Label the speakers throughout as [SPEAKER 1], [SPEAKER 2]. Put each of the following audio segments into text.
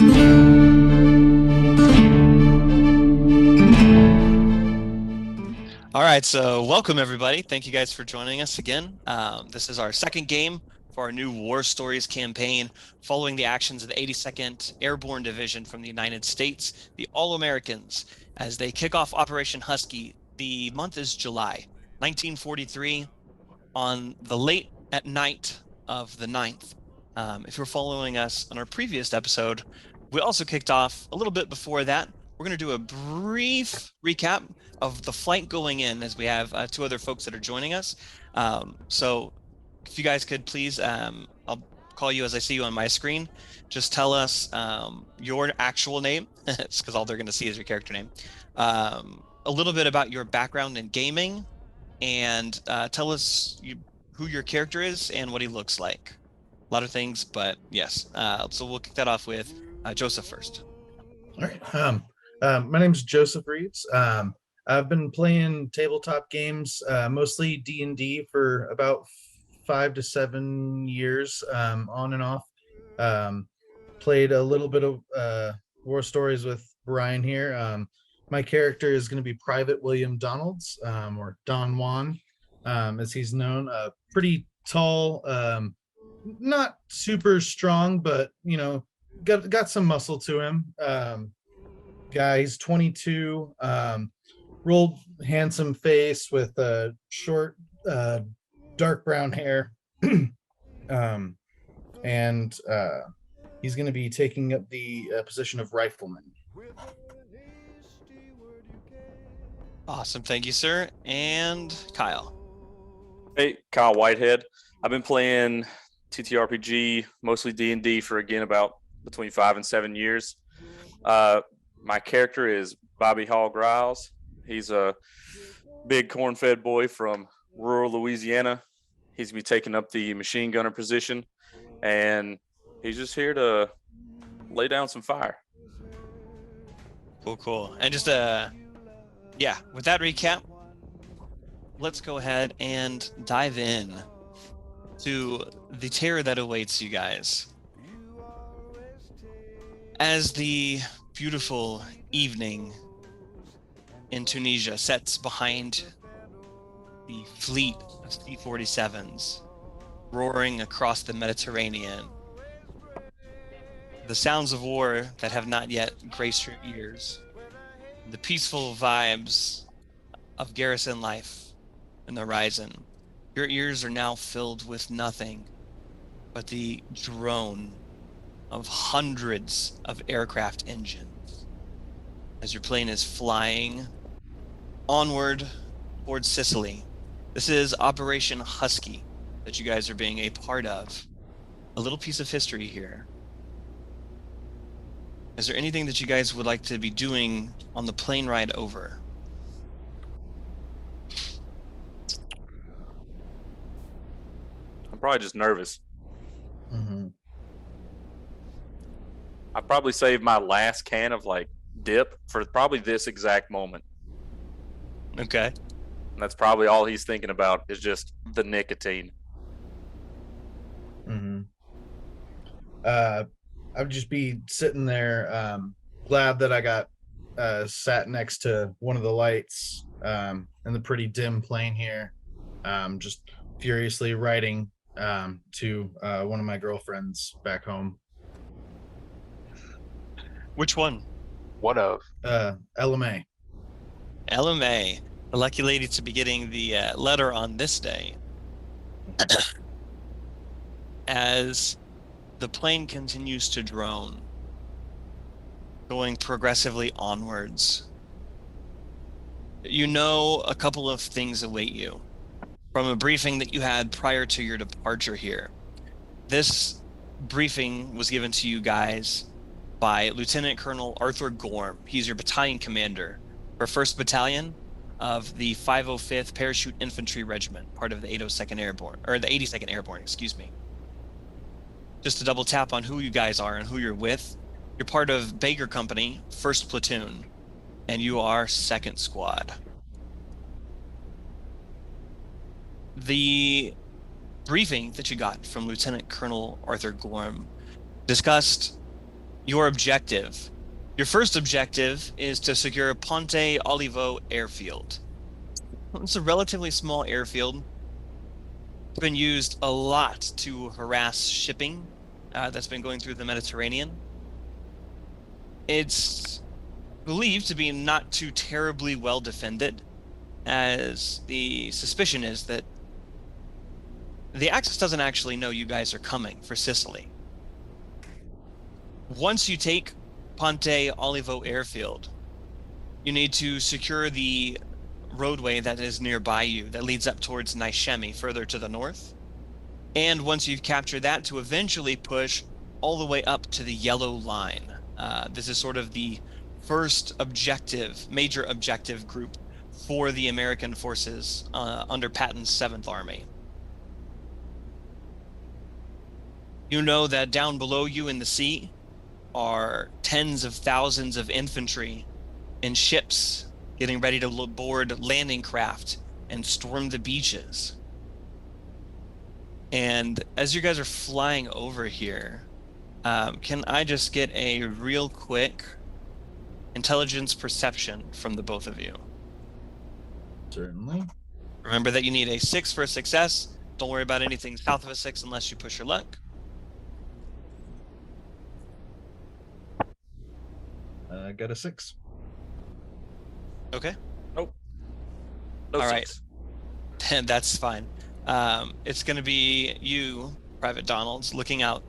[SPEAKER 1] All right, so welcome everybody. Thank you guys for joining us again. This is our second game for our new War Stories campaign, following the actions of the 82nd Airborne Division from the United States, the All-Americans, as they kick off Operation Husky. The month is July 1943, on the late at night of the 9th. If you're following us on our previous episode, we also kicked off a little bit before that. We're going to do a brief recap of the flight going in, as we have two other folks that are joining us. So if you guys could please, I'll call you as I see you on my screen. Just tell us your actual name. It's because all they're going to see is your character name. A little bit about your background in gaming, and tell us who your character is and what he looks like. A lot of things, but yes. So we'll kick that off with Joseph first.
[SPEAKER 2] All right. My name's Joseph Reeves. I've been playing tabletop games, mostly D&D, for about 5 to 7 years, on and off. Played a little bit of War Stories with Brian here. My character is going to be Private William Donalds, or Don Juan, as he's known. Pretty tall, not super strong, but got some muscle to him. Guy, he's 22, rolled handsome face with short, dark brown hair, and he's going to be taking up the position of rifleman.
[SPEAKER 1] Awesome, thank you, sir. And Kyle.
[SPEAKER 3] Hey, Kyle Whitehead. I've been playing TTRPG, mostly D&D, for again about between 5 and 7 years. My character is Bobby Hall Griles. He's a big corn-fed boy from rural Louisiana. He's going to be taking up the machine gunner position, and he's just here to lay down some fire.
[SPEAKER 1] Cool. And just with that recap, let's go ahead and dive in to the terror that awaits you guys. As the beautiful evening in Tunisia sets behind the fleet of C-47s roaring across the Mediterranean, the sounds of war that have not yet graced your ears, the peaceful vibes of garrison life in the horizon, your ears are now filled with nothing but the drone of hundreds of aircraft engines as your plane is flying onward towards Sicily. This is Operation Husky that you guys are being a part of. A little piece of history here. Is there anything that you guys would like to be doing on the plane ride over?
[SPEAKER 3] I'm probably just nervous.
[SPEAKER 2] Mm-hmm.
[SPEAKER 3] I probably saved my last can of dip for probably this exact moment.
[SPEAKER 1] Okay.
[SPEAKER 3] And that's probably all he's thinking about is just the nicotine.
[SPEAKER 2] Mm-hmm. I would just be sitting there, glad that I got sat next to one of the lights in the pretty dim plane here, just furiously writing to one of my girlfriends back home.
[SPEAKER 1] Which one?
[SPEAKER 4] One of.
[SPEAKER 2] LMA.
[SPEAKER 1] LMA, the lucky lady to be getting the letter on this day. As the plane continues to drone, going progressively onwards, you know a couple of things await you from a briefing that you had prior to your departure here. This briefing was given to you guys by Lieutenant Colonel Arthur Gorm. He's your battalion commander for 1st Battalion of the 505th Parachute Infantry Regiment, part of the 802nd Airborne, or the 82nd Airborne, excuse me. Just to double tap on who you guys are and who you're with, you're part of Baker Company, 1st Platoon, and you are 2nd Squad. The briefing that you got from Lieutenant Colonel Arthur Gorm discussed your objective. Your first objective is to secure Ponte Olivo Airfield. It's a relatively small airfield. It's been used a lot to harass shipping that's been going through the Mediterranean. It's believed to be not too terribly well defended, as the suspicion is that the Axis doesn't actually know you guys are coming for Sicily. Once you take Ponte Olivo Airfield, you need to secure the roadway that is nearby you that leads up towards Naishemi, further to the north. And once you've captured that, to eventually push all the way up to the Yellow Line. This is sort of the first objective, major objective group for the American forces under Patton's 7th Army. You know that down below you in the sea are tens of thousands of infantry and ships getting ready to board landing craft and storm the beaches. And as you guys are flying over here, can I just get a real quick intelligence perception from the both of you?
[SPEAKER 2] Certainly.
[SPEAKER 1] Remember that you need a 6 for a success. Don't worry about anything south of a 6 unless you push your luck.
[SPEAKER 2] I got a 6.
[SPEAKER 1] Okay.
[SPEAKER 3] Nope.
[SPEAKER 1] All right. Then that's fine. It's going to be you, Private Donalds, looking out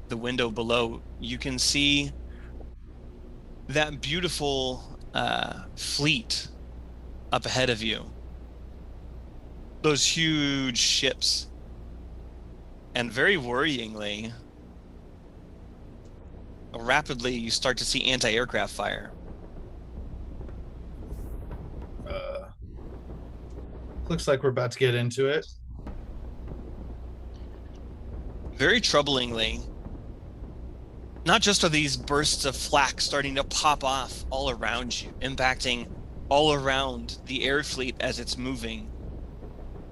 [SPEAKER 1] the window below. You can see that beautiful fleet up ahead of you. Those huge ships. And very worryingly, rapidly you start to see anti-aircraft fire.
[SPEAKER 2] Looks like we're about to get into it.
[SPEAKER 1] Very troublingly, not just are these bursts of flak starting to pop off all around you, impacting all around the air fleet as it's moving,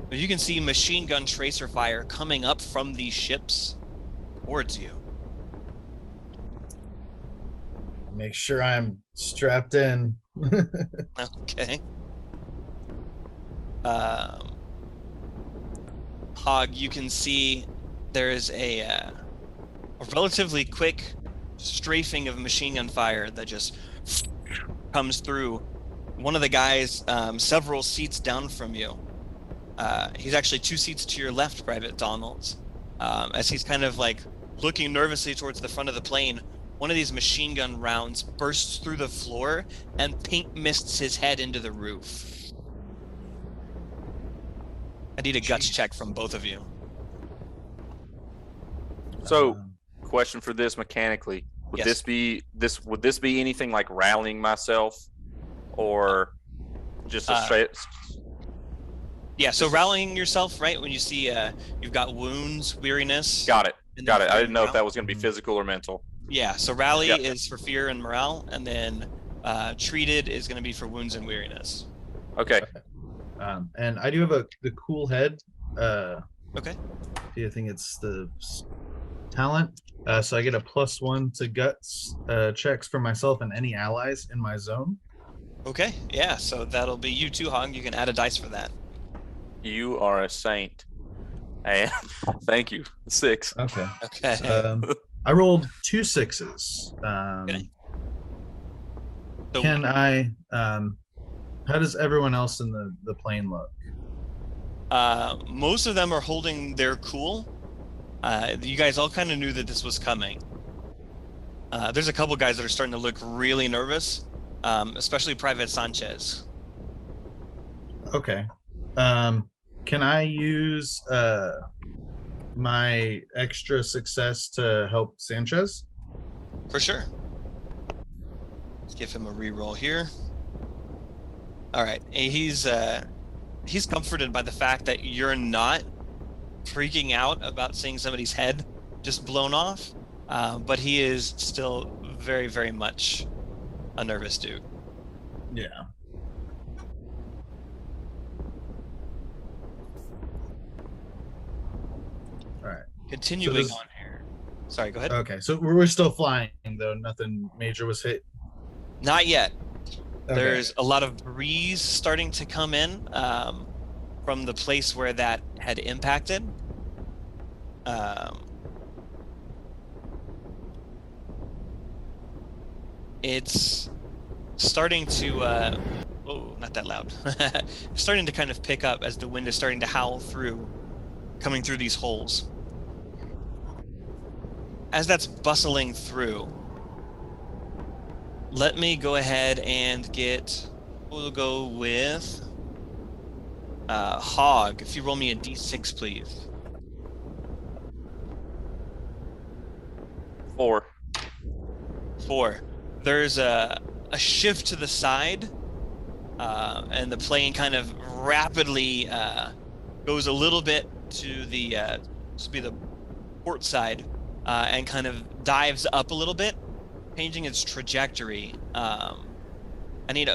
[SPEAKER 1] but you can see machine gun tracer fire coming up from these ships towards you.
[SPEAKER 2] Make sure I'm strapped in.
[SPEAKER 1] Okay. Hog, you can see there's a relatively quick strafing of machine gun fire that just comes through. One of the guys several seats down from you. He's actually 2 seats to your left, Private Donalds. As he's kind of like looking nervously towards the front of the plane, one of these machine gun rounds bursts through the floor and paint mists his head into the roof. I need a guts check from both of you.
[SPEAKER 3] So, question for this mechanically: would
[SPEAKER 1] Yes.
[SPEAKER 3] Would this be anything like rallying myself, or just a straight?
[SPEAKER 1] Yeah. So rallying yourself, right? When you see you've got wounds, weariness.
[SPEAKER 3] Got it.
[SPEAKER 1] and
[SPEAKER 3] Got
[SPEAKER 1] then
[SPEAKER 3] it. I didn't know if
[SPEAKER 1] morale.
[SPEAKER 3] that was going to be physical or mental.
[SPEAKER 1] Yeah. So rally
[SPEAKER 3] Yep.
[SPEAKER 1] is for fear and morale, and then treated is going to be for wounds and weariness.
[SPEAKER 3] Okay.
[SPEAKER 2] And I do have the cool head.
[SPEAKER 1] Okay.
[SPEAKER 2] I think it's the talent. So I get a +1 to guts checks for myself and any allies in my zone.
[SPEAKER 1] Okay. Yeah. So that'll be you too, Hog. You can add a dice for that.
[SPEAKER 3] You are a saint. And thank you. 6.
[SPEAKER 2] Okay.
[SPEAKER 1] Okay.
[SPEAKER 2] I rolled 2 6s.
[SPEAKER 1] Okay. So,
[SPEAKER 2] Can I? How does everyone else in the plane look?
[SPEAKER 1] most of them are holding their cool. You guys all kind of knew that this was coming. There's a couple guys that are starting to look really nervous, especially Private Sanchez.
[SPEAKER 2] Okay. Can I use my extra success to help Sanchez?
[SPEAKER 1] For sure. Let's give him a reroll here. All right, he's comforted by the fact that you're not freaking out about seeing somebody's head just blown off, but he is still very, very much a nervous dude.
[SPEAKER 2] Yeah. All right.
[SPEAKER 1] Continuing
[SPEAKER 2] this-
[SPEAKER 1] on here. Sorry, go ahead.
[SPEAKER 2] Okay, so we're still flying though. Nothing major was hit.
[SPEAKER 1] Not yet.
[SPEAKER 2] Okay.
[SPEAKER 1] There's a lot of breeze starting to come in from the place where that had impacted. It's starting to, oh, not that loud. It's starting to kind of pick up as the wind is starting to howl through, coming through these holes. As that's bustling through, let me go ahead and we'll go with Hog. If you roll me a d6, please.
[SPEAKER 3] 4.
[SPEAKER 1] 4. There's a shift to the side, and the plane kind of rapidly goes a little bit to the port side, and kind of dives up a little bit, changing its trajectory. I need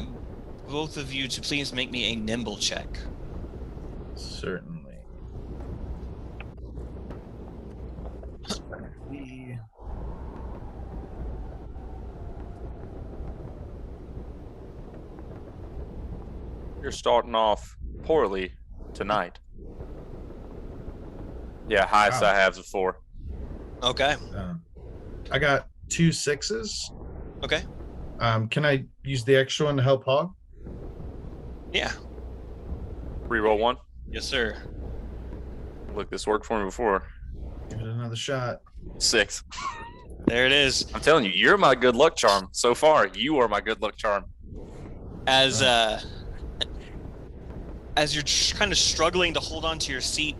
[SPEAKER 1] both of you to please make me a nimble check.
[SPEAKER 2] Certainly.
[SPEAKER 3] You're starting off poorly tonight. Yeah, highest
[SPEAKER 2] Wow.
[SPEAKER 3] I have is a 4.
[SPEAKER 1] Okay.
[SPEAKER 2] I got 2 6s.
[SPEAKER 1] Okay.
[SPEAKER 2] Can I use the extra one to help Hog?
[SPEAKER 1] Yeah.
[SPEAKER 3] Reroll 1.
[SPEAKER 1] Yes, sir.
[SPEAKER 3] Look, this worked for me before.
[SPEAKER 2] Give it another shot.
[SPEAKER 3] 6.
[SPEAKER 1] There it is.
[SPEAKER 3] I'm telling you, you're my good luck charm. So far, you are my good luck charm.
[SPEAKER 1] As you're kind of struggling to hold on to your seat,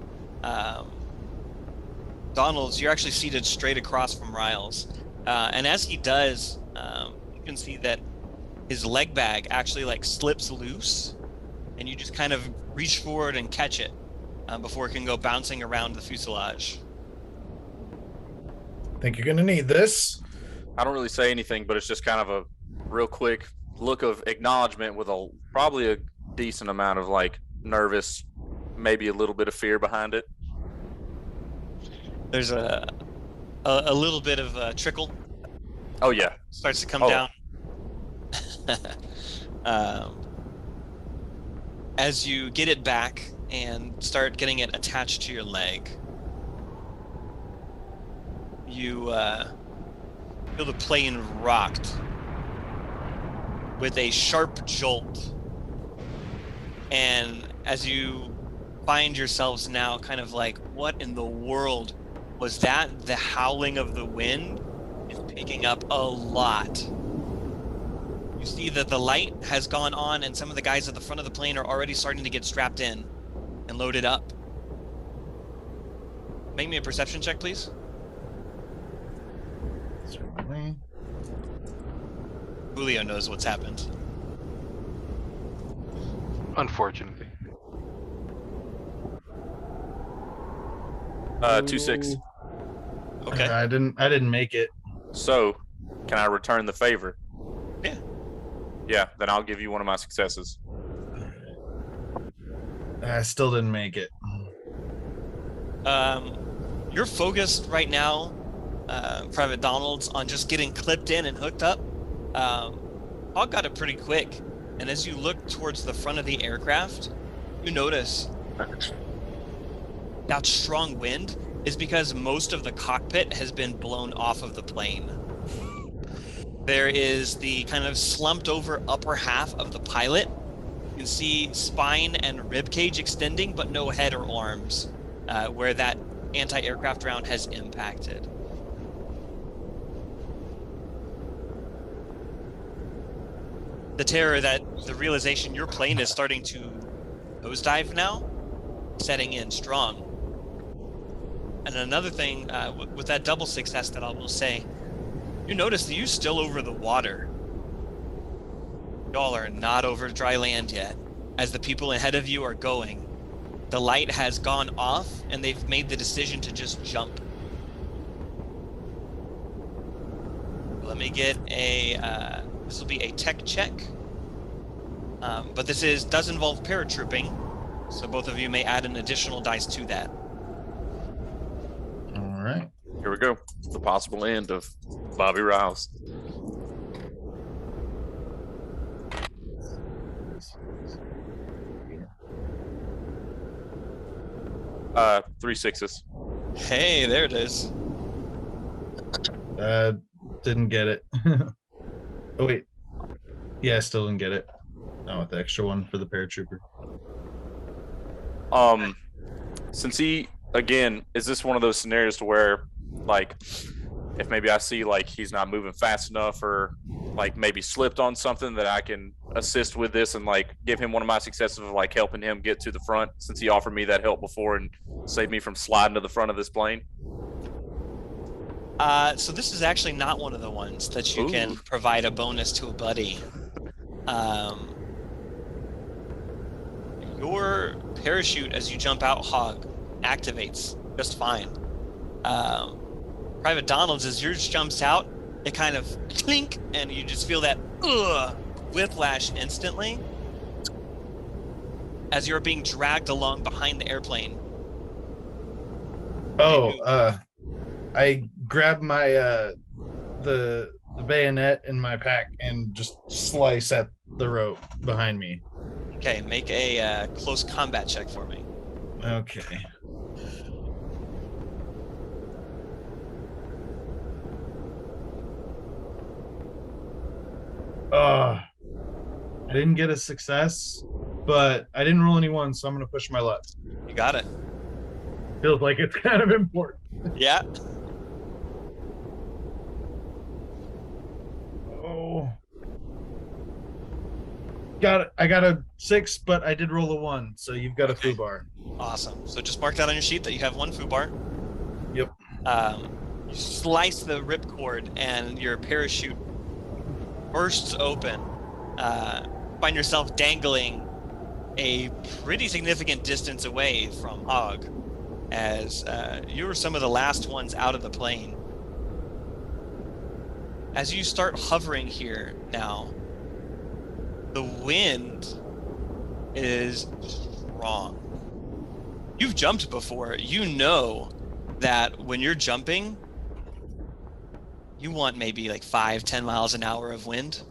[SPEAKER 1] Donald's, you're actually seated straight across from Riles. And as he does, you can see that his leg bag actually like slips loose, and you just kind of reach forward and catch it before it can go bouncing around the fuselage.
[SPEAKER 2] Think you're gonna need this.
[SPEAKER 3] I don't really say anything, but it's just kind of a real quick look of acknowledgement with probably a decent amount of like nervous, maybe a little bit of fear behind it.
[SPEAKER 1] There's a little bit of a trickle.
[SPEAKER 3] Oh yeah,
[SPEAKER 1] Starts to come down. As you get it back and start getting it attached to your leg, you feel the plane rocked with a sharp jolt. And as you find yourselves now kind of like, what in the world was that? The howling of the wind is picking up a lot. You see that the light has gone on, and some of the guys at the front of the plane are already starting to get strapped in and loaded up. Make me a perception check, please.
[SPEAKER 2] Certainly.
[SPEAKER 1] Julio knows what's happened.
[SPEAKER 4] Unfortunately.
[SPEAKER 3] 2 6.
[SPEAKER 1] Okay.
[SPEAKER 2] I didn't make it.
[SPEAKER 3] So, can I return the favor?
[SPEAKER 1] Yeah.
[SPEAKER 3] Yeah, then I'll give you one of my successes.
[SPEAKER 2] I still didn't make it.
[SPEAKER 1] You're focused right now, Private Donald's, on just getting clipped in and hooked up. Hog got it pretty quick, and as you look towards the front of the aircraft, you notice that strong wind is because most of the cockpit has been blown off of the plane. There is the kind of slumped over upper half of the pilot. You can see spine and rib cage extending, but no head or arms, where that anti-aircraft round has impacted. The terror, that the realization your plane is starting to nosedive now, setting in strong. And another thing, with that double success that I will say, you notice that you're still over the water. Y'all are not over dry land yet. As the people ahead of you are going, the light has gone off, and they've made the decision to just jump. Let me get a, this will be a tech check. But this does involve paratrooping, so both of you may add an additional dice to that.
[SPEAKER 2] All right.
[SPEAKER 3] Here we go. The possible end of Bobby Riles. Three sixes.
[SPEAKER 1] Hey, there it is.
[SPEAKER 2] Didn't get it. Oh wait. Yeah, I still didn't get it. I want the extra one for the paratrooper.
[SPEAKER 3] Since he, again, is this one of those scenarios to where, like, if maybe I see like he's not moving fast enough, or like maybe slipped on something, that I can assist with this and like give him one of my successes of like helping him get to the front, since he offered me that help before and saved me from sliding to the front of this plane?
[SPEAKER 1] So this is actually not one of the ones that you can provide a bonus to a buddy. Your parachute, as you jump out, Hog, activates just fine. Private Donald's, as yours jumps out, it kind of clink, and you just feel that whiplash instantly as you're being dragged along behind the airplane.
[SPEAKER 2] I grab my the bayonet in my pack and just slice at the rope behind me.
[SPEAKER 1] Okay, make a close combat check for me.
[SPEAKER 2] Okay. I didn't get a success, but I didn't roll any ones, so I'm gonna push my luck.
[SPEAKER 1] You got it.
[SPEAKER 2] Feels like it's kind of important.
[SPEAKER 1] Yeah.
[SPEAKER 2] Oh. Got it. I got a 6, but I did roll a 1, so you've got a foo bar.
[SPEAKER 1] Awesome. So just mark that on your sheet that you have one foo bar.
[SPEAKER 2] Yep.
[SPEAKER 1] You slice the ripcord and your parachute bursts open. Find yourself dangling a pretty significant distance away from Hog, as you were some of the last ones out of the plane. As you start hovering here now, the wind is strong. You've jumped before. You know that when you're jumping, you want maybe like 5-10 miles an hour of wind.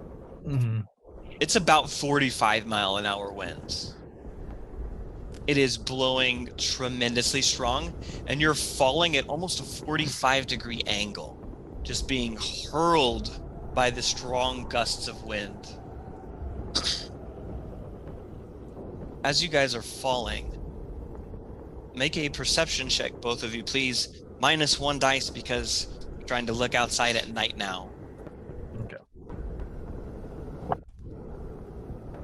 [SPEAKER 2] Mm-hmm.
[SPEAKER 1] It's about 45-mile-an-hour winds. It is blowing tremendously strong, and you're falling at almost a 45-degree angle, just being hurled by the strong gusts of wind. As you guys are falling, make a perception check, both of you, please. -1 dice because you're trying to look outside at night now.
[SPEAKER 2] Okay.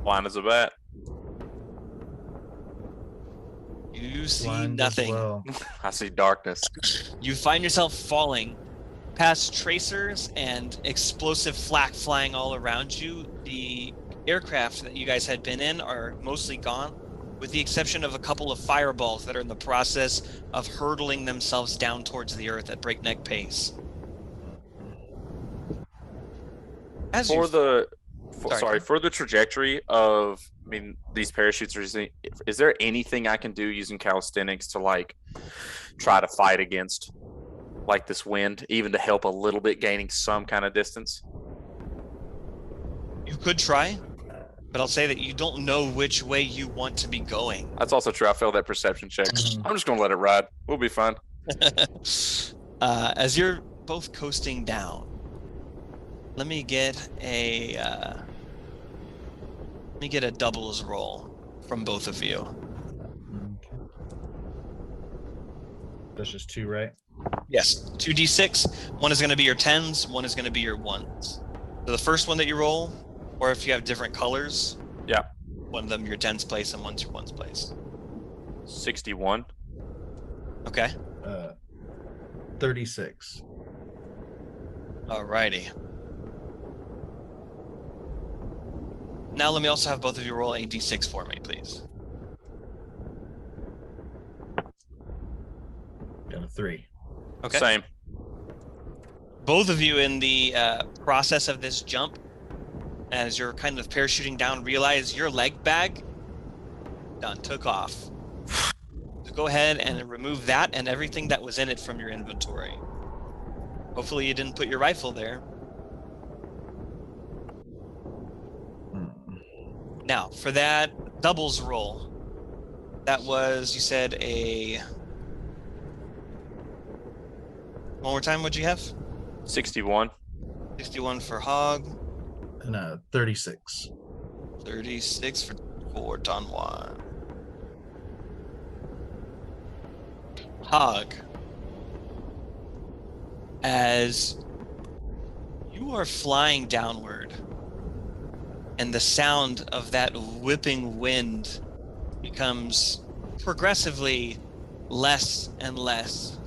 [SPEAKER 3] Blind as a bat.
[SPEAKER 1] You see
[SPEAKER 2] Blind as
[SPEAKER 1] nothing.
[SPEAKER 2] well.
[SPEAKER 3] I see darkness.
[SPEAKER 1] You find yourself falling past tracers and explosive flak flying all around you. The aircraft that you guys had been in are mostly gone, with the exception of a couple of fireballs that are in the process of hurtling themselves down towards the earth at breakneck pace. As
[SPEAKER 3] For
[SPEAKER 1] you
[SPEAKER 3] the
[SPEAKER 1] Sorry.
[SPEAKER 3] for the trajectory of, I mean, these parachutes are using, is there anything I can do using calisthenics to like try to fight against like this wind, even to help a little bit, gaining some kind of distance?
[SPEAKER 1] You could try, but I'll say that you don't know which way you want to be going.
[SPEAKER 3] That's also true. I failed that perception check. I'm just gonna let it ride. We'll be fine.
[SPEAKER 1] As you're both coasting down, let me get a doubles roll from both of you.
[SPEAKER 2] Okay. That's just 2, right?
[SPEAKER 1] Yes, 2d6. One is going to be your 10s, one is going to be your 1s. So the first one that you roll, or if you have different colors,
[SPEAKER 3] Yeah.
[SPEAKER 1] one of them your 10s place and one's your 1s place.
[SPEAKER 3] 61.
[SPEAKER 1] Okay.
[SPEAKER 2] 36.
[SPEAKER 1] Alrighty. Now let me also have both of you roll a d6 for me, please.
[SPEAKER 2] Got a 3.
[SPEAKER 1] Okay.
[SPEAKER 3] Same.
[SPEAKER 1] Both of you in the process of this jump, as you're kind of parachuting down, realize your leg bag took off. So go ahead and remove that and everything that was in it from your inventory. Hopefully you didn't put your rifle there. Now, for that doubles roll, that was, you said a... One more time, what'd you have?
[SPEAKER 3] 61.
[SPEAKER 1] 61 for Hog.
[SPEAKER 2] And 36.
[SPEAKER 1] 36 for Don Juan. Hog. As you are flying downward, and the sound of that whipping wind becomes progressively less and less,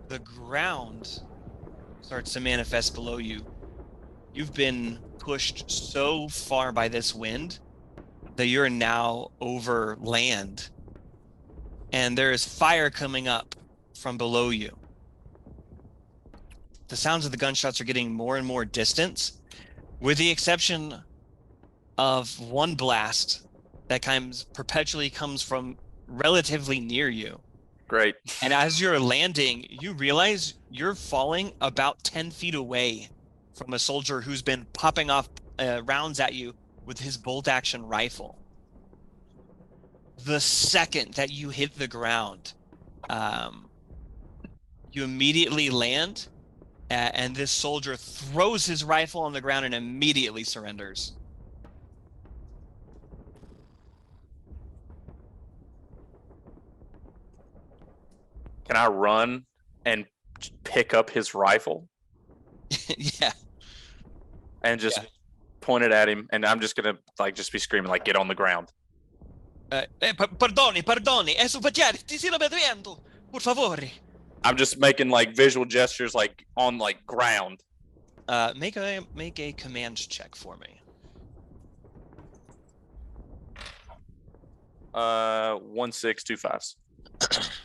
[SPEAKER 1] the ground starts to manifest below you. You've been pushed so far by this wind that you're now over land, and there is fire coming up from below you. The sounds of the gunshots are getting more and more distant, with the exception of one blast that perpetually comes from relatively near you.
[SPEAKER 3] Great.
[SPEAKER 1] And as you're landing, you realize you're falling about 10 feet away from a soldier who's been popping off rounds at you with his bolt-action rifle. The second that you hit the ground, you immediately land, and this soldier throws his rifle on the ground and immediately surrenders.
[SPEAKER 3] Can I run and pick up his rifle
[SPEAKER 1] Yeah.
[SPEAKER 3] and just point it at him? And I'm just gonna just be screaming get on the ground.
[SPEAKER 1] Perdoni, è superiore, ti sto vedendo, por favore.
[SPEAKER 3] I'm just making visual gestures on ground.
[SPEAKER 1] Make a command check for me.
[SPEAKER 3] 1, 6, 2, 5s.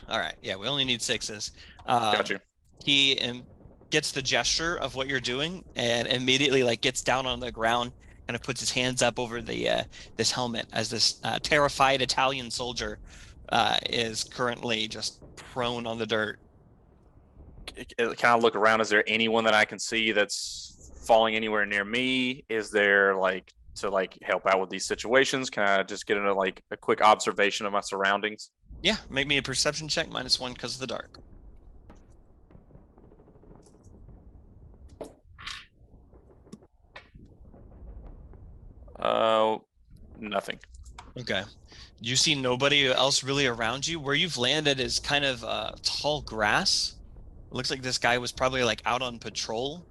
[SPEAKER 1] All right. Yeah, we only need 6s.
[SPEAKER 3] Got you.
[SPEAKER 1] He gets the gesture of what you're doing and immediately gets down on the ground, kind of puts his hands up over the this helmet as this terrified Italian soldier is currently just prone on the dirt.
[SPEAKER 3] Can I look around? Is there anyone that I can see that's falling anywhere near me? Is there to help out with these situations? Can I just get into a quick observation of my surroundings?
[SPEAKER 1] Yeah, make me a perception check, -1 because of the dark.
[SPEAKER 3] Nothing.
[SPEAKER 1] Okay. You see nobody else really around you. Where you've landed is kind of tall grass. It looks like this guy was probably out on patrol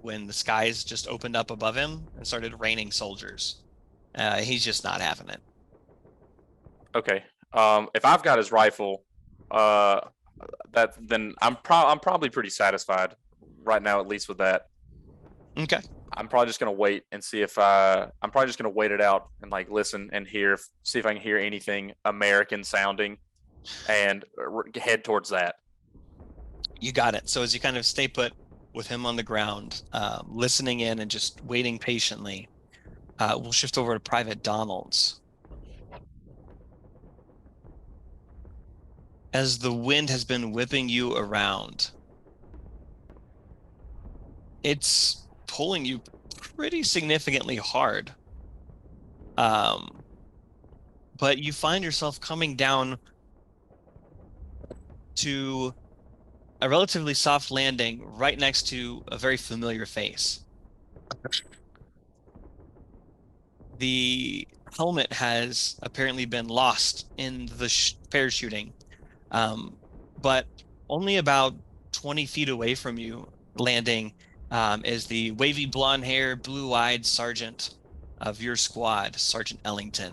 [SPEAKER 1] when the skies just opened up above him and started raining soldiers. He's just not having it.
[SPEAKER 3] Okay. If I've got his rifle, then I'm probably pretty satisfied right now, at least with that.
[SPEAKER 1] Okay.
[SPEAKER 3] I'm probably just gonna wait and see if I'm probably just gonna wait it out and listen and see if I can hear anything American sounding, and head towards that.
[SPEAKER 1] You got it. So as you kind of stay put with him on the ground, listening in and just waiting patiently, we'll shift over to Private Donald's. As the wind has been whipping you around, it's pulling you pretty significantly hard. But you find yourself coming down to a relatively soft landing right next to a very familiar face. The helmet has apparently been lost in the parachuting, but only about 20 feet away from you, landing, is the wavy blonde hair, blue-eyed sergeant of your squad, Sergeant Ellington,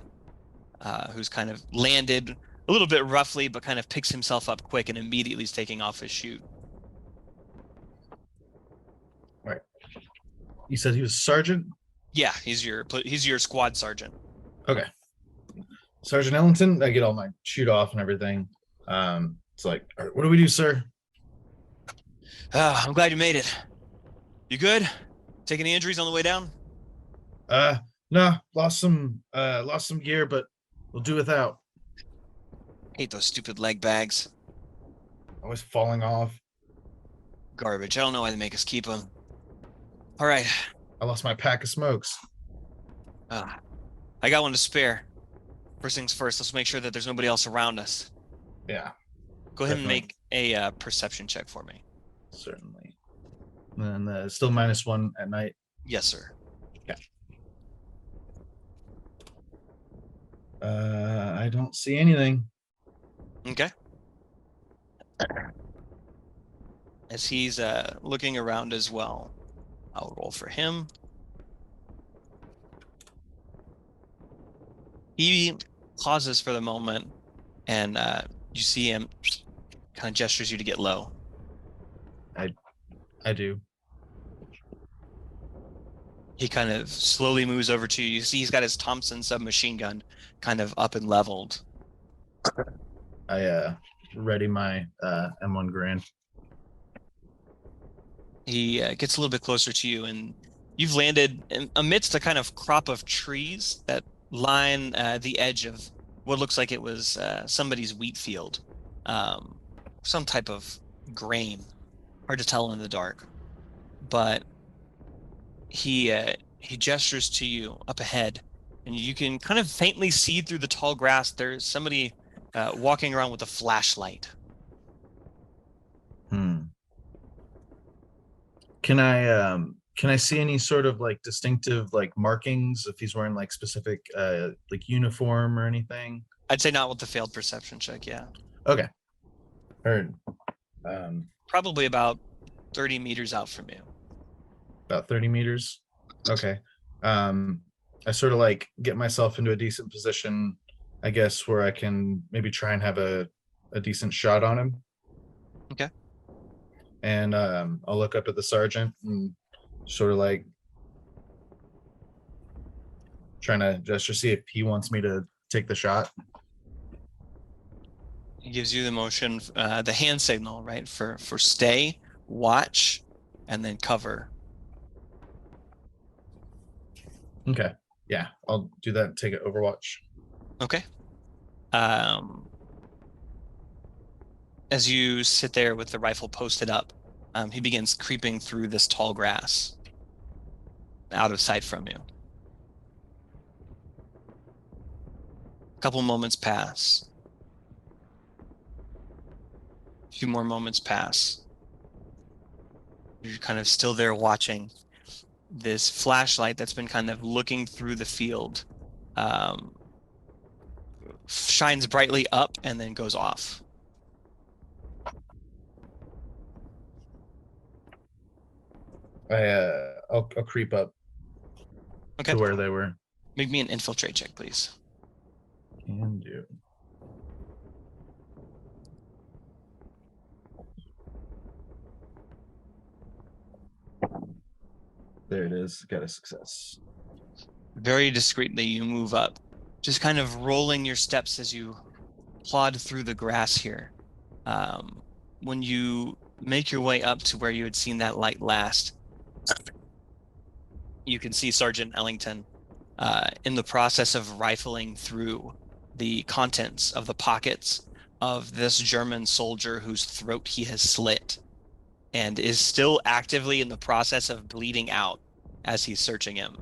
[SPEAKER 1] who's kind of landed a little bit roughly, but kind of picks himself up quick and immediately is taking off his chute.
[SPEAKER 2] Right. You said he was sergeant?
[SPEAKER 1] Yeah, he's your squad sergeant.
[SPEAKER 2] Okay. Sergeant Ellington, I get all my chute off and everything. It's all right, what do we do, sir?
[SPEAKER 1] I'm glad you made it. You good? Take any injuries on the way down?
[SPEAKER 2] No, lost some gear, but we'll do without.
[SPEAKER 1] Hate those stupid leg bags.
[SPEAKER 2] Always falling off.
[SPEAKER 1] Garbage. I don't know why they make us keep them. All right.
[SPEAKER 2] I lost my pack of smokes.
[SPEAKER 1] I got one to spare. First things first, let's make sure that there's nobody else around us.
[SPEAKER 2] Yeah,
[SPEAKER 1] Go ahead and
[SPEAKER 2] definitely.
[SPEAKER 1] make a perception check for me.
[SPEAKER 2] certainly. And still -1 at night.
[SPEAKER 1] Yes, sir.
[SPEAKER 2] I don't see anything.
[SPEAKER 1] Okay. As he's looking around as well, I'll roll for him. He pauses for the moment, and you see him kind of gestures you to get low.
[SPEAKER 2] I do.
[SPEAKER 1] He kind of slowly moves over to you. You see he's got his Thompson submachine gun kind of up and leveled.
[SPEAKER 2] I ready my M1 Grand.
[SPEAKER 1] He gets a little bit closer to you, and you've landed amidst a kind of crop of trees that line the edge of what looks like it was somebody's wheat field. Some type of grain. Hard to tell in the dark. But he gestures to you up ahead, and you can kind of faintly see through the tall grass there's somebody walking around with a flashlight.
[SPEAKER 2] Can I see any sort of like distinctive like markings if he's wearing like specific like uniform or anything?
[SPEAKER 1] I'd say not with the failed perception check, yeah.
[SPEAKER 2] Okay. Heard.
[SPEAKER 1] Probably about 30 meters out from you.
[SPEAKER 2] About 30 meters. Okay. I sort of like get myself into a decent position, I guess, where I can maybe try and have a decent shot on him.
[SPEAKER 1] Okay.
[SPEAKER 2] And I'll look up at the sergeant and sort of like trying to gesture, see if he wants me to take the shot.
[SPEAKER 1] He gives you the motion, the hand signal, right? For stay, watch, and then cover.
[SPEAKER 2] Okay. Yeah, I'll do that and take it Overwatch.
[SPEAKER 1] Okay. As you sit there with the rifle posted up, he begins creeping through this tall grass, out of sight from you. A couple moments pass. A few more moments pass. You're kind of still there watching this flashlight that's been kind of looking through the field. Shines brightly up and then goes off.
[SPEAKER 2] I'll creep up to where they were.
[SPEAKER 1] Make me an infiltrate check, please.
[SPEAKER 2] Can do. There it is. Got a success.
[SPEAKER 1] Very discreetly, you move up, just kind of rolling your steps as you plod through the grass here. When you make your way up to where you had seen that light last, you can see Sergeant Ellington in the process of rifling through the contents of the pockets of this German soldier whose throat he has slit and is still actively in the process of bleeding out as he's searching him.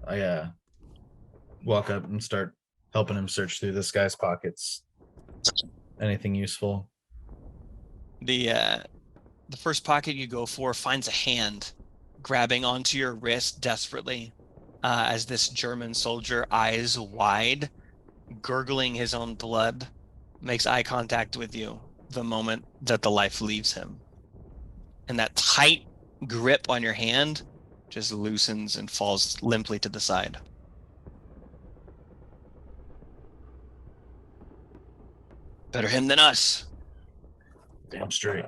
[SPEAKER 2] I walk up and start helping him search through this guy's pockets. Anything useful?
[SPEAKER 1] The first pocket you go for finds a hand grabbing onto your wrist desperately as this German soldier, eyes wide, gurgling his own blood, makes eye contact with you the moment that the life leaves him. And that tight grip on your hand just loosens and falls limply to the side. Better him than us.
[SPEAKER 2] Damn straight.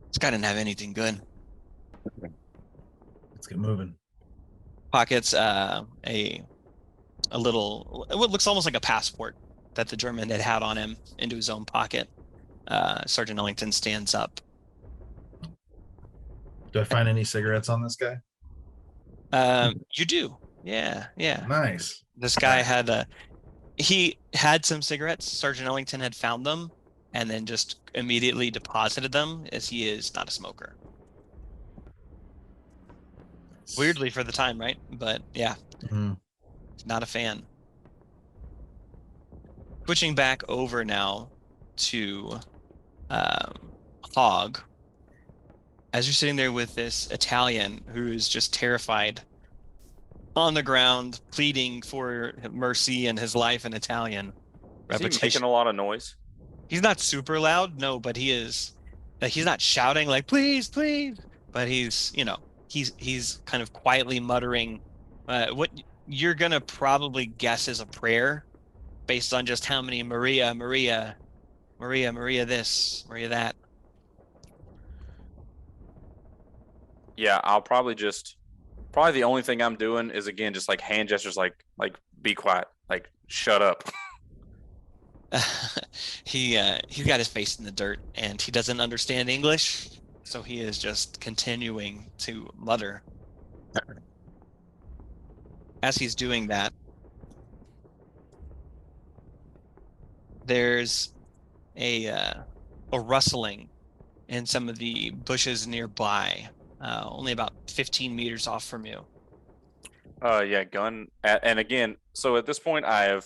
[SPEAKER 1] This guy didn't have anything good.
[SPEAKER 2] Let's get moving.
[SPEAKER 1] Pockets a little, what looks almost like a passport that the German had on him into his own pocket. Sergeant Ellington stands up.
[SPEAKER 2] Do I find any cigarettes on this guy?
[SPEAKER 1] You do. Yeah.
[SPEAKER 2] Nice.
[SPEAKER 1] This guy had He had some cigarettes. Sergeant Ellington had found them and then just immediately deposited them, as he is not a smoker. Weirdly for the time, right? But yeah,
[SPEAKER 2] Mhm.
[SPEAKER 1] not a fan. Switching back over now to Hog. As you're sitting there with this Italian who is just terrified on the ground, pleading for mercy and his life in Italian.
[SPEAKER 3] Is he making
[SPEAKER 1] Repetition.
[SPEAKER 3] a lot of noise?
[SPEAKER 1] He's not super loud, no, but he is. Like, he's not shouting like please, please, but he's kind of quietly muttering what you're gonna probably guess is a prayer based on just how many Maria, Maria, Maria, Maria this, Maria that.
[SPEAKER 3] Yeah, I'll probably the only thing I'm doing is again just like hand gestures, like be quiet, like shut up.
[SPEAKER 1] He's got his face in the dirt and he doesn't understand English, so he is just continuing to mutter. As he's doing that, there's a rustling in some of the bushes nearby, only about 15 meters off from you.
[SPEAKER 3] Yeah, gun. And again, so at this point, I have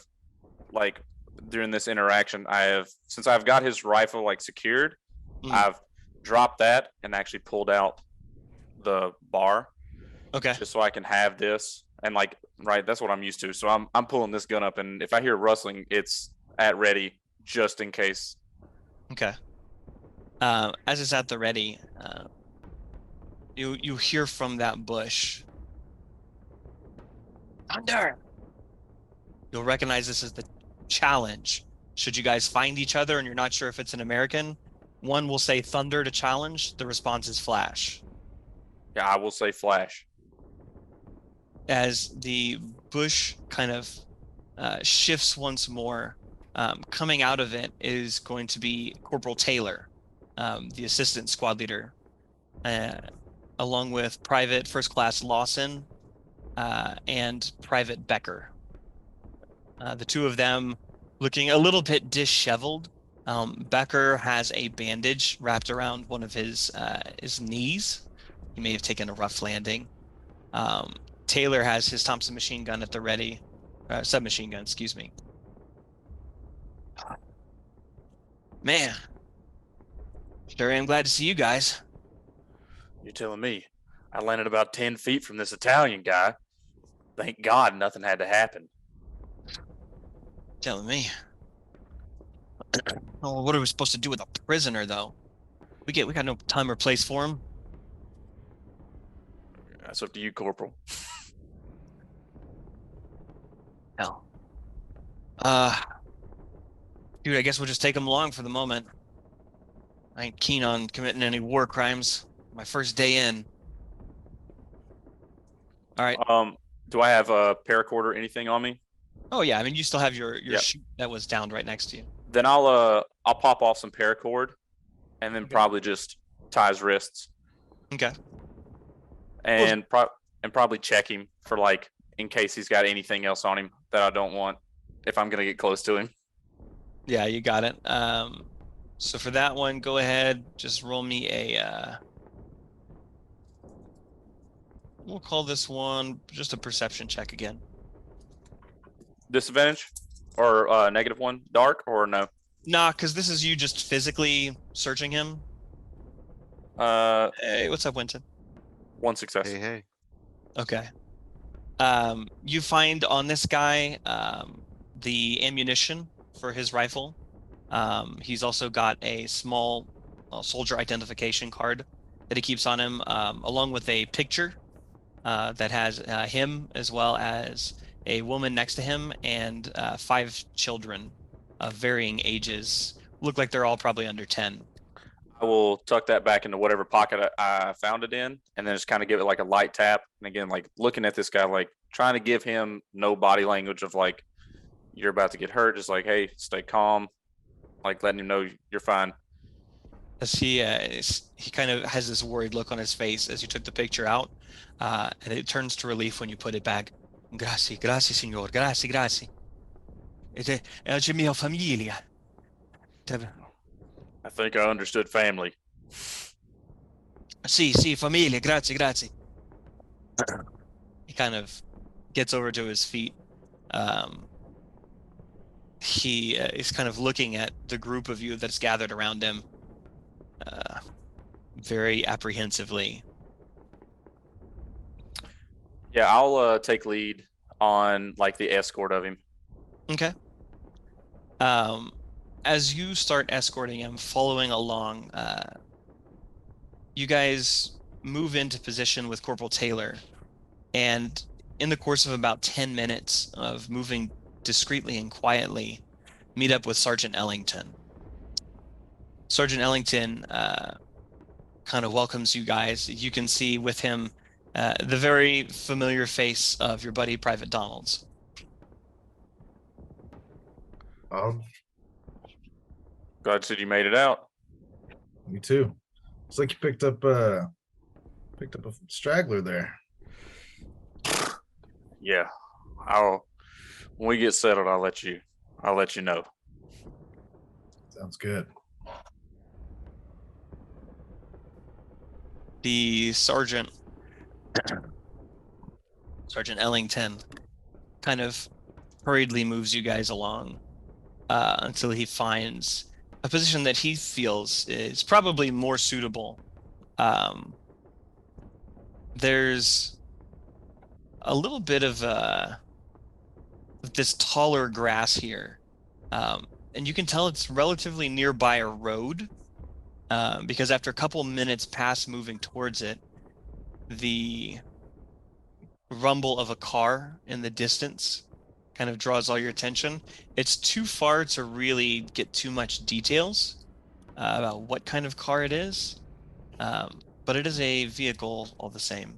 [SPEAKER 3] like during this interaction, since I've got his rifle like secured, I've dropped that and actually pulled out the bar.
[SPEAKER 1] Okay.
[SPEAKER 3] Just so I can have this and like right, that's what I'm used to. So I'm pulling this gun up, and if I hear rustling, it's at ready just in case.
[SPEAKER 1] Okay. As it's at the ready, you hear from that bush. Thunder! You'll recognize this as the challenge. Should you guys find each other and you're not sure if it's an American, one will say thunder to challenge, the response is flash.
[SPEAKER 3] Yeah, I will say flash.
[SPEAKER 1] As the bush kind of shifts once more, coming out of it is going to be Corporal Taylor, the assistant squad leader, along with Private First Class Lawson and Private Becker. The two of them looking a little bit disheveled. Becker has a bandage wrapped around one of his knees. He may have taken a rough landing. Taylor has his Thompson machine gun at the ready, submachine gun, excuse me. Man, sure am glad to see you guys.
[SPEAKER 3] You're telling me I landed about 10 feet from this Italian guy. Thank God nothing had to happen.
[SPEAKER 1] Telling me. Oh, what are we supposed to do with a prisoner, though? We got no time or place for him.
[SPEAKER 3] That's up to you, Corporal.
[SPEAKER 1] Hell. Dude, I guess we'll just take him along for the moment. I ain't keen on committing any war crimes. My first day in. All right.
[SPEAKER 3] Do I have a paracord or anything on me?
[SPEAKER 1] Oh yeah, I mean you still have your
[SPEAKER 3] Yep.
[SPEAKER 1] chute that was downed right next to you.
[SPEAKER 3] Then I'll pop off some paracord, and then probably just tie his wrists.
[SPEAKER 1] Okay.
[SPEAKER 3] And probably check him for like in case he's got anything else on him that I don't want if I'm gonna get close to him.
[SPEAKER 1] Yeah, you got it. So for that one, go ahead, just roll me a we'll call this one just a perception check again.
[SPEAKER 3] Disadvantage or -1, dark or no?
[SPEAKER 1] Nah, because this is you just physically searching him. Hey, what's up, Winton?
[SPEAKER 3] 1 success.
[SPEAKER 4] Hey.
[SPEAKER 1] Okay. You find on this guy the ammunition for his rifle. He's also got a small soldier identification card that he keeps on him, along with a picture that has him as well as a woman next to him and 5 children of varying ages. Look like they're all probably under 10.
[SPEAKER 3] I will tuck that back into whatever pocket I found it in, and then just kind of give it like a light tap. And again, like looking at this guy, like trying to give him no body language of like, you're about to get hurt. Just like, hey, stay calm. Like letting him know you're fine.
[SPEAKER 1] As he kind of has this worried look on his face as you took the picture out, and it turns to relief when you put it back. Grazie, signor. Grazie. Oggi mia famiglia.
[SPEAKER 3] I think I understood family.
[SPEAKER 1] Sì, famiglia, grazie. He kind of gets over to his feet. He is kind of looking at the group of you that's gathered around him very apprehensively.
[SPEAKER 3] Yeah, I'll take lead on like the escort of him.
[SPEAKER 1] Okay. As you start escorting him, following along, you guys move into position with Corporal Taylor, and in the course of about 10 minutes of moving discreetly and quietly, meet up with Sergeant Ellington. Sergeant Ellington kind of welcomes you guys. You can see with him the very familiar face of your buddy, Private Donalds.
[SPEAKER 3] Glad to see you made it out.
[SPEAKER 2] Me too. It's like you picked up a straggler there.
[SPEAKER 3] Yeah, when we get settled, I'll let you know.
[SPEAKER 2] Sounds good.
[SPEAKER 1] The Sergeant Ellington kind of hurriedly moves you guys along until he finds a position that he feels is probably more suitable. There's a little bit of this taller grass here, and you can tell it's relatively nearby a road, because after a couple minutes past moving towards it, the rumble of a car in the distance kind of draws all your attention. It's too far to really get too much details about what kind of car it is, but it is a vehicle all the same.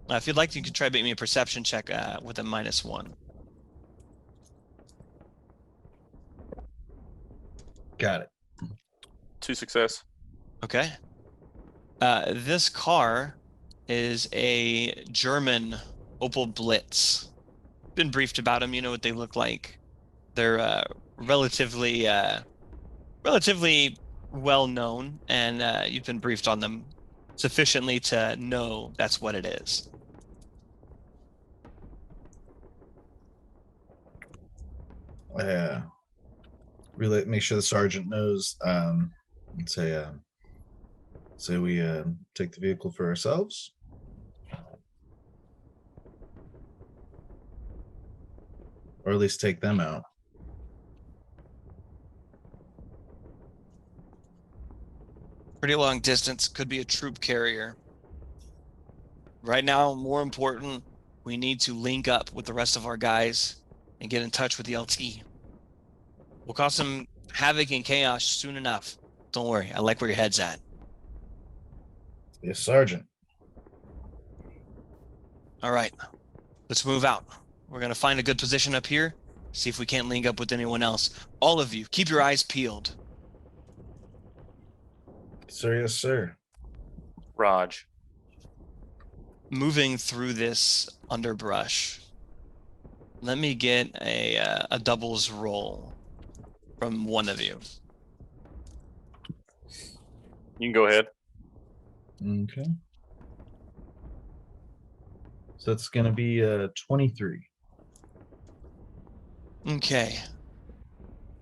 [SPEAKER 1] If you'd like, you could try to make me a perception check with a -1.
[SPEAKER 2] Got it.
[SPEAKER 3] 2 success.
[SPEAKER 1] Okay. This car is a German Opel Blitz. Been briefed about them. You know what they look like. They're relatively well known, and you've been briefed on them sufficiently to know that's what it is.
[SPEAKER 2] Really make sure the sergeant knows. And say we take the vehicle for ourselves. Or at least take them out.
[SPEAKER 1] Pretty long distance, could be a troop carrier. Right now, more important, we need to link up with the rest of our guys and get in touch with the LT. We'll cause some havoc and chaos soon enough. Don't worry, I like where your head's at.
[SPEAKER 2] Yes, Sergeant.
[SPEAKER 1] All right, let's move out. We're going to find a good position up here, see if we can't link up with anyone else. All of you, keep your eyes peeled.
[SPEAKER 2] Sir, yes, sir.
[SPEAKER 3] Raj.
[SPEAKER 1] Moving through this underbrush, let me get a doubles roll from one of you.
[SPEAKER 3] You can go ahead.
[SPEAKER 2] Okay. So it's going to be 23.
[SPEAKER 1] Okay.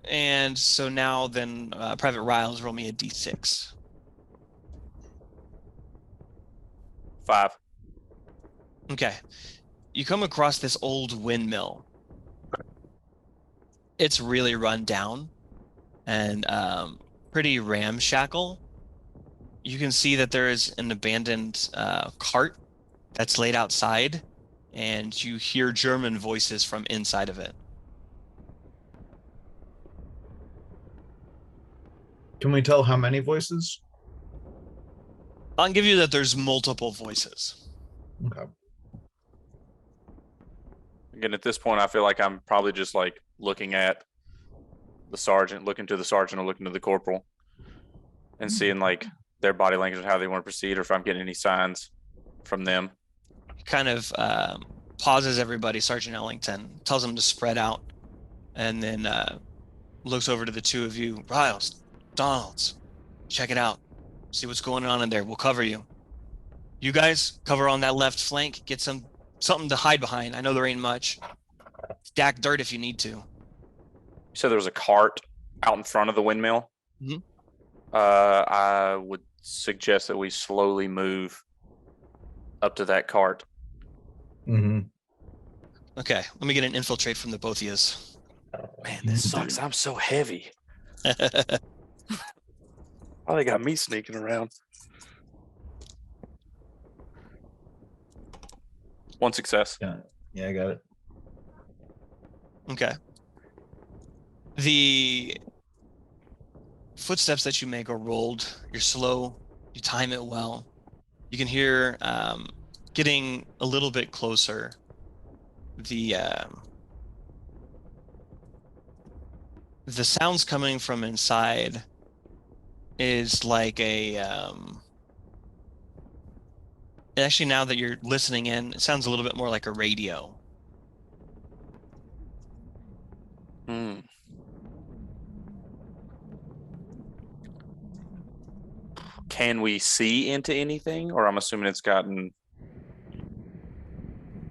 [SPEAKER 1] And so now then, Private Riles, roll me a d6.
[SPEAKER 3] 5.
[SPEAKER 1] Okay. You come across this old windmill. It's really run down and pretty ramshackle. You can see that there is an abandoned cart that's laid outside, and you hear German voices from inside of it.
[SPEAKER 2] Can we tell how many voices?
[SPEAKER 1] I'll give you that there's multiple voices.
[SPEAKER 2] Okay.
[SPEAKER 3] Again, at this point, I feel like I'm probably just like looking at the sergeant, looking to the sergeant, or looking to the corporal, and seeing like their body language and how they want to proceed, or if I'm getting any signs from them.
[SPEAKER 1] Kind of pauses everybody, Sergeant Ellington, tells them to spread out, and then looks over to the two of you. Riles, Donalds, check it out. See what's going on in there. We'll cover you. You guys cover on that left flank. Get something to hide behind. I know there ain't much. Stack dirt if you need to.
[SPEAKER 3] So there was a cart out in front of the windmill.
[SPEAKER 1] Mhm.
[SPEAKER 3] I would suggest that we slowly move up to that cart.
[SPEAKER 2] Mm-hmm.
[SPEAKER 1] Okay, let me get an infiltrate from the both of yous.
[SPEAKER 3] Man, this sucks. I'm so heavy. Oh, they got me sneaking around. 1 success.
[SPEAKER 2] Yeah, I got it.
[SPEAKER 1] Okay. The footsteps that you make are rolled. You're slow. You time it well. You can hear, getting a little bit closer, the sounds coming from inside is like a actually, now that you're listening in, it sounds a little bit more like a radio.
[SPEAKER 3] Can we see into anything? Or I'm assuming it's gotten...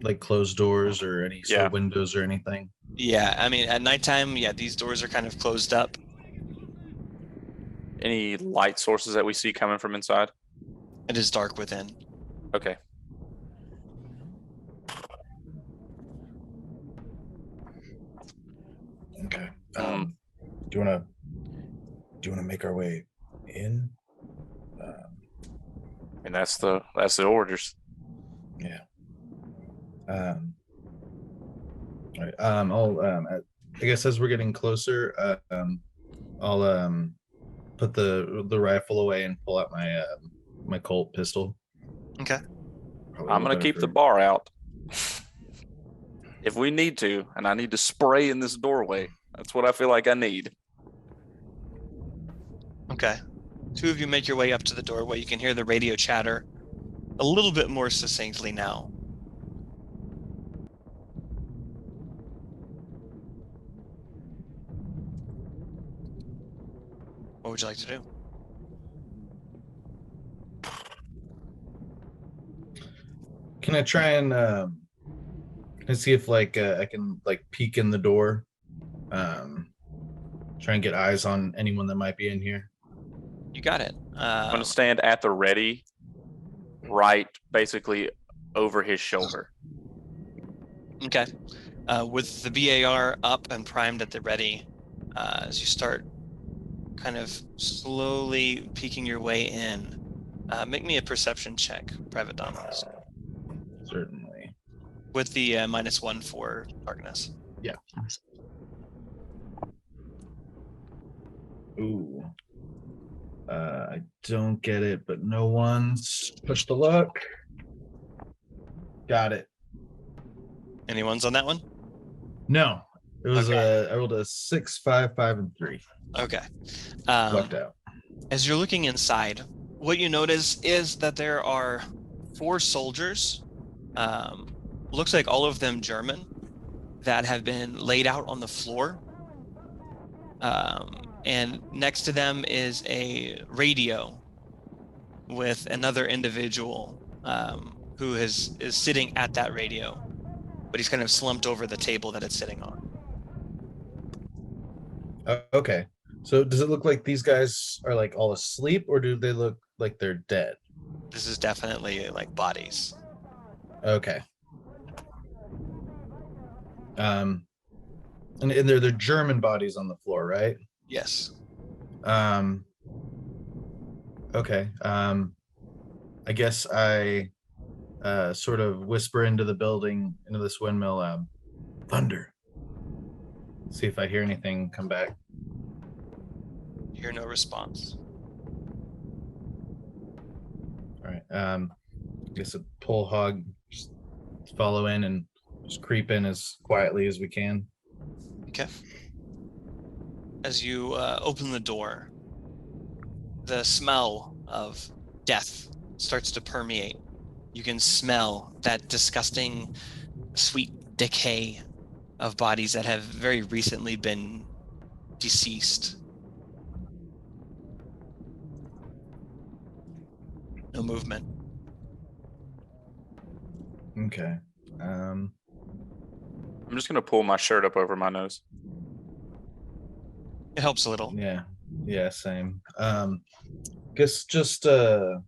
[SPEAKER 2] Like closed doors or any sort
[SPEAKER 3] Yeah.
[SPEAKER 2] of windows or anything?
[SPEAKER 1] Yeah, I mean, at nighttime, yeah, these doors are kind of closed up.
[SPEAKER 3] Any light sources that we see coming from inside?
[SPEAKER 1] It is dark within.
[SPEAKER 3] Okay.
[SPEAKER 2] Okay. Do you want to make our way in?
[SPEAKER 3] And that's the orders.
[SPEAKER 2] Yeah. All right. I'll I guess as we're getting closer, I'll put the rifle away and pull out my my Colt pistol.
[SPEAKER 1] Okay.
[SPEAKER 3] I'm gonna keep the bar out if we need to, and I need to spray in this doorway. That's what I feel like I need.
[SPEAKER 1] Okay. Two of you make your way up to the doorway. You can hear the radio chatter a little bit more succinctly now. What would you like to do?
[SPEAKER 2] Can I try and see if like I can like peek in the door, try and get eyes on anyone that might be in here?
[SPEAKER 1] You got it.
[SPEAKER 3] I'm gonna stand at the ready, right, basically over his shoulder.
[SPEAKER 1] Okay. With the BAR up and primed at the ready, as you start kind of slowly peeking your way in, make me a perception check, Private Donalds.
[SPEAKER 2] Certainly.
[SPEAKER 1] With the -1 for darkness.
[SPEAKER 2] Yeah. Ooh. I don't get it, but no one's. Push the luck. Got it.
[SPEAKER 1] Anyone's on that one?
[SPEAKER 2] No. It was
[SPEAKER 1] Okay.
[SPEAKER 2] I rolled a 6, 5, 5, and 3.
[SPEAKER 1] Okay.
[SPEAKER 2] Lucked out.
[SPEAKER 1] As you're looking inside, what you notice is that there are 4 soldiers, looks like all of them German, that have been laid out on the floor. And next to them is a radio with another individual who is sitting at that radio, but he's kind of slumped over the table that it's sitting on.
[SPEAKER 2] Okay. So does it look like these guys are like all asleep, or do they look like they're dead?
[SPEAKER 1] This is definitely like bodies.
[SPEAKER 2] Okay. And they're German bodies on the floor, right?
[SPEAKER 1] Yes.
[SPEAKER 2] Okay. I guess I sort of whisper into the building, into this windmill, thunder. See if I hear anything come back.
[SPEAKER 1] You hear no response.
[SPEAKER 2] All right. I guess a pull hog, just follow in and just creep in as quietly as we can.
[SPEAKER 1] Okay. As you open the door, the smell of death starts to permeate. You can smell that disgusting sweet decay of bodies that have very recently been deceased. No movement.
[SPEAKER 2] Okay.
[SPEAKER 3] I'm just gonna pull my shirt up over my nose.
[SPEAKER 1] It helps a little.
[SPEAKER 2] Yeah, same. Guess just go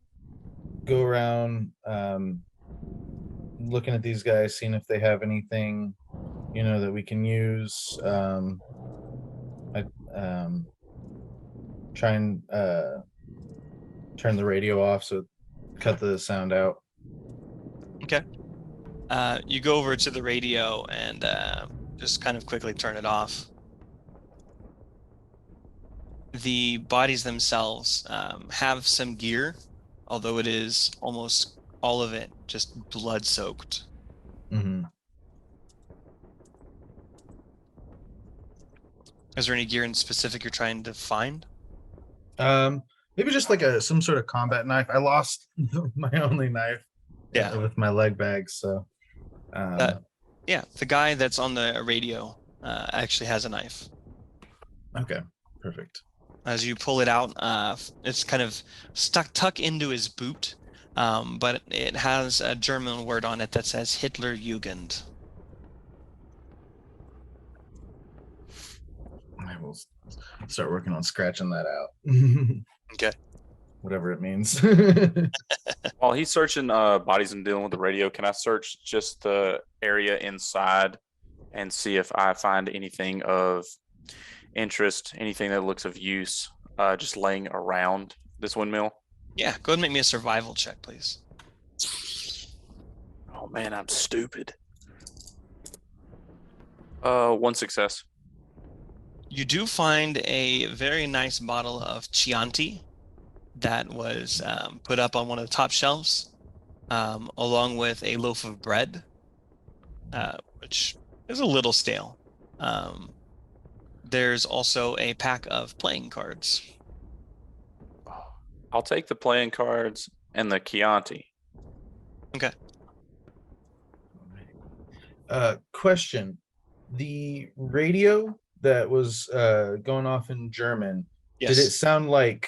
[SPEAKER 2] around looking at these guys, seeing if they have anything, that we can use. I try and turn the radio off, so cut the sound out.
[SPEAKER 1] Okay. You go over to the radio and just kind of quickly turn it off. The bodies themselves have some gear, although it is almost all of it just blood soaked.
[SPEAKER 2] Mm-hmm.
[SPEAKER 1] Is there any gear in specific you're trying to find?
[SPEAKER 2] Maybe just like some sort of combat knife. I lost my only knife.
[SPEAKER 1] Yeah.
[SPEAKER 2] With my leg bag, so.
[SPEAKER 1] Yeah, the guy that's on the radio actually has a knife.
[SPEAKER 2] Okay, perfect.
[SPEAKER 1] As you pull it out, it's kind of tucked into his boot, but it has a German word on it that says Hitler Jugend.
[SPEAKER 2] I will start working on scratching that out.
[SPEAKER 1] Okay.
[SPEAKER 2] Whatever it means.
[SPEAKER 3] While he's searching bodies and dealing with the radio, can I search just the area inside and see if I find anything of interest, anything that looks of use, just laying around this windmill?
[SPEAKER 1] Yeah, go ahead and make me a survival check, please.
[SPEAKER 3] Oh man, I'm stupid. 1 success.
[SPEAKER 1] You do find a very nice bottle of Chianti that was put up on one of the top shelves, along with a loaf of bread, which is a little stale. There's also a pack of playing cards.
[SPEAKER 3] I'll take the playing cards and the Chianti.
[SPEAKER 1] Okay.
[SPEAKER 2] Question. The radio that was going off in German,
[SPEAKER 1] Yes.
[SPEAKER 2] did it sound like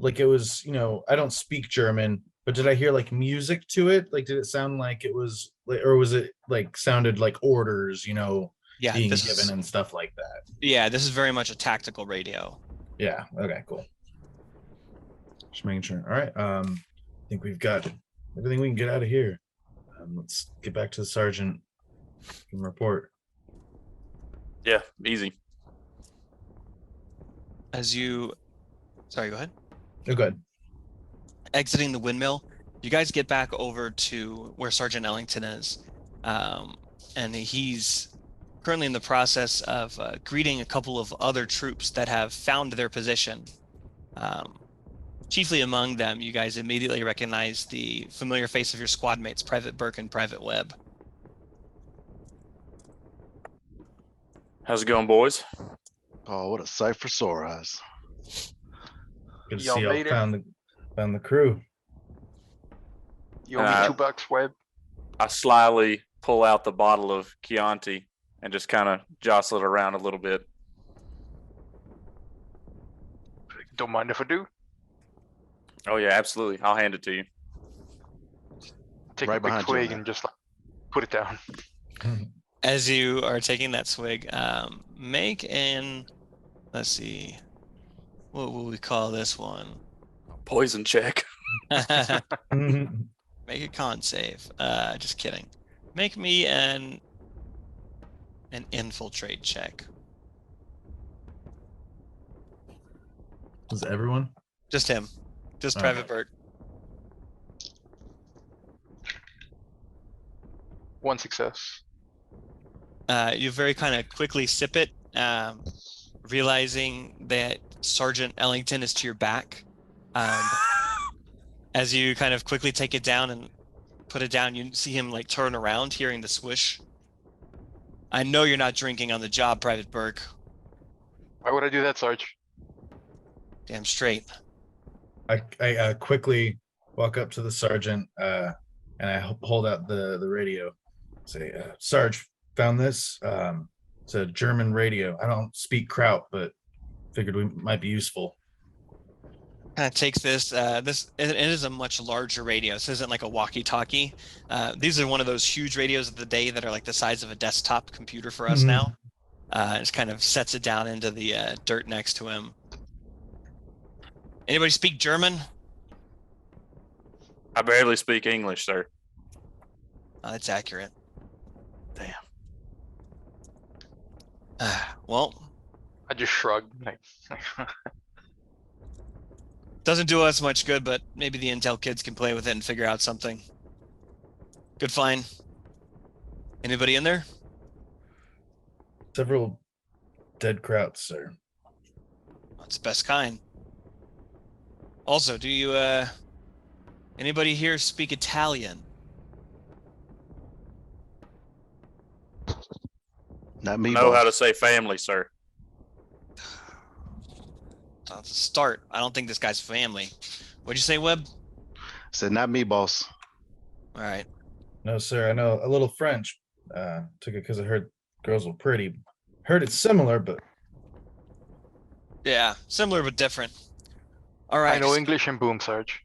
[SPEAKER 2] it was, I don't speak German, but did I hear like music to it? Like, did it sound like it was, or was it like sounded like orders,
[SPEAKER 1] Yeah,
[SPEAKER 2] being given and stuff like that?
[SPEAKER 1] Yeah, this is very much a tactical radio.
[SPEAKER 2] Yeah. Okay, cool. Just making sure. All right. I think we've got everything we can get out of here. Let's get back to the sergeant and report.
[SPEAKER 3] Yeah, easy.
[SPEAKER 1] Sorry, go ahead.
[SPEAKER 2] Oh, good.
[SPEAKER 1] Exiting the windmill, you guys get back over to where Sergeant Ellington is, and he's currently in the process of greeting a couple of other troops that have found their position. Chiefly among them, you guys immediately recognize the familiar face of your squad mates, Private Burke and Private Webb.
[SPEAKER 3] How's it going, boys?
[SPEAKER 4] Oh, what a sight for sore eyes.
[SPEAKER 2] Good to
[SPEAKER 5] Y'all
[SPEAKER 2] see y'all
[SPEAKER 5] made it.
[SPEAKER 2] found the crew.
[SPEAKER 5] You owe me $2, Webb.
[SPEAKER 3] I slyly pull out the bottle of Chianti and just kind of jostle it around a little bit.
[SPEAKER 5] Don't mind if I do.
[SPEAKER 3] Oh yeah, absolutely. I'll hand it to you.
[SPEAKER 5] Take
[SPEAKER 4] Right
[SPEAKER 5] a big
[SPEAKER 4] behind you,
[SPEAKER 5] twig
[SPEAKER 4] man.
[SPEAKER 5] and just like put it down.
[SPEAKER 1] As you are taking that swig, make an, let's see, what will we call this one?
[SPEAKER 3] Poison check.
[SPEAKER 1] Make a con save. Just kidding. Make me an infiltrate check.
[SPEAKER 2] Was everyone?
[SPEAKER 1] Just him. Just
[SPEAKER 2] All
[SPEAKER 1] Private
[SPEAKER 2] right.
[SPEAKER 1] Burke.
[SPEAKER 5] 1 success.
[SPEAKER 1] You very kind of quickly sip it, realizing that Sergeant Ellington is to your back. As you kind of quickly take it down and put it down, you see him like turn around, hearing the swish. I know you're not drinking on the job, Private Burke.
[SPEAKER 5] Why would I do that, Sarge?
[SPEAKER 1] Damn straight.
[SPEAKER 2] I quickly walk up to the sergeant and I hold out the radio. Say, Sarge, found this. It's a German radio. I don't speak Kraut, but figured we might be useful.
[SPEAKER 1] Kind of takes this. It is a much larger radio. This isn't like a walkie-talkie. These are one of those huge radios of the day that are like the size of a desktop computer for us now. Just kind of sets it down into the dirt next to him. Anybody speak German?
[SPEAKER 3] I barely speak English, sir.
[SPEAKER 1] That's accurate.
[SPEAKER 3] Damn.
[SPEAKER 1] Well,
[SPEAKER 5] I just shrugged. Like,
[SPEAKER 1] doesn't do us much good, but maybe the Intel kids can play with it and figure out something. Good find. Anybody in there?
[SPEAKER 2] Several dead Krauts, sir.
[SPEAKER 1] That's the best kind. Also, do you anybody here speak Italian?
[SPEAKER 4] Not me,
[SPEAKER 3] Know
[SPEAKER 4] boss.
[SPEAKER 3] how to say family, sir.
[SPEAKER 1] That's a start. I don't think this guy's family. What'd you say, Webb?
[SPEAKER 4] Said not me, boss.
[SPEAKER 1] All right.
[SPEAKER 2] No, sir. I know a little French. Took it because I heard girls were pretty. Heard it's similar, but
[SPEAKER 1] Yeah, similar but different. All
[SPEAKER 5] I
[SPEAKER 1] right.
[SPEAKER 5] know English and boom, Sarge.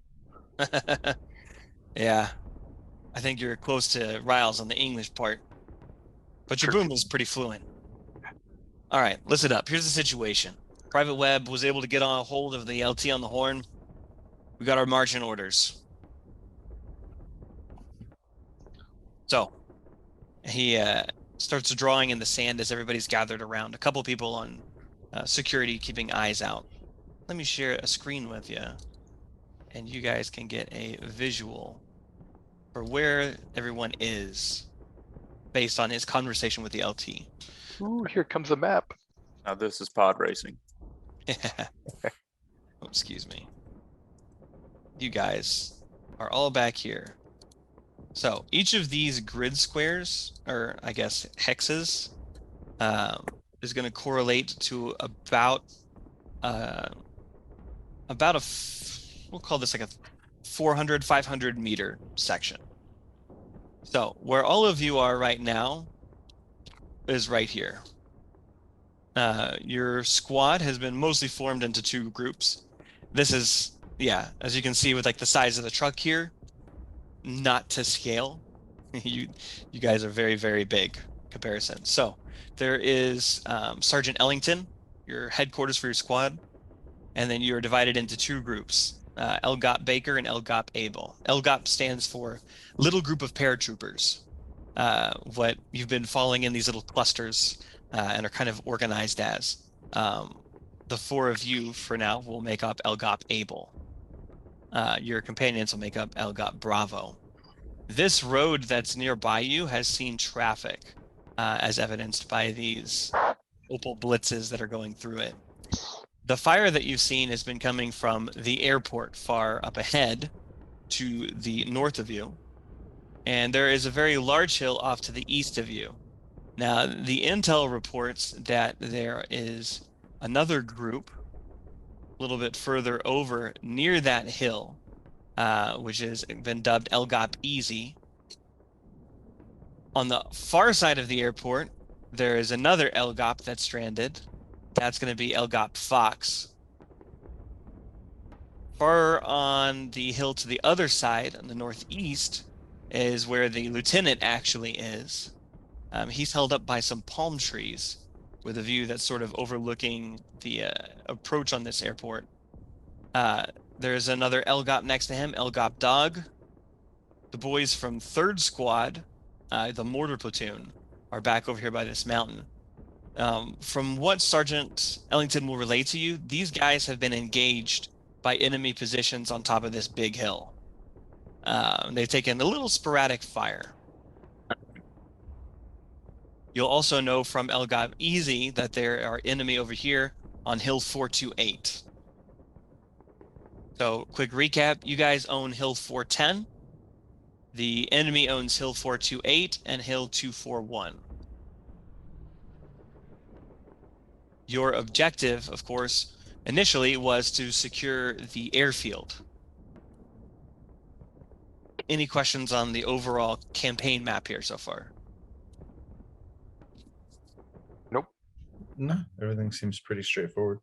[SPEAKER 1] Yeah. I think you're close to Riles on the English part. But your
[SPEAKER 5] True.
[SPEAKER 1] boom is pretty fluent. All right, listen up. Here's the situation. Private Webb was able to get on a hold of the LT on the horn. We got our marching orders. So he starts drawing in the sand as everybody's gathered around. A couple people on security keeping eyes out. Let me share a screen with you, and you guys can get a visual for where everyone is based on his conversation with the LT.
[SPEAKER 5] Ooh, here comes a map.
[SPEAKER 3] Now this is pod racing.
[SPEAKER 1] Oh, excuse me. You guys are all back here. So each of these grid squares, or I guess hexes, is going to correlate to about we'll call this like a 400, 500 meter section. So where all of you are right now is right here. Your squad has been mostly formed into two groups. This is, yeah, as you can see with like the size of the truck here, not to scale. You guys are very, very big comparison. So there is Sergeant Ellington, your headquarters for your squad, and then you're divided into two groups, LGOP Baker and LGOP Abel. LGOP stands for Little Group of Paratroopers. What you've been falling in these little clusters and are kind of organized as. The four of you for now will make up LGOP Abel. Your companions will make up LGOP Bravo. This road that's nearby you has seen traffic, as evidenced by these Opal blitzes that are going through it. The fire that you've seen has been coming from the airport far up ahead to the north of you. And there is a very large hill off to the east of you. Now, the intel reports that there is another group a little bit further over near that hill, which has been dubbed LGOP Easy. On the far side of the airport, there is another LGOP that's stranded. That's going to be LGOP Fox. Far on the hill to the other side, on the northeast, is where the lieutenant actually is. He's held up by some palm trees with a view that's sort of overlooking the approach on this airport. There's another LGOP next to him, LGOP Dog. The boys from 3rd Squad, the mortar platoon, are back over here by this mountain. From what Sergeant Ellington will relay to you, these guys have been engaged by enemy positions on top of this big hill. They've taken a little sporadic fire. You'll also know from LGOP Easy that there are enemy over here on Hill 428. So, quick recap, you guys own Hill 410. The enemy owns Hill 428 and Hill 241. Your objective, of course, initially was to secure the airfield. Any questions on the overall campaign map here so far?
[SPEAKER 2] No, everything seems pretty straightforward.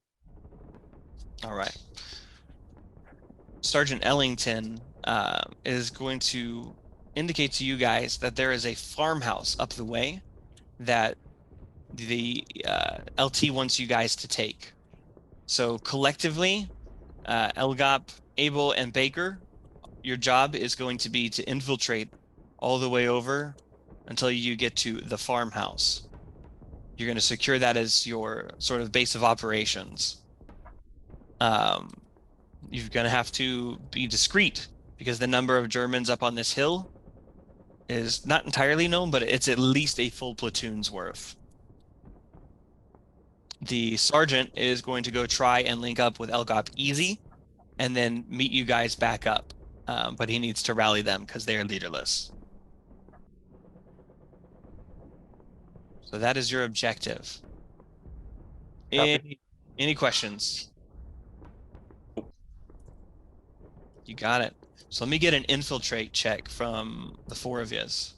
[SPEAKER 1] All right. Sergeant Ellington is going to indicate to you guys that there is a farmhouse up the way that the LT wants you guys to take. So collectively, Elgop, Abel, and Baker, your job is going to be to infiltrate all the way over until you get to the farmhouse. You're going to secure that as your sort of base of operations. You're going to have to be discreet because the number of Germans up on this hill is not entirely known, but it's at least a full platoon's worth. The sergeant is going to go try and link up with Elgop Easy and then meet you guys back up. But he needs to rally them because they are leaderless. So that is your objective. Any questions? You got it. So let me get an infiltrate check from the four of yous.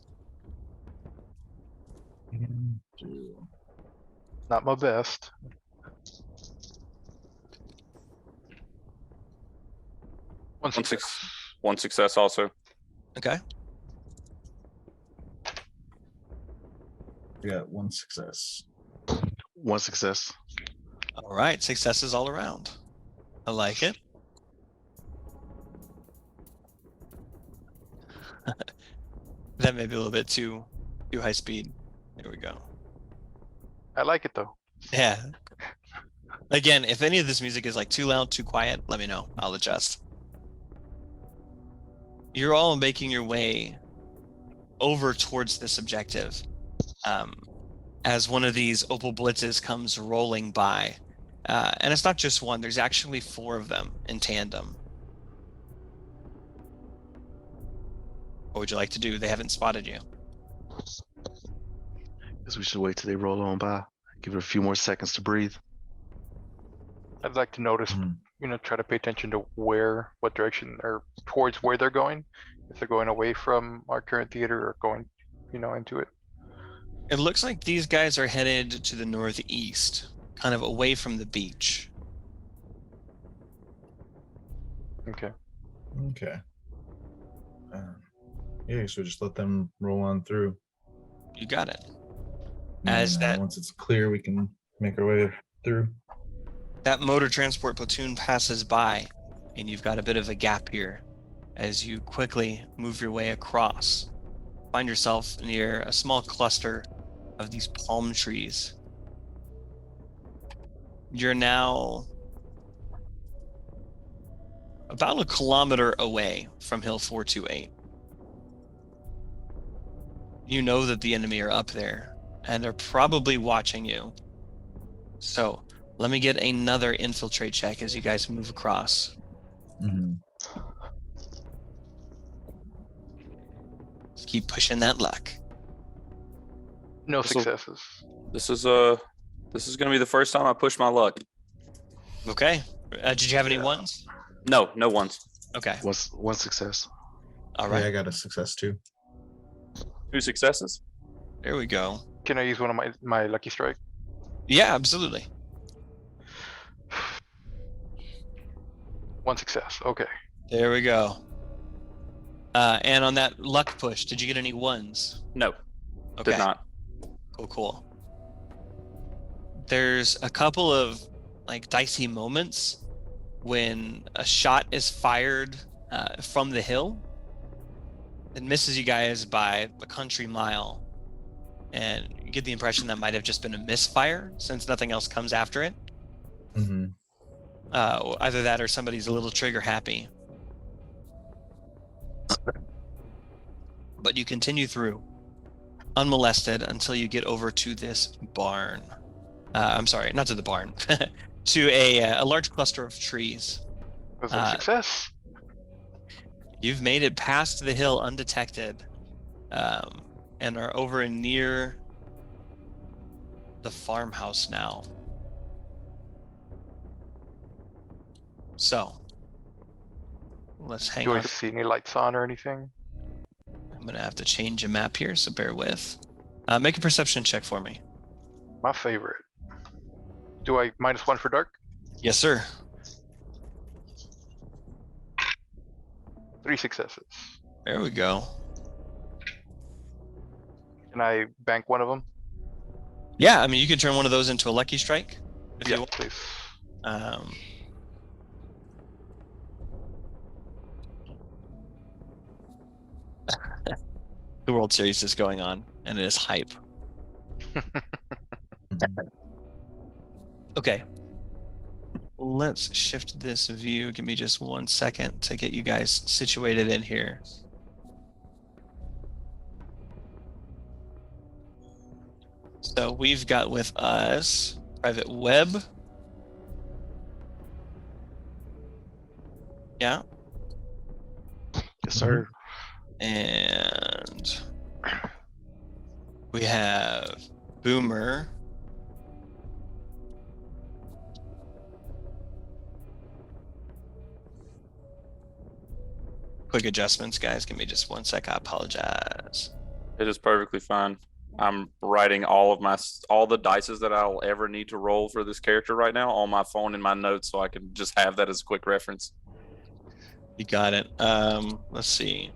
[SPEAKER 5] Not my best. One success.
[SPEAKER 3] One success also.
[SPEAKER 1] Okay.
[SPEAKER 2] We got one success.
[SPEAKER 4] One success.
[SPEAKER 1] All right. Successes all around. I like it. That may be a little bit too high speed. There we go.
[SPEAKER 5] I like it though.
[SPEAKER 1] Yeah. Again, if any of this music is like too loud, too quiet, let me know. I'll adjust. You're all making your way over towards this objective as one of these Opal Blitzes comes rolling by. And it's not just one, there's actually four of them in tandem. What would you like to do? They haven't spotted you.
[SPEAKER 4] Guess we should wait till they roll on by. Give it a few more seconds to breathe.
[SPEAKER 5] I'd like to notice, try to pay attention to what direction, or towards where they're going. If they're going away from our current theater or going, into it.
[SPEAKER 1] It looks like these guys are headed to the northeast, kind of away from the beach.
[SPEAKER 5] Okay.
[SPEAKER 2] Okay. Yeah, so just let them roll on through.
[SPEAKER 1] You got it.
[SPEAKER 2] Once it's clear, we can make our way through.
[SPEAKER 1] That motor transport platoon passes by, and you've got a bit of a gap here as you quickly move your way across. Find yourself near a small cluster of these palm trees. You're now about a kilometer away from Hill 428. You know that the enemy are up there, and they're probably watching you. So let me get another infiltrate check as you guys move across. Just keep pushing that luck.
[SPEAKER 5] No successes.
[SPEAKER 3] This is going to be the first time I push my luck.
[SPEAKER 1] Okay. Did you have any ones?
[SPEAKER 3] No ones.
[SPEAKER 1] Okay.
[SPEAKER 4] One success.
[SPEAKER 1] All right.
[SPEAKER 2] Yeah, I got a success too.
[SPEAKER 3] 2 successes.
[SPEAKER 1] There we go.
[SPEAKER 5] Can I use one of my lucky strike?
[SPEAKER 1] Yeah, absolutely.
[SPEAKER 5] One success. Okay.
[SPEAKER 1] There we go. And on that luck push, did you get any ones?
[SPEAKER 3] No,
[SPEAKER 1] Okay.
[SPEAKER 3] did not.
[SPEAKER 1] Cool. There's a couple of dicey moments when a shot is fired from the hill. It misses you guys by a country mile. And you get the impression that might have just been a misfire since nothing else comes after it. Either that or somebody's a little trigger happy. But you continue through unmolested until you get over to this barn. I'm sorry, not to the barn. To a large cluster of trees.
[SPEAKER 5] Was it a success?
[SPEAKER 1] You've made it past the hill undetected, and are over near the farmhouse now. So let's hang
[SPEAKER 5] Do I
[SPEAKER 1] on.
[SPEAKER 5] see any lights on or anything?
[SPEAKER 1] I'm gonna have to change a map here, so bear with. Make a perception check for me.
[SPEAKER 5] My favorite. Do I -1 for dark?
[SPEAKER 1] Yes, sir.
[SPEAKER 5] 3 successes.
[SPEAKER 1] There we go.
[SPEAKER 5] Can I bank one of them?
[SPEAKER 1] Yeah, I mean, you could turn one of those into a lucky strike if you
[SPEAKER 5] Yeah,
[SPEAKER 1] want.
[SPEAKER 5] please.
[SPEAKER 1] Um, the World Series is going on, and it is hype. Okay. Let's shift this view. Give me just 1 second to get you guys situated in here. So we've got with us Private Web. Yeah.
[SPEAKER 4] Yes, sir.
[SPEAKER 1] And we have Boomer. Quick adjustments, guys. Give me just 1 sec. I apologize.
[SPEAKER 3] It is perfectly fine. I'm writing all the dices that I'll ever need to roll for this character right now on my phone in my notes, so I can just have that as a quick reference.
[SPEAKER 1] You got it. Let's see.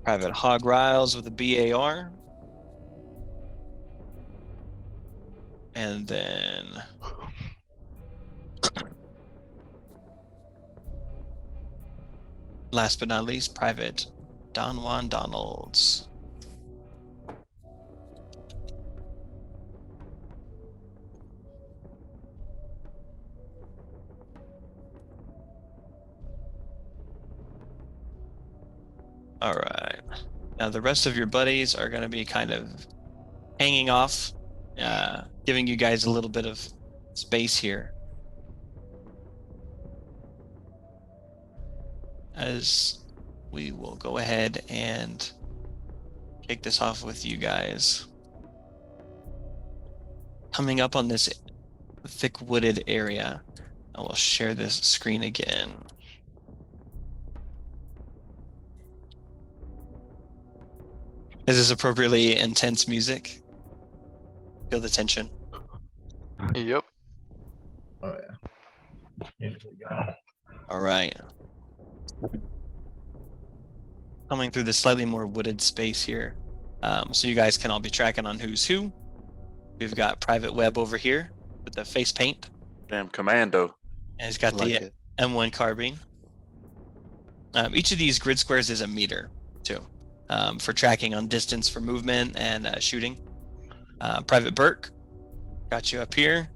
[SPEAKER 1] Private Hog Riles with a BAR. And then last but not least, Private Don Juan Donalds. All right. Now the rest of your buddies are going to be kind of hanging off, giving you guys a little bit of space here. As we will go ahead and kick this off with you guys. Coming up on this thick wooded area, I will share this screen again. Is this appropriately intense music? Feel the tension.
[SPEAKER 5] Yep.
[SPEAKER 2] Oh yeah.
[SPEAKER 1] All right. Coming through the slightly more wooded space here. So you guys can all be tracking on who's who. We've got Private Web over here with the face paint.
[SPEAKER 3] Damn commando.
[SPEAKER 1] And he's got
[SPEAKER 4] Like
[SPEAKER 1] the
[SPEAKER 4] it.
[SPEAKER 1] M1 carbine. Each of these grid squares is a meter, too, for tracking on distance for movement and shooting. Private Burke, got you up here.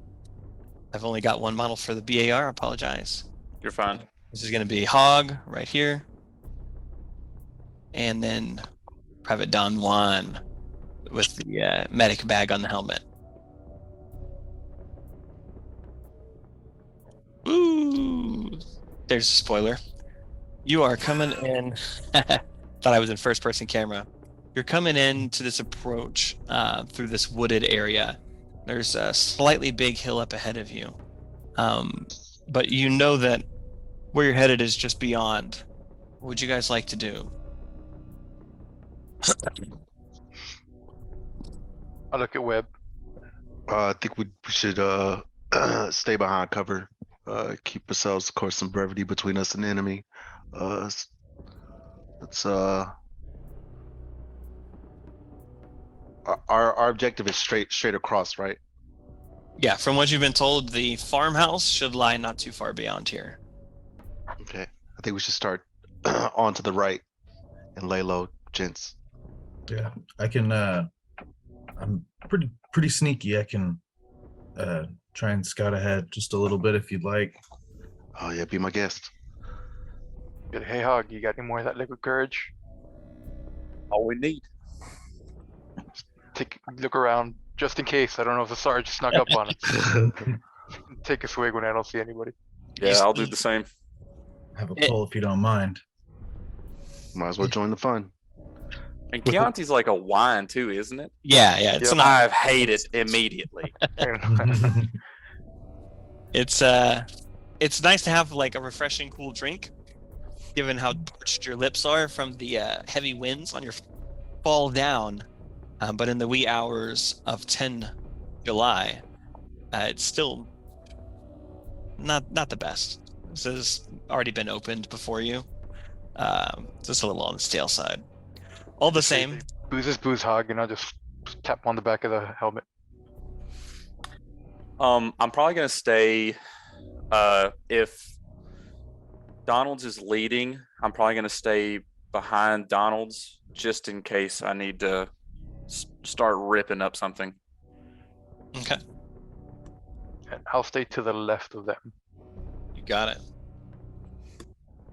[SPEAKER 1] I've only got one model for the BAR. I apologize.
[SPEAKER 3] You're fine.
[SPEAKER 1] This is going to be Hog right here. And then Private Don Juan with the medic bag on the helmet. Ooh, there's a spoiler. You are coming in. Thought I was in first person camera. You're coming in to this approach through this wooded area. There's a slightly big hill up ahead of you. But you know that where you're headed is just beyond. What would you guys like to do?
[SPEAKER 5] I look at Webb.
[SPEAKER 4] I think we should stay behind cover. Keep ourselves, of course, some brevity between us and the enemy. Let's our objective is straight across, right?
[SPEAKER 1] Yeah, from what you've been told, the farmhouse should lie not too far beyond here.
[SPEAKER 4] Okay. I think we should start on to the right and lay low, gents.
[SPEAKER 2] Yeah, I can. I'm pretty sneaky. I can try and scout ahead just a little bit if you'd like.
[SPEAKER 4] Oh yeah, be my guest.
[SPEAKER 5] Good. Hey, Hog, you got any more of that liquid courage?
[SPEAKER 3] All we need.
[SPEAKER 5] Look around just in case. I don't know if the Sarge snuck up on us. Take a swig when I don't see anybody.
[SPEAKER 3] Yeah, I'll do the same.
[SPEAKER 2] Have a pull if you don't mind.
[SPEAKER 4] Might as well join the fun.
[SPEAKER 3] And Chianti's like a wine too, isn't it?
[SPEAKER 1] Yeah, it's
[SPEAKER 5] Yep.
[SPEAKER 1] not.
[SPEAKER 3] I hate it immediately.
[SPEAKER 1] It's nice to have like a refreshing, cool drink, given how parched your lips are from the heavy winds on your fall down, but in the wee hours of 10 July, it's still not the best. This has already been opened before you. Just a little on the stale side. All the same,
[SPEAKER 5] Booze is booze hog, just tap him on the back of the helmet.
[SPEAKER 3] I'm probably gonna stay. If Donald's is leading, I'm probably gonna stay behind Donald's just in case I need to start ripping up something.
[SPEAKER 1] okay,
[SPEAKER 5] And I'll stay to the left of them.
[SPEAKER 1] you got it.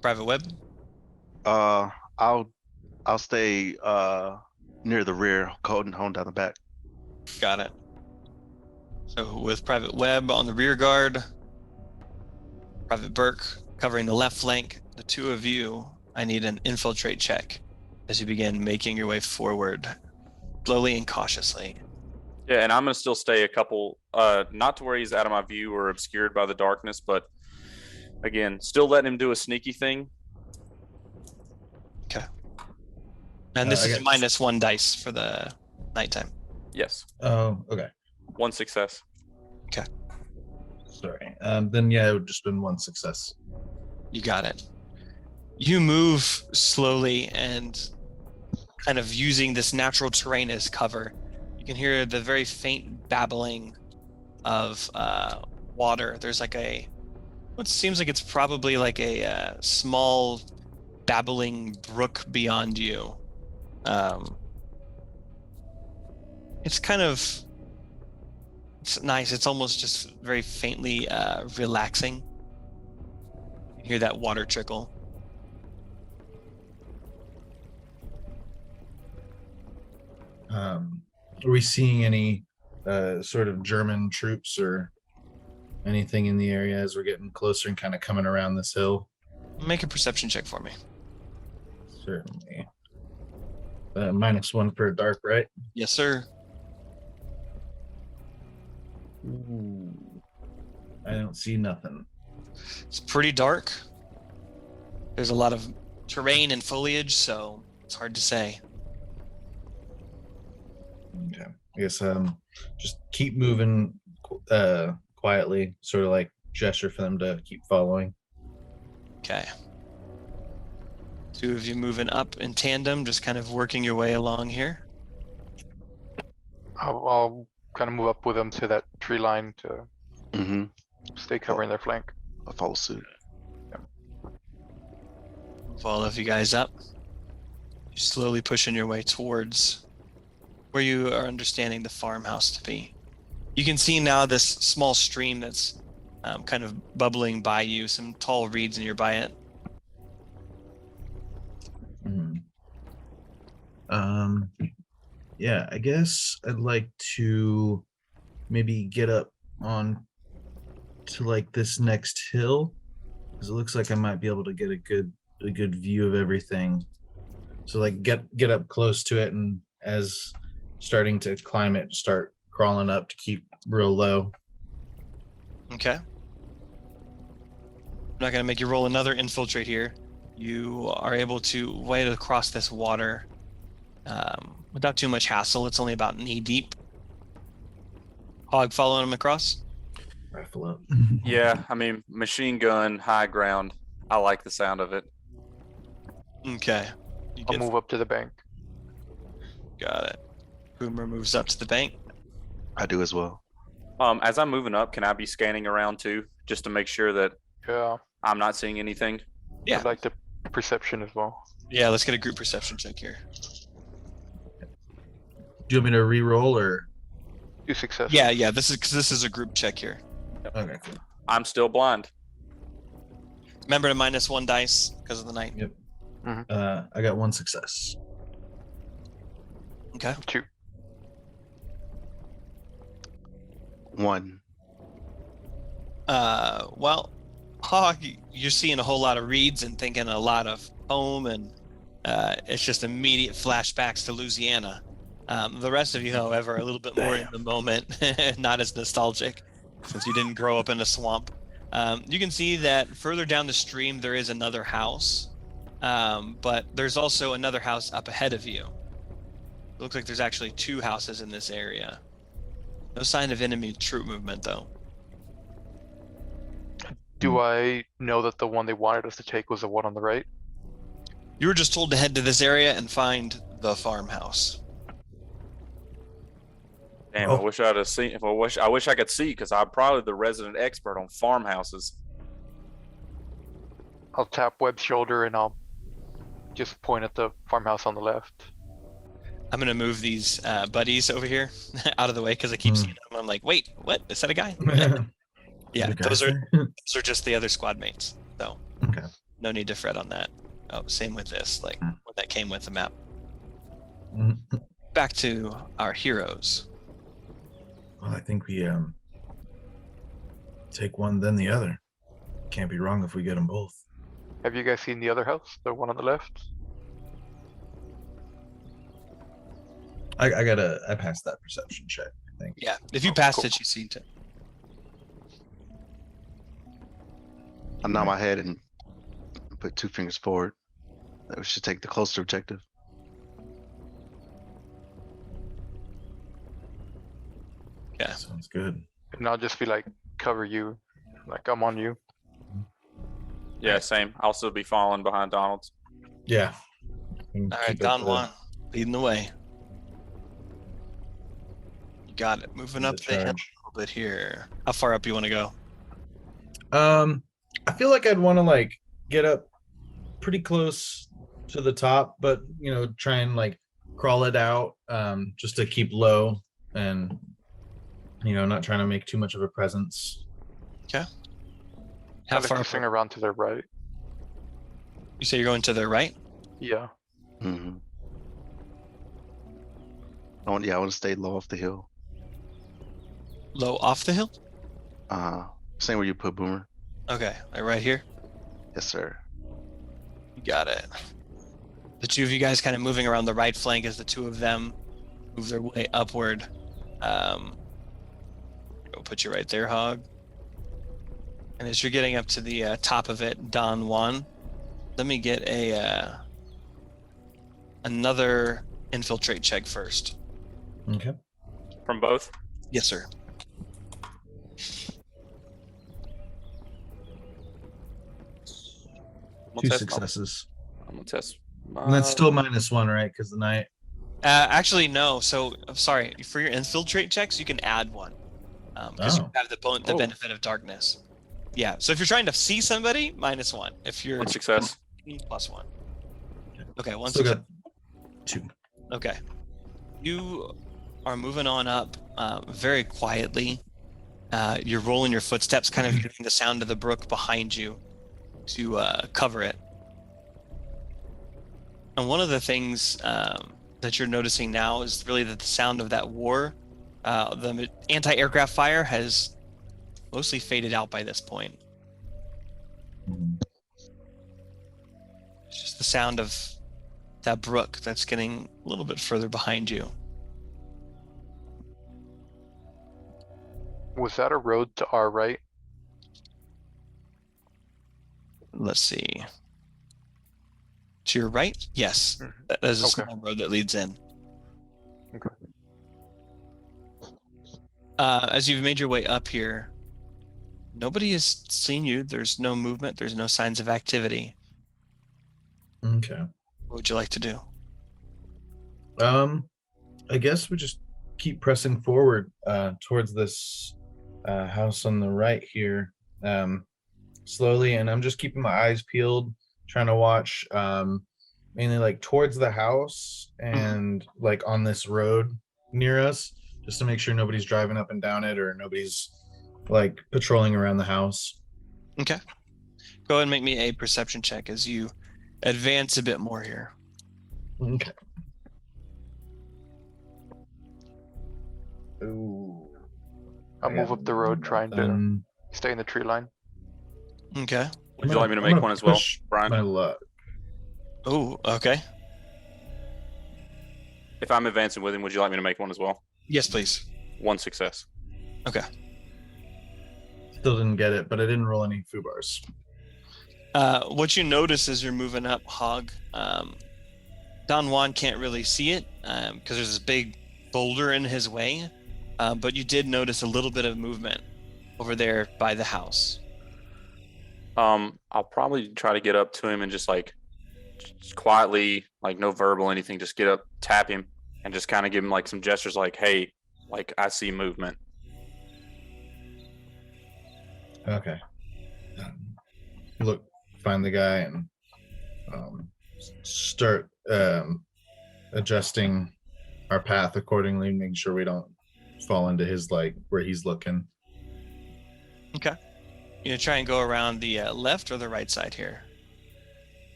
[SPEAKER 1] Private Web,
[SPEAKER 4] I'll stay near the rear, holding down the back.
[SPEAKER 1] got it. So with Private Web on the rear guard, Private Burke covering the left flank, the two of you, I need an infiltrate check as you begin making your way forward, slowly and cautiously.
[SPEAKER 3] Yeah, and I'm gonna still stay a couple, not to where he's out of my view or obscured by the darkness, but again, still letting him do a sneaky thing.
[SPEAKER 1] Okay. And this
[SPEAKER 2] I
[SPEAKER 1] is
[SPEAKER 2] got-
[SPEAKER 1] minus 1 dice for the nighttime.
[SPEAKER 3] Yes,
[SPEAKER 2] Oh, okay.
[SPEAKER 3] 1 success.
[SPEAKER 2] Sorry. Then yeah, it would just been one success.
[SPEAKER 1] You got it. You move slowly and kind of using this natural terrain as cover. You can hear the very faint babbling of water. There's like what seems like it's probably like a small babbling brook beyond you. It's kind of, it's nice. It's almost just very faintly relaxing. You hear that water trickle.
[SPEAKER 2] Are we seeing any sort of German troops or anything in the area as we're getting closer and kind of coming around this hill?
[SPEAKER 1] Make a perception check for me.
[SPEAKER 2] Certainly. -1 for dark, right?
[SPEAKER 1] Yes, sir.
[SPEAKER 2] Ooh. I don't see nothing.
[SPEAKER 1] It's pretty dark. There's a lot of terrain and foliage, so it's hard to say.
[SPEAKER 2] Okay. I guess just keep moving quietly, sort of like gesture for them to keep following.
[SPEAKER 1] Okay. Two of you moving up in tandem, just kind of working your way along here.
[SPEAKER 5] I'll kind of move up with them to that tree line to
[SPEAKER 4] Mm-hmm.
[SPEAKER 5] stay covering their flank.
[SPEAKER 4] I'll follow suit.
[SPEAKER 1] Move all of you guys up. You're slowly pushing your way towards where you are understanding the farmhouse to be. You can see now this small stream that's kind of bubbling by you, some tall reeds nearby it.
[SPEAKER 2] Mhm. Yeah, I guess I'd like to maybe get up on to like this next hill because it looks like I might be able to get a good view of everything. So like get up close to it, and as starting to climb it, start crawling up to keep real low.
[SPEAKER 1] Okay. I'm not going to make you roll another infiltrate here. You are able to wade across this water without too much hassle. It's only about knee deep. Hog following him across.
[SPEAKER 2] Rifle up.
[SPEAKER 3] Yeah, I mean, machine gun, high ground. I like the sound of it.
[SPEAKER 1] Okay. You
[SPEAKER 5] I'll
[SPEAKER 1] get,
[SPEAKER 5] move up to the bank.
[SPEAKER 1] got it. Boomer moves up to the bank.
[SPEAKER 4] I do as well.
[SPEAKER 3] As I'm moving up, can I be scanning around too, just to make sure that
[SPEAKER 5] Yeah,
[SPEAKER 3] I'm not seeing anything?
[SPEAKER 1] Yeah.
[SPEAKER 5] I'd like the perception as well.
[SPEAKER 1] Yeah, let's get a group perception check here.
[SPEAKER 2] Do you want me to re-roll or?
[SPEAKER 5] 2 successes.
[SPEAKER 1] Yeah, this is a group check here.
[SPEAKER 2] Okay, cool.
[SPEAKER 3] I'm still blind.
[SPEAKER 1] Remember to -1 dice because of the night.
[SPEAKER 2] Yep. I got 1 success.
[SPEAKER 1] Okay.
[SPEAKER 5] 2.
[SPEAKER 4] 1.
[SPEAKER 1] Well, Hog, you're seeing a whole lot of reeds and thinking a lot of home, and it's just immediate flashbacks to Louisiana. The rest of you, however, are a little bit more in the moment, not as nostalgic, since you didn't grow up in a swamp. You can see that further down the stream there is another house, but there's also another house up ahead of you. It looks like there's actually 2 houses in this area. No sign of enemy troop movement, though.
[SPEAKER 5] Do I know that the one they wanted us to take was the one on the right?
[SPEAKER 1] You were just told to head to this area and find the farmhouse.
[SPEAKER 3] Damn,
[SPEAKER 2] Oh.
[SPEAKER 3] I wish I'd have seen. I wish I could see because I'm probably the resident expert on farmhouses.
[SPEAKER 5] I'll tap Webb's shoulder and I'll just point at the farmhouse on the left.
[SPEAKER 1] I'm gonna move these buddies over here out of the way because I keep seeing them. I'm like, wait, what? Is that a guy? Yeah,
[SPEAKER 2] The
[SPEAKER 1] those
[SPEAKER 2] guys
[SPEAKER 1] are just the other squad mates. So
[SPEAKER 2] Okay.
[SPEAKER 1] no need to fret on that. Oh, same with this, like what that came with the map.
[SPEAKER 2] Mhm.
[SPEAKER 1] Back to our heroes.
[SPEAKER 2] Well, I think we take one then the other. Can't be wrong if we get them both.
[SPEAKER 5] Have you guys seen the other house? The one on the left?
[SPEAKER 2] I passed that perception check, I think.
[SPEAKER 1] Yeah, if you
[SPEAKER 5] Oh,
[SPEAKER 1] passed
[SPEAKER 5] cool.
[SPEAKER 1] it, you seen it.
[SPEAKER 4] I nod my head and put 2 fingers forward. That we should take the closer objective.
[SPEAKER 1] Yeah.
[SPEAKER 2] Sounds good.
[SPEAKER 5] And I'll just be like, cover you. Like, I'm on you.
[SPEAKER 3] Yeah, same. I'll still be following behind Donald's.
[SPEAKER 2] Yeah.
[SPEAKER 1] All right, Don Juan, leading the way. You got it. Moving up the hill a little bit here. How far up you want to go?
[SPEAKER 2] I feel like I'd want to like get up pretty close to the top, but try and like crawl it out, just to keep low and not trying to make too much of a presence.
[SPEAKER 1] Okay.
[SPEAKER 5] How
[SPEAKER 1] How
[SPEAKER 5] far
[SPEAKER 1] far
[SPEAKER 5] you
[SPEAKER 1] up?
[SPEAKER 5] swing around to the right?
[SPEAKER 1] You say you're going to the right?
[SPEAKER 5] Yeah.
[SPEAKER 4] Mm-hmm. I want to stay low off the hill.
[SPEAKER 1] Low off the hill?
[SPEAKER 4] Same where you put Boomer.
[SPEAKER 1] Okay, like right here.
[SPEAKER 4] Yes, sir.
[SPEAKER 1] You got it. The 2 of you guys kind of moving around the right flank as the 2 of them move their way upward. We'll put you right there, Hog. And as you're getting up to the top of it, Don Juan, let me get another infiltrate check first.
[SPEAKER 2] Okay.
[SPEAKER 3] From both.
[SPEAKER 1] Yes, sir.
[SPEAKER 3] I'm
[SPEAKER 2] 2
[SPEAKER 3] gonna test.
[SPEAKER 2] successes.
[SPEAKER 3] I'm gonna test.
[SPEAKER 2] And that's still -1, right? Because the night.
[SPEAKER 1] Actually, no. So, I'm sorry. For your infiltrate checks, you can add 1. Because you
[SPEAKER 2] Oh.
[SPEAKER 1] have the
[SPEAKER 3] Oh.
[SPEAKER 1] benefit of darkness. Yeah. So if you're trying to see somebody, -1. If you're
[SPEAKER 3] 1 success.
[SPEAKER 1] +1. Okay, 1
[SPEAKER 2] Still
[SPEAKER 1] success.
[SPEAKER 2] got 2.
[SPEAKER 1] Okay. You are moving on up very quietly. You're rolling your footsteps, kind of getting the sound of the brook behind you to cover it. And one of the things that you're noticing now is really that the sound of that war, the anti-aircraft fire has mostly faded out by this point. It's just the sound of that brook that's getting a little bit further behind you.
[SPEAKER 5] Was that a road to our right?
[SPEAKER 1] Let's see. To your right? Yes.
[SPEAKER 5] Mhm.
[SPEAKER 1] That is a
[SPEAKER 5] Okay.
[SPEAKER 1] small road that leads in.
[SPEAKER 5] Okay.
[SPEAKER 1] As you've made your way up here, nobody has seen you. There's no movement. There's no signs of activity.
[SPEAKER 2] Okay.
[SPEAKER 1] What would you like to do?
[SPEAKER 2] I guess we just keep pressing forward towards this house on the right here, slowly, and I'm just keeping my eyes peeled, trying to watch mainly like towards the house and like on this road near us, just to make sure nobody's driving up and down it or nobody's like patrolling around the house.
[SPEAKER 1] Okay. Go ahead and make me a perception check as you advance a bit more here.
[SPEAKER 2] Okay. Ooh.
[SPEAKER 5] I'll move up the road trying to
[SPEAKER 2] Um,
[SPEAKER 5] stay in the tree line.
[SPEAKER 1] Okay.
[SPEAKER 3] Would you like me to make one as well, Brian?
[SPEAKER 2] My luck.
[SPEAKER 1] Oh, okay.
[SPEAKER 3] If I'm advancing with him, would you like me to make one as well?
[SPEAKER 1] Yes, please.
[SPEAKER 3] 1 success.
[SPEAKER 2] Still didn't get it, but I didn't roll any foo bars.
[SPEAKER 1] What you notice as you're moving up, Hog, Don Juan can't really see it because there's this big boulder in his way, but you did notice a little bit of movement over there by the house.
[SPEAKER 3] I'll probably try to get up to him and just quietly, like no verbal anything, just get up, tap him, and just kind of give him like some gestures like, hey, like I see movement.
[SPEAKER 2] Okay. Look, find the guy and start adjusting our path accordingly, making sure we don't fall into his where he's looking.
[SPEAKER 1] Okay. You gonna try and go around the left or the right side here?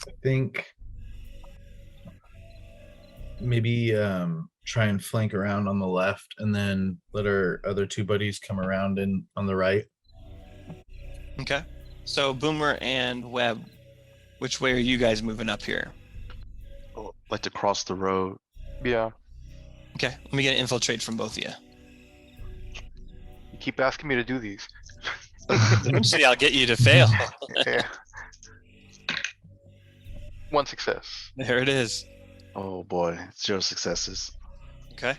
[SPEAKER 2] I think maybe try and flank around on the left and then let our other two buddies come around on the right.
[SPEAKER 1] Okay. So Boomer and Webb, which way are you guys moving up here?
[SPEAKER 4] Like to cross the road.
[SPEAKER 5] Yeah.
[SPEAKER 1] Okay, let me get an infiltrate from both of you.
[SPEAKER 5] You keep asking me to do these.
[SPEAKER 1] Eventually I'll get you to fail.
[SPEAKER 5] Yeah. One success.
[SPEAKER 1] There it is.
[SPEAKER 4] Oh boy, 0 successes.
[SPEAKER 1] Okay.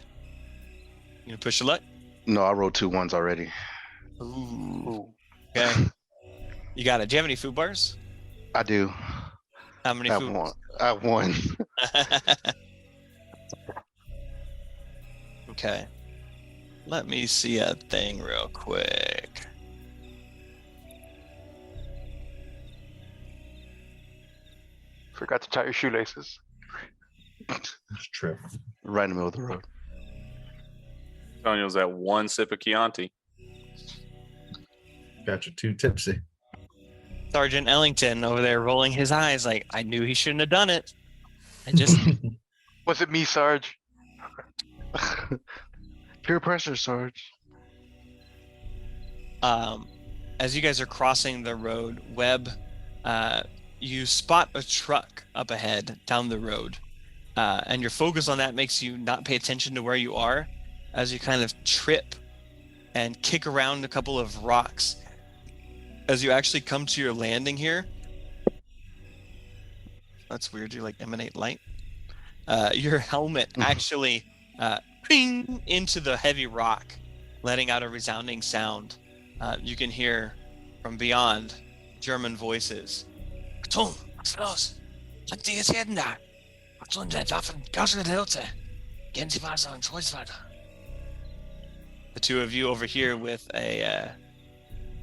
[SPEAKER 1] You gonna push your luck?
[SPEAKER 4] No, I rolled 2 ones already.
[SPEAKER 1] Ooh. Okay. You got it. Do you have any food bars?
[SPEAKER 4] I do.
[SPEAKER 1] How many
[SPEAKER 4] I
[SPEAKER 1] food bars?
[SPEAKER 4] have 1.
[SPEAKER 1] Okay. Let me see a thing real quick.
[SPEAKER 5] Forgot to tie your shoelaces.
[SPEAKER 2] Just trip.
[SPEAKER 4] Right in the middle of the road.
[SPEAKER 3] Telling you, it was that one sip of Chianti.
[SPEAKER 2] Got you too tipsy.
[SPEAKER 1] Sergeant Ellington over there rolling his eyes like, I knew he shouldn't have done it. I just
[SPEAKER 5] Was it me, Sarge?
[SPEAKER 4] Peer pressure, Sarge.
[SPEAKER 1] As you guys are crossing the road, Webb, you spot a truck up ahead down the road. And your focus on that makes you not pay attention to where you are as you kind of trip and kick around a couple of rocks. As you actually come to your landing here, that's weird, you like emanate light. Your helmet actually ping into the heavy rock, letting out a resounding sound. You can hear from beyond German voices. Achtung, was los? Habt ihr jetzt jeden da? Achtung, der Waffen, Gauschen der Hilfe. Gehen Sie weiter und Schweiz weiter. The two of you over here with a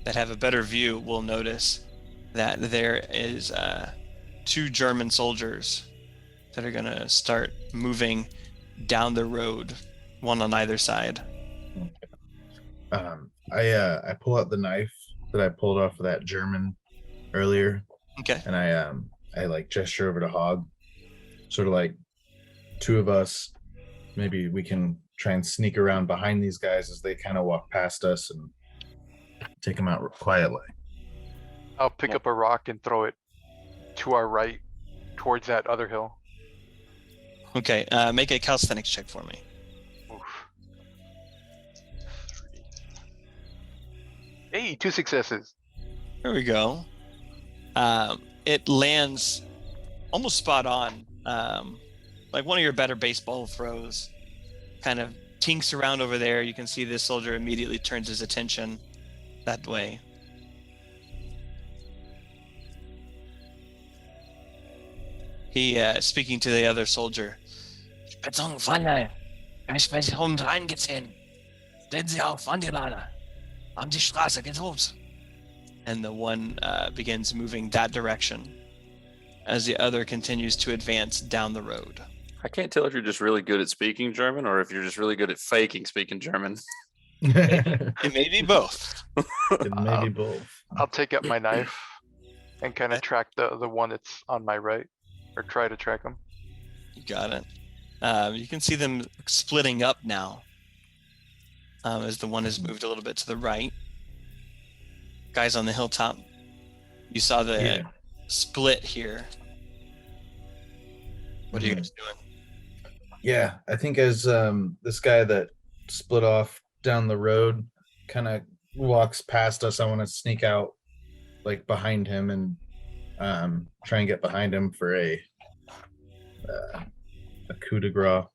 [SPEAKER 1] that have a better view will notice that there is 2 German soldiers that are gonna start moving down the road, one on either side.
[SPEAKER 2] I pull out the knife that I pulled off of that German earlier.
[SPEAKER 1] Okay.
[SPEAKER 2] And I like gesture over to Hog, sort of like 2 of us. Maybe we can try and sneak around behind these guys as they kind of walk past us and take them out quietly.
[SPEAKER 5] I'll pick up a rock and throw it to our right, towards that other hill.
[SPEAKER 1] Okay. Make a calisthenics check for me.
[SPEAKER 5] Oof. Hey, 2 successes.
[SPEAKER 1] There we go. It lands almost spot on. Like one of your better baseball throws. Kind of tinks around over there. You can see this soldier immediately turns his attention that way. He, speaking to the other soldier. Betonpfanne. Ich bin reingezogen. Stehen Sie auf, an die Lade. An die Straße, geht los. And the one begins moving that direction as the other continues to advance down the road.
[SPEAKER 3] I can't tell if you're just really good at speaking German or if you're just really good at faking speaking German.
[SPEAKER 1] It may be both.
[SPEAKER 2] It may be both.
[SPEAKER 5] I'll take up my knife and kind of track the one that's on my right, or try to track him.
[SPEAKER 1] You got it. You can see them splitting up now as the one has moved a little bit to the right. Guys on the hilltop, you saw the split here. What are you guys doing?
[SPEAKER 2] Yeah, I think as this guy that split off down the road kind of walks past us, I want to sneak out like behind him and try and get behind him for a a coup de grace.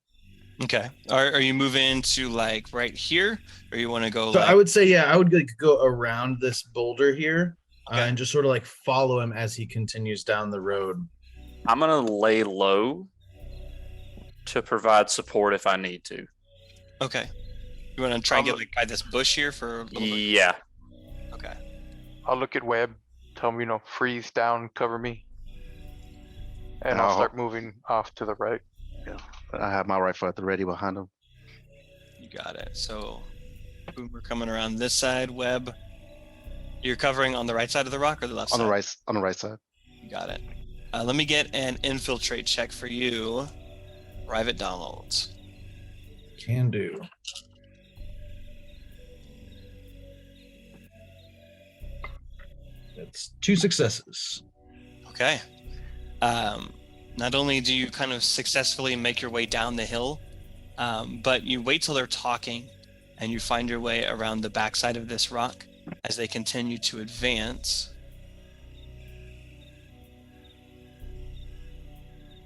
[SPEAKER 1] Okay. Are you moving to like right here, or you want to go
[SPEAKER 2] So
[SPEAKER 1] like?
[SPEAKER 2] I would say, yeah, I would like go around this boulder here
[SPEAKER 1] Okay.
[SPEAKER 2] and just sort of like follow him as he continues down the road.
[SPEAKER 3] I'm gonna lay low to provide support if I need to.
[SPEAKER 1] Okay. You want to try and get like by this bush here for a little bit?
[SPEAKER 3] Yeah.
[SPEAKER 1] Okay.
[SPEAKER 5] I'll look at Webb, tell him, freeze down, cover me. And I'll start moving off to the right.
[SPEAKER 4] I have my rifle at the ready behind him.
[SPEAKER 1] You got it. So, Boomer coming around this side. Webb, you're covering on the right side of the rock or the left
[SPEAKER 4] On
[SPEAKER 1] side?
[SPEAKER 4] the right side.
[SPEAKER 1] You got it. Let me get an infiltrate check for you, Private Donald.
[SPEAKER 2] Can do. It's 2 successes.
[SPEAKER 1] Okay. Not only do you kind of successfully make your way down the hill, but you wait till they're talking and you find your way around the backside of this rock as they continue to advance.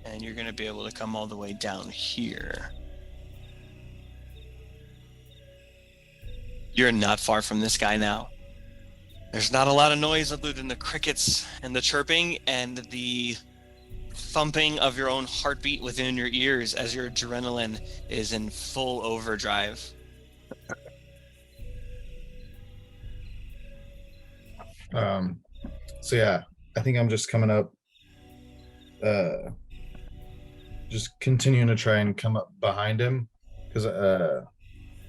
[SPEAKER 1] And you're going to be able to come all the way down here. You're not far from this guy now. There's not a lot of noise other than the crickets and the chirping and the thumping of your own heartbeat within your ears as your adrenaline is in full overdrive.
[SPEAKER 2] So yeah, I think I'm just coming up, just continuing to try and come up behind him, because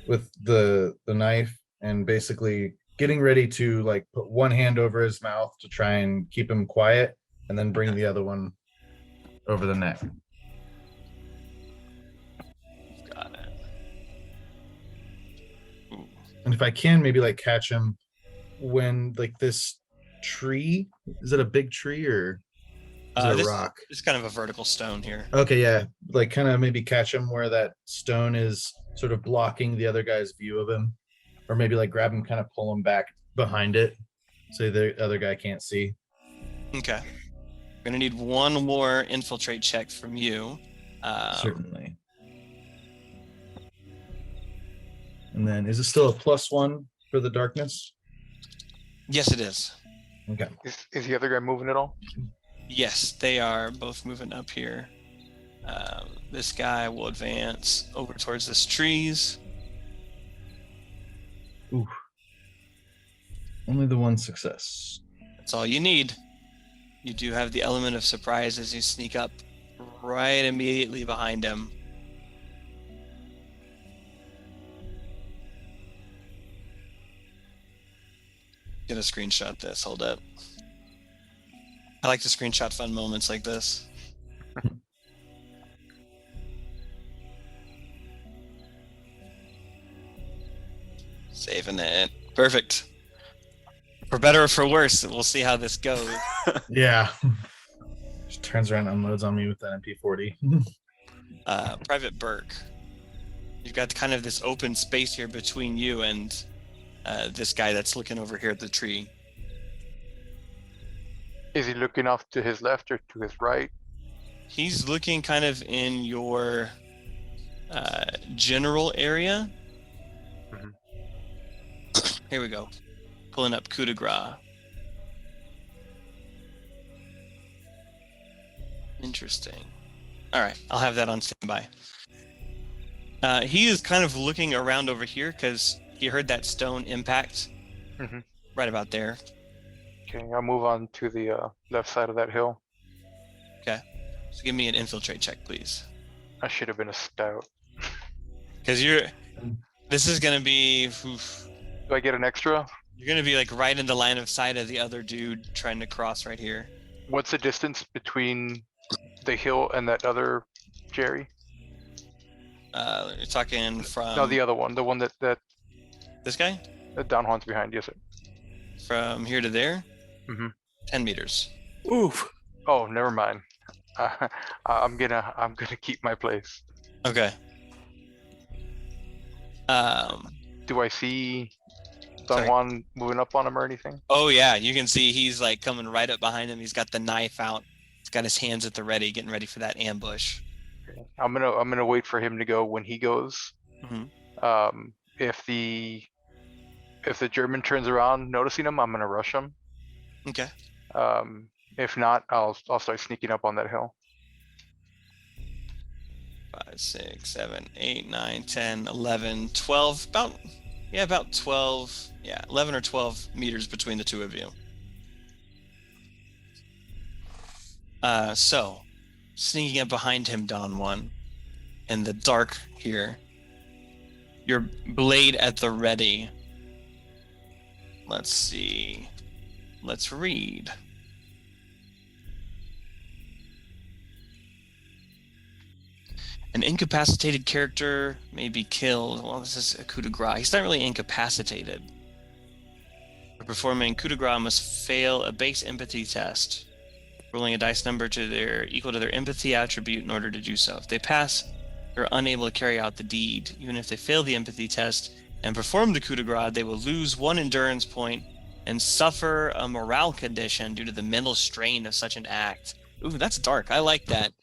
[SPEAKER 2] with the knife, and basically getting ready to like put one hand over his mouth to try and keep him quiet, and then bring the other one over the neck.
[SPEAKER 1] Got it. Ooh.
[SPEAKER 2] And if I can, maybe like catch him when like this tree, is it a big tree or is it a rock?
[SPEAKER 1] It's kind of a vertical stone here.
[SPEAKER 2] Okay, yeah, like kind of maybe catch him where that stone is sort of blocking the other guy's view of him, or maybe like grab him, kind of pull him back behind it so the other guy can't see.
[SPEAKER 1] Okay. We're going to need one more infiltrate check from you.
[SPEAKER 2] Certainly. And then is it still a +1 for the darkness?
[SPEAKER 1] Yes, it is.
[SPEAKER 2] Okay.
[SPEAKER 5] Is the other guy moving at all?
[SPEAKER 1] Yes, they are both moving up here. This guy will advance over towards this trees.
[SPEAKER 2] Ooh. Only the 1 success.
[SPEAKER 1] That's all you need. You do have the element of surprise as you sneak up right immediately behind him. Gonna screenshot this. Hold up. I like to screenshot fun moments like this. Saving it. Perfect. For better or for worse, we'll see how this goes.
[SPEAKER 2] Yeah. Just turns around and unloads on me with that MP40.
[SPEAKER 1] Private Burke, you've got kind of this open space here between you and this guy that's looking over here at the tree.
[SPEAKER 5] Is he looking off to his left or to his right?
[SPEAKER 1] He's looking kind of in your general area.
[SPEAKER 5] Mhm.
[SPEAKER 1] Here we go. Pulling up coup de grace. Interesting. All right, I'll have that on standby. He is kind of looking around over here because he heard that stone impact
[SPEAKER 5] Mhm.
[SPEAKER 1] right about there.
[SPEAKER 5] Okay, I'll move on to the left side of that hill.
[SPEAKER 1] Okay, so give me an infiltrate check, please.
[SPEAKER 5] I should have been a stout.
[SPEAKER 1] Because this is gonna be, oof,
[SPEAKER 5] Do I get an extra?
[SPEAKER 1] you're gonna be like right in the line of sight of the other dude trying to cross right here.
[SPEAKER 5] What's the distance between the hill and that other Jerry?
[SPEAKER 1] You're talking from
[SPEAKER 5] No, the other one, the one that
[SPEAKER 1] this guy
[SPEAKER 5] Don Juan's behind. Yes, sir.
[SPEAKER 1] from here to there.
[SPEAKER 5] Mhm.
[SPEAKER 1] 10 meters.
[SPEAKER 3] Oof.
[SPEAKER 5] Oh, never mind. I'm gonna keep my place.
[SPEAKER 1] Okay.
[SPEAKER 5] Do I see Don
[SPEAKER 1] Sorry.
[SPEAKER 5] Juan moving up on him or anything?
[SPEAKER 1] Oh yeah, you can see he's like coming right up behind him. He's got the knife out. He's got his hands at the ready, getting ready for that ambush.
[SPEAKER 5] I'm gonna wait for him to go when he goes.
[SPEAKER 1] Mhm.
[SPEAKER 5] If the German turns around noticing him, I'm gonna rush him.
[SPEAKER 1] Okay.
[SPEAKER 5] If not, I'll start sneaking up on that hill.
[SPEAKER 1] 5, 6, 7, 8, 9, 10, 11, 12. About 12. Yeah, 11 or 12 meters between the two of you. So, sneaking up behind him, Don One, in the dark here, your blade at the ready. Let's see. Let's read. An incapacitated character may be killed. Well, this is a coup de grace. He's not really incapacitated. For performing coup de grace must fail a base empathy test, rolling a dice number equal to their empathy attribute in order to do so. If they pass, they're unable to carry out the deed. Even if they fail the empathy test and perform the coup de grace, they will lose 1 endurance point and suffer a morale condition due to the mental strain of such an act. Ooh, that's dark. I like that.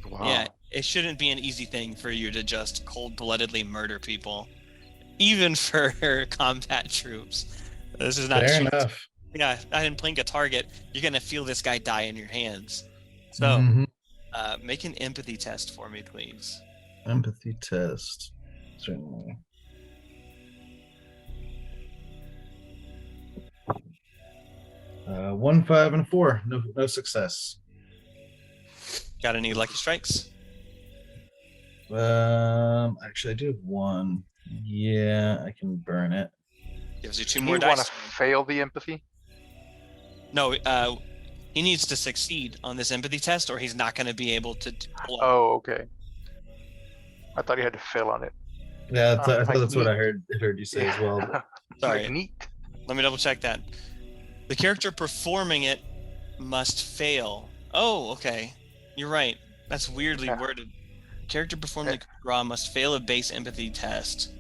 [SPEAKER 4] Wow.
[SPEAKER 1] Yeah, it shouldn't be an easy thing for you to just cold-bloodedly murder people, even for combat troops. This is not
[SPEAKER 2] Fair
[SPEAKER 1] true.
[SPEAKER 2] enough.
[SPEAKER 1] Yeah, I didn't blink a target. You're gonna feel this guy die in your hands. So,
[SPEAKER 2] Mhm.
[SPEAKER 1] make an empathy test for me, please.
[SPEAKER 2] Empathy test. Certainly. One, 5, and a 4. No success.
[SPEAKER 1] Got any lucky strikes?
[SPEAKER 2] Actually, I do have 1. Yeah, I can burn it.
[SPEAKER 1] Gives you 2
[SPEAKER 5] Do
[SPEAKER 1] more
[SPEAKER 5] you want
[SPEAKER 1] dice.
[SPEAKER 5] to fail the empathy?
[SPEAKER 1] No, he needs to succeed on this empathy test, or he's not going to be able to pull out.
[SPEAKER 5] Oh, okay. I thought you had to fail on it.
[SPEAKER 2] Yeah, I thought
[SPEAKER 5] like
[SPEAKER 2] that's what I
[SPEAKER 5] neat.
[SPEAKER 2] heard you say as well. But
[SPEAKER 1] Sorry.
[SPEAKER 5] Like neat.
[SPEAKER 1] Let me double check that. The character performing it must fail. Oh, okay. You're right. That's weirdly
[SPEAKER 5] Yeah.
[SPEAKER 1] worded. Character performing the coup de grace must fail a base empathy test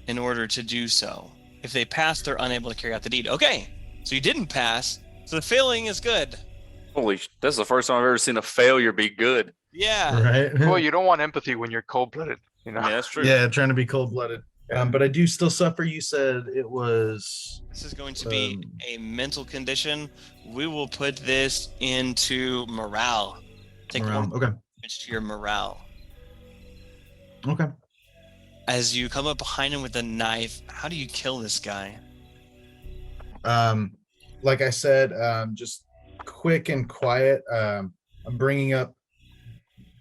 [SPEAKER 1] in order to do so. If they pass, they're unable to carry out the deed. Okay, so you didn't pass, so the failing is good.
[SPEAKER 3] That's the first time I've ever seen a failure be good.
[SPEAKER 1] Yeah.
[SPEAKER 2] right.
[SPEAKER 5] Well, you don't want empathy when you're cold-blooded, you know.
[SPEAKER 3] Yeah, that's true.
[SPEAKER 2] Yeah, trying to be cold-blooded. But I do still suffer. You said it was.
[SPEAKER 1] This is going to be a mental condition. We will put this into morale. Take
[SPEAKER 2] Morale.
[SPEAKER 1] 1
[SPEAKER 2] Okay.
[SPEAKER 1] damage to your morale.
[SPEAKER 2] Okay.
[SPEAKER 1] As you come up behind him with a knife, how do you kill this guy?
[SPEAKER 2] Like I said, just quick and quiet. I'm bringing up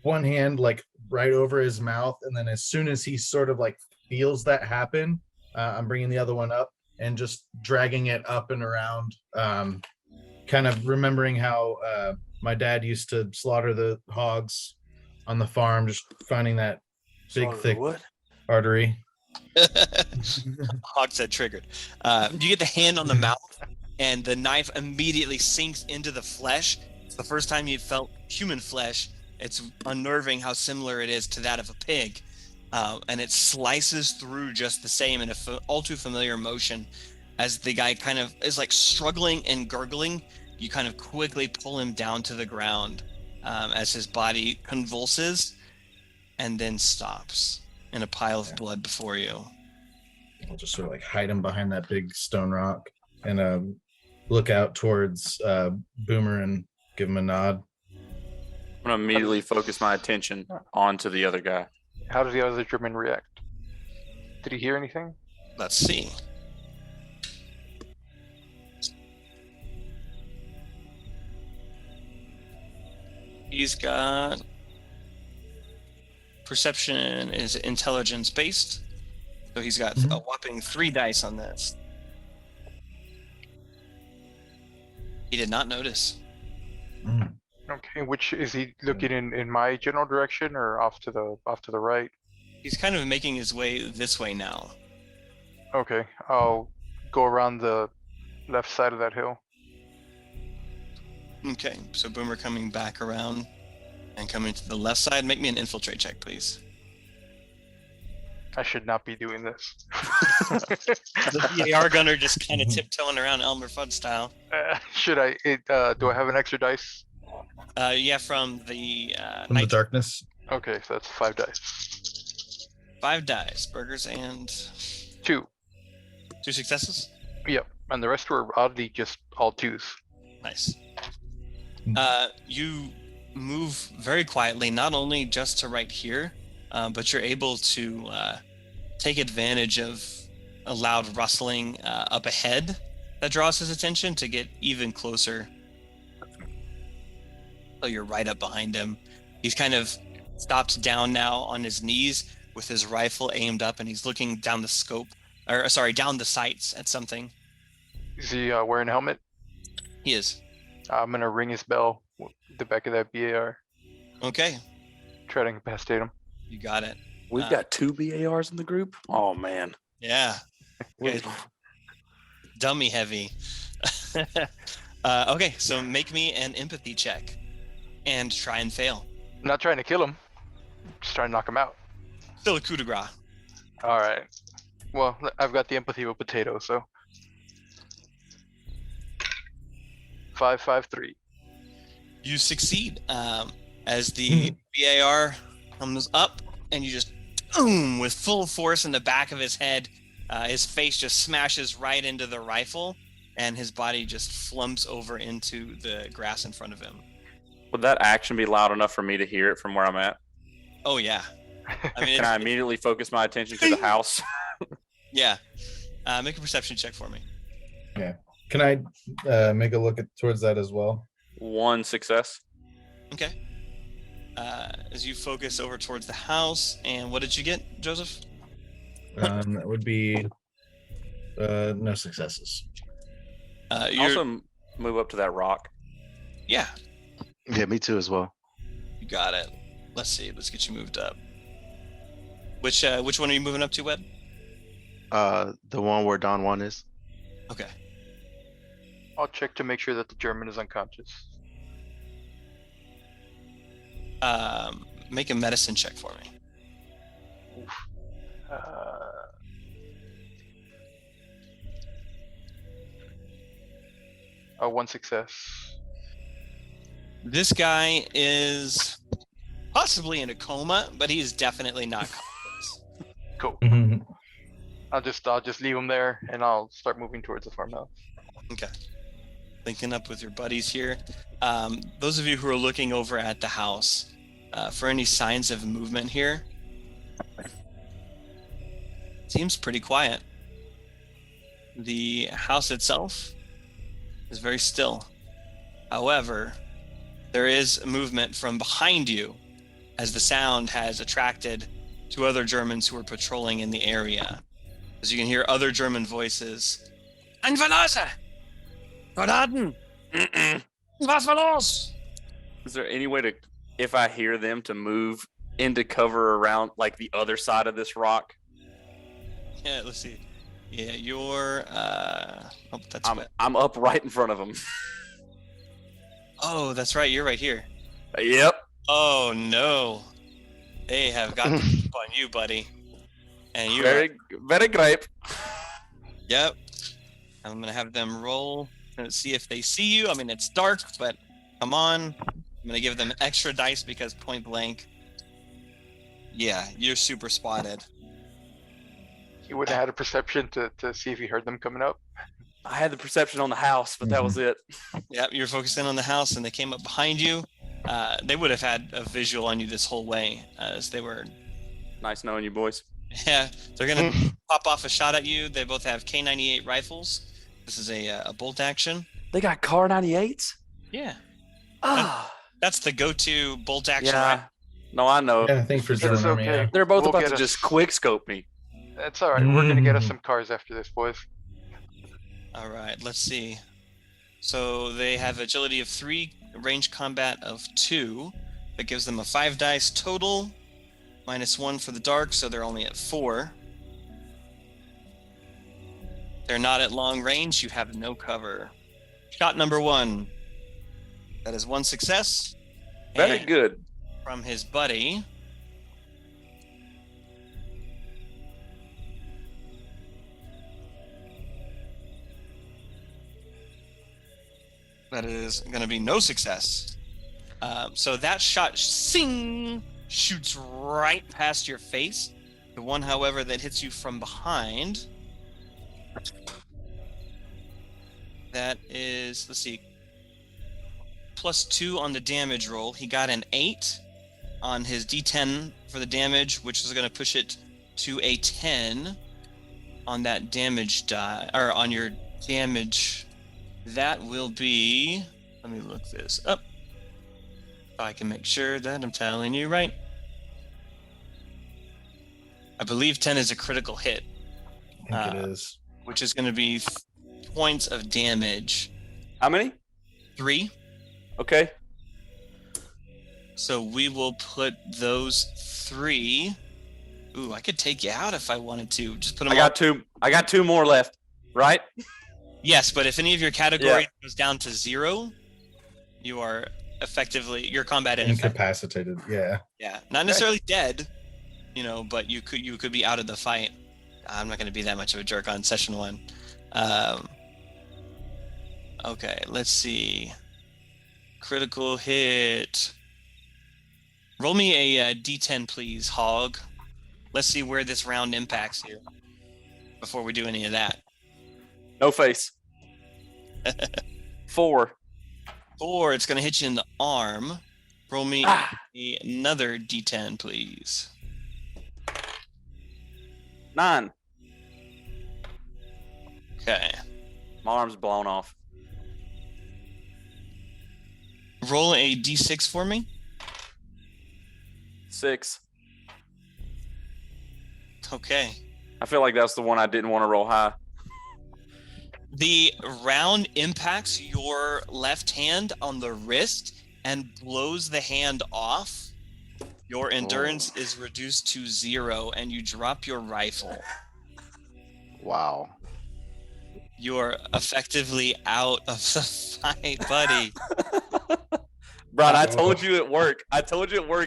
[SPEAKER 2] one hand like right over his mouth, and then as soon as he sort of like feels that happen, I'm bringing the other one up and just dragging it up and around. Kind of remembering how my dad used to slaughter the hogs on the farm, just finding that big thick artery.
[SPEAKER 1] Hog said triggered. You get the hand on the mouth, and the knife immediately sinks into the flesh. It's the first time you've felt human flesh. It's unnerving how similar it is to that of a pig. And it slices through just the same in all too familiar motion. As the guy kind of is like struggling and gurgling, you kind of quickly pull him down to the ground as his body convulses and then stops in a pile of blood before you.
[SPEAKER 2] I'll just sort of like hide him behind that big stone rock and look out towards Boomer and give him a nod.
[SPEAKER 3] I'm gonna immediately focus my attention onto the other guy.
[SPEAKER 5] How did the other German react? Did he hear anything?
[SPEAKER 1] Let's see. He's got perception is intelligence based, so he's got a whopping 3 dice on this. He did not notice.
[SPEAKER 2] Mm.
[SPEAKER 5] Okay, which is he looking in my general direction or off to the right?
[SPEAKER 1] He's kind of making his way this way now.
[SPEAKER 5] Okay, I'll go around the left side of that hill.
[SPEAKER 1] Okay, so Boomer coming back around and coming to the left side. Make me an infiltrate check, please.
[SPEAKER 5] I should not be doing this.
[SPEAKER 1] The AR gunner just kind of tiptoeing around Elmer Fudd style.
[SPEAKER 5] Should I? Do I have an extra dice?
[SPEAKER 1] Yeah, from the
[SPEAKER 2] From the darkness.
[SPEAKER 5] Okay, so that's 5 dice.
[SPEAKER 1] 5 dice, burgers, and
[SPEAKER 5] 2.
[SPEAKER 1] 2 successes.
[SPEAKER 5] Yep, and the rest were oddly just all 2s.
[SPEAKER 1] Nice. You move very quietly, not only just to right here, but you're able to take advantage of a loud rustling up ahead that draws his attention to get even closer. So you're right up behind him. He's kind of stopped down now on his knees with his rifle aimed up, and he's looking down the down the sights at something.
[SPEAKER 5] Is he wearing a helmet?
[SPEAKER 1] He is.
[SPEAKER 5] I'm gonna ring his bell with the back of that BAR.
[SPEAKER 1] Okay,
[SPEAKER 5] Try to incapacitate him.
[SPEAKER 1] you got it.
[SPEAKER 3] We've got 2 BARs in the group. Oh man.
[SPEAKER 1] Yeah. Okay. Dummy heavy. Okay, so make me an empathy check and try and fail.
[SPEAKER 5] Not trying to kill him, just trying to knock him out.
[SPEAKER 1] Still a coup de grace.
[SPEAKER 5] All right. Well, I've got the empathy with potato, so 553.
[SPEAKER 1] You succeed as the BAR comes up, and you just boom with full force in the back of his head. His face just smashes right into the rifle, and his body just flumps over into the grass in front of him.
[SPEAKER 3] Would that action be loud enough for me to hear it from where I'm at?
[SPEAKER 1] Oh yeah. I mean,
[SPEAKER 3] Can I immediately focus my attention to the house?
[SPEAKER 1] Yeah. Make a perception check for me.
[SPEAKER 2] Can I make a look towards that as well?
[SPEAKER 3] 1 success.
[SPEAKER 1] Okay. As you focus over towards the house, and what did you get, Joseph?
[SPEAKER 2] That would be no successes.
[SPEAKER 1] You're,
[SPEAKER 3] Also move up to that rock.
[SPEAKER 1] yeah,
[SPEAKER 4] Yeah, me too as well.
[SPEAKER 1] you got it. Let's see. Let's get you moved up. Which one are you moving up to, Wed?
[SPEAKER 4] The one where Don Juan is.
[SPEAKER 1] Okay.
[SPEAKER 5] I'll check to make sure that the German is unconscious.
[SPEAKER 1] Make a medicine check for me.
[SPEAKER 5] Oh, 1 success.
[SPEAKER 1] This guy is possibly in a coma, but he is definitely not conscious.
[SPEAKER 5] Cool.
[SPEAKER 2] Mhm.
[SPEAKER 5] I'll just leave him there, and I'll start moving towards the farmhouse.
[SPEAKER 1] Okay. Linking up with your buddies here. Those of you who are looking over at the house, for any signs of movement here, seems pretty quiet. The house itself is very still. However, there is movement from behind you as the sound has attracted 2 other Germans who are patrolling in the area. As you can hear other German voices. Ein Verlasse! Soldaten! Was war los?
[SPEAKER 3] Is there any way to, if I hear them, to move into cover around like the other side of this rock?
[SPEAKER 1] Yeah, let's see. Yeah, you're
[SPEAKER 3] I'm up right in front of them.
[SPEAKER 1] Oh, that's right, you're right here.
[SPEAKER 3] Yep.
[SPEAKER 1] Oh no. They have got the jump on you, buddy. And you are,
[SPEAKER 3] Very great.
[SPEAKER 1] yep. I'm gonna have them roll and see if they see you. I mean, it's dark, but come on. I'm gonna give them extra dice because point blank. Yeah, you're super spotted.
[SPEAKER 5] He would have had a perception to see if he heard them coming up.
[SPEAKER 3] I had the perception on the house, but that was it.
[SPEAKER 1] Yep, you're focusing on the house, and they came up behind you. They would have had a visual on you this whole way, as they were.
[SPEAKER 3] Nice knowing you, boys.
[SPEAKER 1] Yeah, they're gonna pop off a shot at you. They both have K98 rifles. This is a bolt action.
[SPEAKER 3] They got Car 98s?
[SPEAKER 1] Yeah,
[SPEAKER 3] Ah.
[SPEAKER 1] that's the go-to bolt action.
[SPEAKER 3] Yeah. No, I know.
[SPEAKER 2] Yeah, I think for sure.
[SPEAKER 5] It's
[SPEAKER 2] Army,
[SPEAKER 5] okay.
[SPEAKER 2] yeah.
[SPEAKER 3] They're both
[SPEAKER 5] We'll
[SPEAKER 3] about
[SPEAKER 5] get
[SPEAKER 3] to
[SPEAKER 5] us-
[SPEAKER 3] just quick scope me.
[SPEAKER 5] That's all right. We're gonna get us some cars after this, boys.
[SPEAKER 1] All right, let's see. So they have agility of 3, range combat of 2. That gives them a 5 dice total, -1 for the dark, so they're only at 4. They're not at long range. You have no cover. Shot number 1. That is 1 success.
[SPEAKER 3] Very
[SPEAKER 1] And
[SPEAKER 3] good.
[SPEAKER 1] from his buddy. That is going to be no success. So that shot, sing, shoots right past your face. The one, however, that hits you from behind, that is, let's see, +2 on the damage roll. He got an 8 on his D10 for the damage, which is going to push it to a 10 on that damage die, or on your damage. That will be, let me look this up so I can make sure that I'm telling you right. I believe 10 is a critical hit.
[SPEAKER 2] I think it is.
[SPEAKER 1] Which is going to be 3 points of damage.
[SPEAKER 3] How many?
[SPEAKER 1] 3.
[SPEAKER 3] Okay.
[SPEAKER 1] So we will put those 3. Ooh, I could take you out if I wanted to. Just put them.
[SPEAKER 3] I got 2 more left. Right?
[SPEAKER 1] Yes, but if any of your category goes down to 0, you are effectively your combat ineffective.
[SPEAKER 2] Incapacitated. Yeah.
[SPEAKER 1] Yeah, not necessarily dead, but you could be out of the fight. I'm not going to be that much of a jerk on session 1. Okay, let's see. Critical hit. Roll me a D10, please, Hog. Let's see where this round impacts you before we do any of that.
[SPEAKER 3] No face. 4.
[SPEAKER 1] 4, it's going to hit you in the arm. Roll me another D10, please.
[SPEAKER 3] 9.
[SPEAKER 1] Okay.
[SPEAKER 3] My arm's blown off.
[SPEAKER 1] Roll a D6 for me.
[SPEAKER 3] 6.
[SPEAKER 1] Okay.
[SPEAKER 3] I feel like that's the one I didn't want to roll high.
[SPEAKER 1] The round impacts your left hand on the wrist and blows the hand off. Your endurance is reduced to 0 and you drop your rifle.
[SPEAKER 4] Wow.
[SPEAKER 1] You're effectively out of the fight, buddy.
[SPEAKER 3] Brian, I told you at work.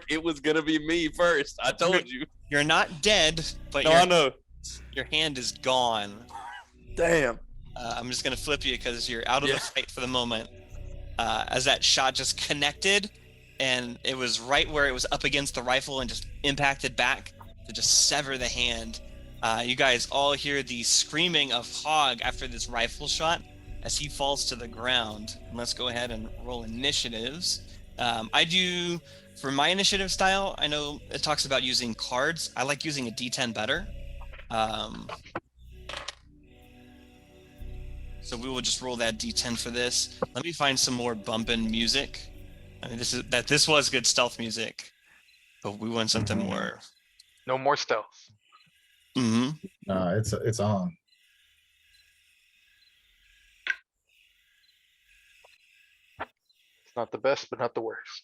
[SPEAKER 3] It was going to be me first. I told you.
[SPEAKER 1] You're not dead, but
[SPEAKER 3] I know.
[SPEAKER 1] Your hand is gone.
[SPEAKER 3] Damn.
[SPEAKER 1] I'm just going to flip you because you're out of the fight for the moment. As that shot just connected, and it was right where it was up against the rifle and just impacted back to just sever the hand. You guys all hear the screaming of Hog after this rifle shot as he falls to the ground. And let's go ahead and roll initiatives. I do, for my initiative style, I know it talks about using cards. I like using a D10 better. So we will just roll that D10 for this. Let me find some more bumpin' music. I mean, this was good stealth music, but we want something more.
[SPEAKER 5] No more stealth.
[SPEAKER 1] Mm-hmm.
[SPEAKER 2] It's on.
[SPEAKER 5] It's not the best, but not the worst.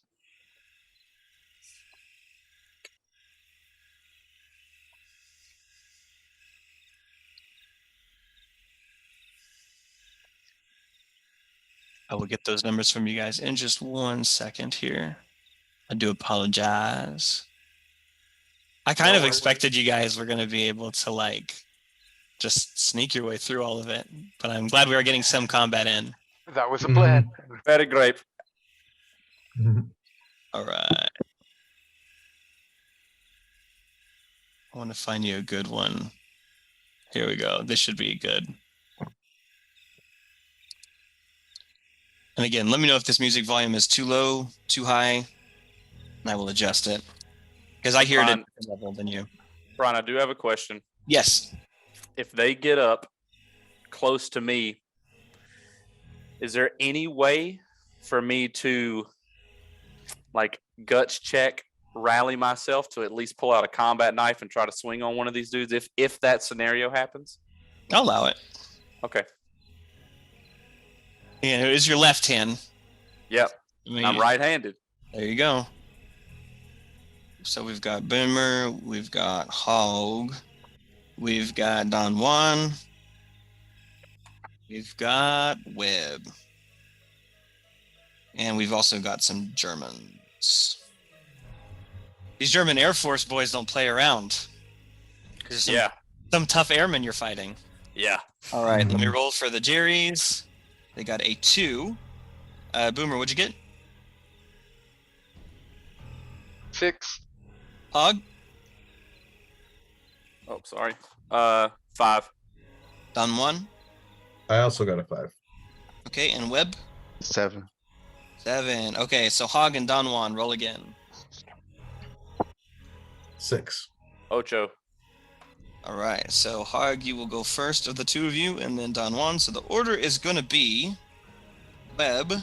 [SPEAKER 1] I will get those numbers from you guys in just 1 second here. I do apologize. I kind of expected you guys were going to be able to just sneak your way through all of it, but I'm glad we are getting some combat in.
[SPEAKER 5] That was a plan.
[SPEAKER 3] Very great.
[SPEAKER 1] All right. I want to find you a good one. Here we go. This should be good. And again, let me know if this music volume is too low, too high, and I will adjust it. Because I hear it at a different level than you.
[SPEAKER 3] Brian, I do have a question.
[SPEAKER 1] Yes.
[SPEAKER 3] If they get up close to me, is there any way for me to guts check, rally myself to at least pull out a combat knife and try to swing on one of these dudes if that scenario happens?
[SPEAKER 1] I'll allow it.
[SPEAKER 3] Okay.
[SPEAKER 1] Yeah, it is your left hand.
[SPEAKER 3] Yep. I'm right-handed.
[SPEAKER 1] There you go. So we've got Boomer, we've got Hog, we've got Don Juan, we've got Webb, and we've also got some Germans. These German Air Force boys don't play around. There's some tough airmen you're fighting.
[SPEAKER 3] Yeah.
[SPEAKER 1] All right, let me roll for the Jerry's. They got a 2. Boomer, what'd you get?
[SPEAKER 5] 6.
[SPEAKER 1] Hog,
[SPEAKER 3] Oh, sorry. 5.
[SPEAKER 1] Don Juan.
[SPEAKER 2] I also got a 5.
[SPEAKER 1] Okay, and Webb.
[SPEAKER 4] 7.
[SPEAKER 1] 7. Okay, so Hog and Don Juan, roll again.
[SPEAKER 2] 6.
[SPEAKER 3] Ocho.
[SPEAKER 1] All right, so Hog, you will go first of the two of you, and then Don Juan. So the order is going to be Webb,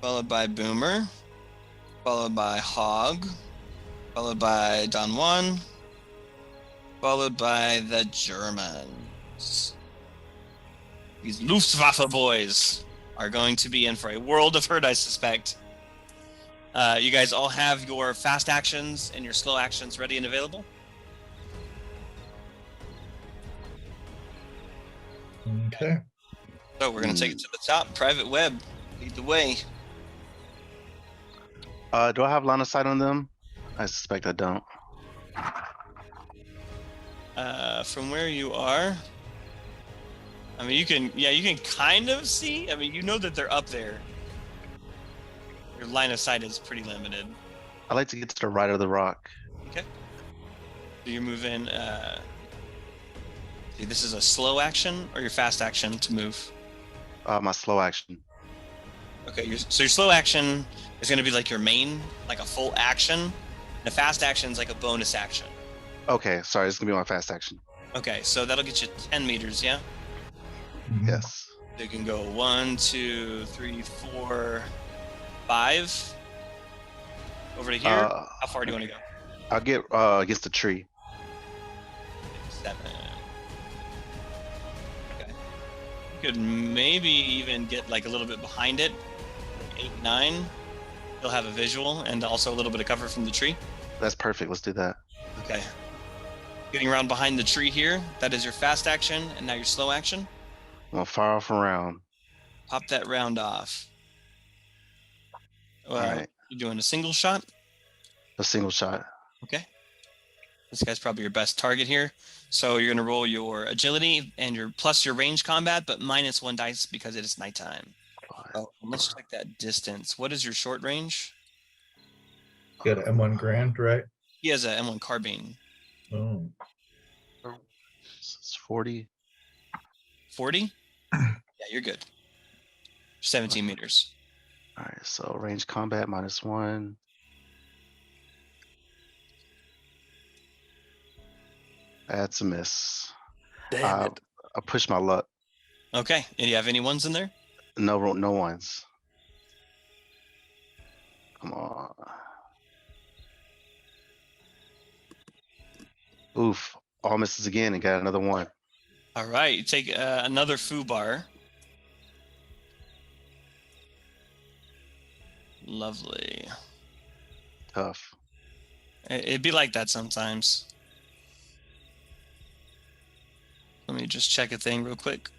[SPEAKER 1] followed by Boomer, followed by Hog, followed by Don Juan, followed by the Germans. These Luftwaffe boys are going to be in for a world of hurt, I suspect. You guys all have your fast actions and your slow actions ready and available?
[SPEAKER 2] Okay.
[SPEAKER 1] So we're going to take it to the top. Private Web, lead the way.
[SPEAKER 4] Do I have line of sight on them? I suspect I don't.
[SPEAKER 1] From where you are, I mean, you can kind of see. I mean, you know that they're up there. Your line of sight is pretty limited.
[SPEAKER 4] I like to get to the right of the rock.
[SPEAKER 1] Okay. So you're moving. See, this is a slow action or your fast action to move.
[SPEAKER 4] My slow action.
[SPEAKER 1] Okay, so your slow action is going to be like your main, like a full action. And a fast action is like a bonus action.
[SPEAKER 4] Okay, sorry, it's gonna be my fast action.
[SPEAKER 1] Okay, so that'll get you 10 meters, yeah?
[SPEAKER 4] Yes.
[SPEAKER 1] So you can go 1, 2, 3, 4, 5 over to here. How far do you want to go?
[SPEAKER 4] I'll get against the tree.
[SPEAKER 1] 7. Okay. You could maybe even get like a little bit behind it. 8, 9. You'll have a visual and also a little bit of cover from the tree.
[SPEAKER 4] That's perfect. Let's do that.
[SPEAKER 1] Okay. Getting around behind the tree here. That is your fast action, and now your slow action.
[SPEAKER 4] I'm gonna fire off a round.
[SPEAKER 1] Pop that round off.
[SPEAKER 4] All right.
[SPEAKER 1] You're doing a single shot.
[SPEAKER 4] A single shot.
[SPEAKER 1] Okay. This guy's probably your best target here. So you're gonna roll your agility and your plus your range combat, but minus 1 dice because it is nighttime. Oh, let's check that distance. What is your short range?
[SPEAKER 2] Got an M1 Grand, right?
[SPEAKER 1] He has a M1 carbine.
[SPEAKER 2] Oh.
[SPEAKER 4] It's 40.
[SPEAKER 1] 40? Yeah, you're good. 17 meters.
[SPEAKER 4] All right, so range combat -1. That's a miss.
[SPEAKER 3] Damn it.
[SPEAKER 4] I pushed my luck.
[SPEAKER 1] Okay. And do you have any ones in there?
[SPEAKER 4] No ones. Come on. Oof. All misses again and got another 1.
[SPEAKER 1] All right. You take another foo bar. Lovely.
[SPEAKER 4] Tough.
[SPEAKER 1] It'd be like that sometimes. Let me just check a thing real quick.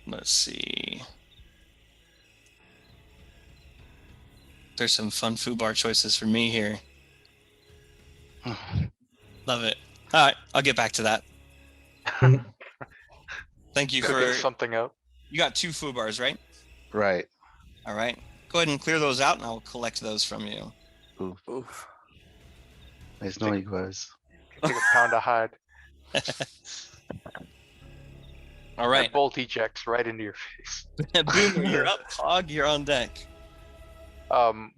[SPEAKER 1] Let's see. There's some fun foo bar choices for me here. Love it. All right, I'll get back to that. Thank you
[SPEAKER 5] Cooking
[SPEAKER 1] for
[SPEAKER 5] something up.
[SPEAKER 1] You got 2 foo bars, right?
[SPEAKER 4] Right.
[SPEAKER 1] All right. Go ahead and clear those out, and I'll collect those from you.
[SPEAKER 3] Oof.
[SPEAKER 4] Nice knowing you guys.
[SPEAKER 5] Take a pound of hide.
[SPEAKER 1] All right.
[SPEAKER 5] That bolt ejects right into your face.
[SPEAKER 1] Boomer, you're up. Hog, you're on deck.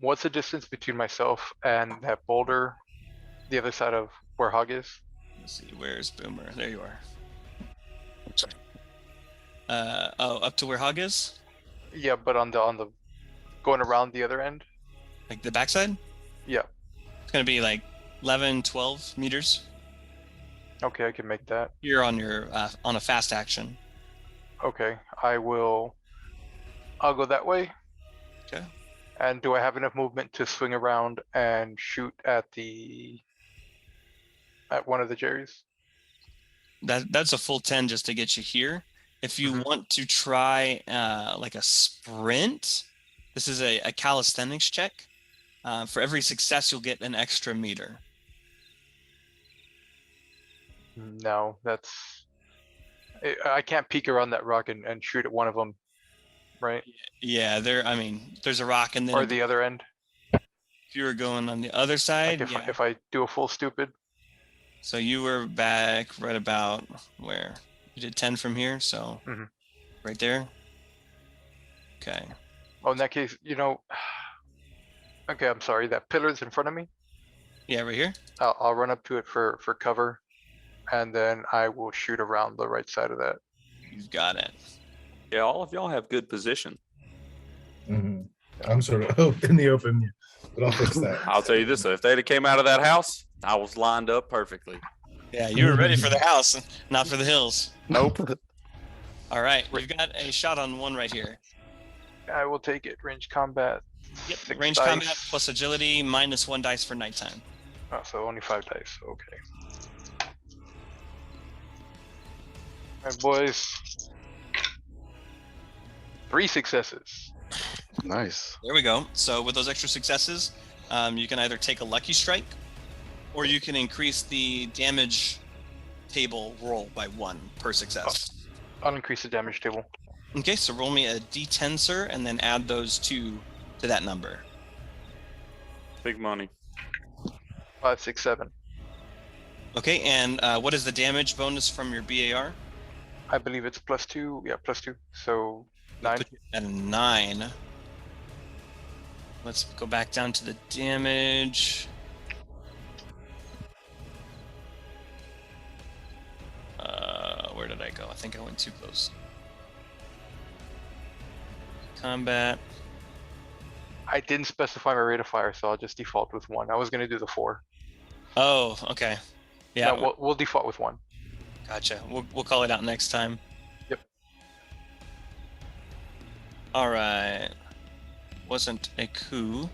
[SPEAKER 5] What's the distance between myself and that boulder, the other side of where Hog is?
[SPEAKER 1] Let's see. Where's Boomer? There you are. Up to where Hog is?
[SPEAKER 5] Yeah, but on the going around the other end.
[SPEAKER 1] Like the backside?
[SPEAKER 5] Yeah.
[SPEAKER 1] It's gonna be like 11, 12 meters.
[SPEAKER 5] Okay, I can make that.
[SPEAKER 1] You're on your on a fast action.
[SPEAKER 5] Okay, I'll go that way.
[SPEAKER 1] Okay.
[SPEAKER 5] And do I have enough movement to swing around and shoot at one of the Jerrys?
[SPEAKER 1] That's a full 10 just to get you here. If you want to try like a sprint, this is a calisthenics check. For every success, you'll get an extra meter.
[SPEAKER 5] No, that's. I can't peek around that rock and shoot at one of them, right?
[SPEAKER 1] Yeah, I mean, there's a rock, and then
[SPEAKER 5] Or the other end.
[SPEAKER 1] if you were going on the other side,
[SPEAKER 5] Like
[SPEAKER 1] yeah.
[SPEAKER 5] if I do a full stupid.
[SPEAKER 1] So you were back right about where? You did 10 from here, so
[SPEAKER 5] Mhm.
[SPEAKER 1] right there. Okay.
[SPEAKER 5] Oh, in that case, okay, I'm sorry. That pillar's in front of me.
[SPEAKER 1] Yeah, right here.
[SPEAKER 5] I'll run up to it for cover, and then I will shoot around the right side of that.
[SPEAKER 1] You've got it.
[SPEAKER 3] Yeah, all of y'all have good position.
[SPEAKER 2] Mhm. I'm sort of in the open, but I'll fix that.
[SPEAKER 3] I'll tell you this: if they'd have came out of that house, I was lined up perfectly.
[SPEAKER 1] Yeah, you were ready for the house, not for the hills.
[SPEAKER 3] Nope.
[SPEAKER 1] All right, you've got a shot on one right here.
[SPEAKER 5] I will take it. Range combat.
[SPEAKER 1] Yep,
[SPEAKER 5] 6
[SPEAKER 1] range
[SPEAKER 5] dice.
[SPEAKER 1] combat plus agility minus 1 dice for nighttime.
[SPEAKER 5] Oh, so only 5 dice. Okay. Alright, boys. 3 successes.
[SPEAKER 4] Nice.
[SPEAKER 1] There we go. So with those extra successes, you can either take a lucky strike, or you can increase the damage table roll by 1 per success.
[SPEAKER 5] I'll increase the damage table.
[SPEAKER 1] Okay, so roll me a d10, sir, and then add those 2 to that number.
[SPEAKER 3] Big money.
[SPEAKER 5] 5, 6, 7.
[SPEAKER 1] Okay, and what is the damage bonus from your BAR?
[SPEAKER 5] I believe it's +2. Yeah, +2. So 9.
[SPEAKER 1] Put you at a 9. Let's go back down to the damage. Where did I go? I think I went too close. Combat.
[SPEAKER 5] I didn't specify my rate of fire, so I'll just default with 1. I was going to do the 4.
[SPEAKER 1] Oh, okay. Yeah,
[SPEAKER 5] No, we'll default with 1.
[SPEAKER 1] gotcha. We'll call it out next time.
[SPEAKER 5] Yep.
[SPEAKER 1] All right. Wasn't a coup.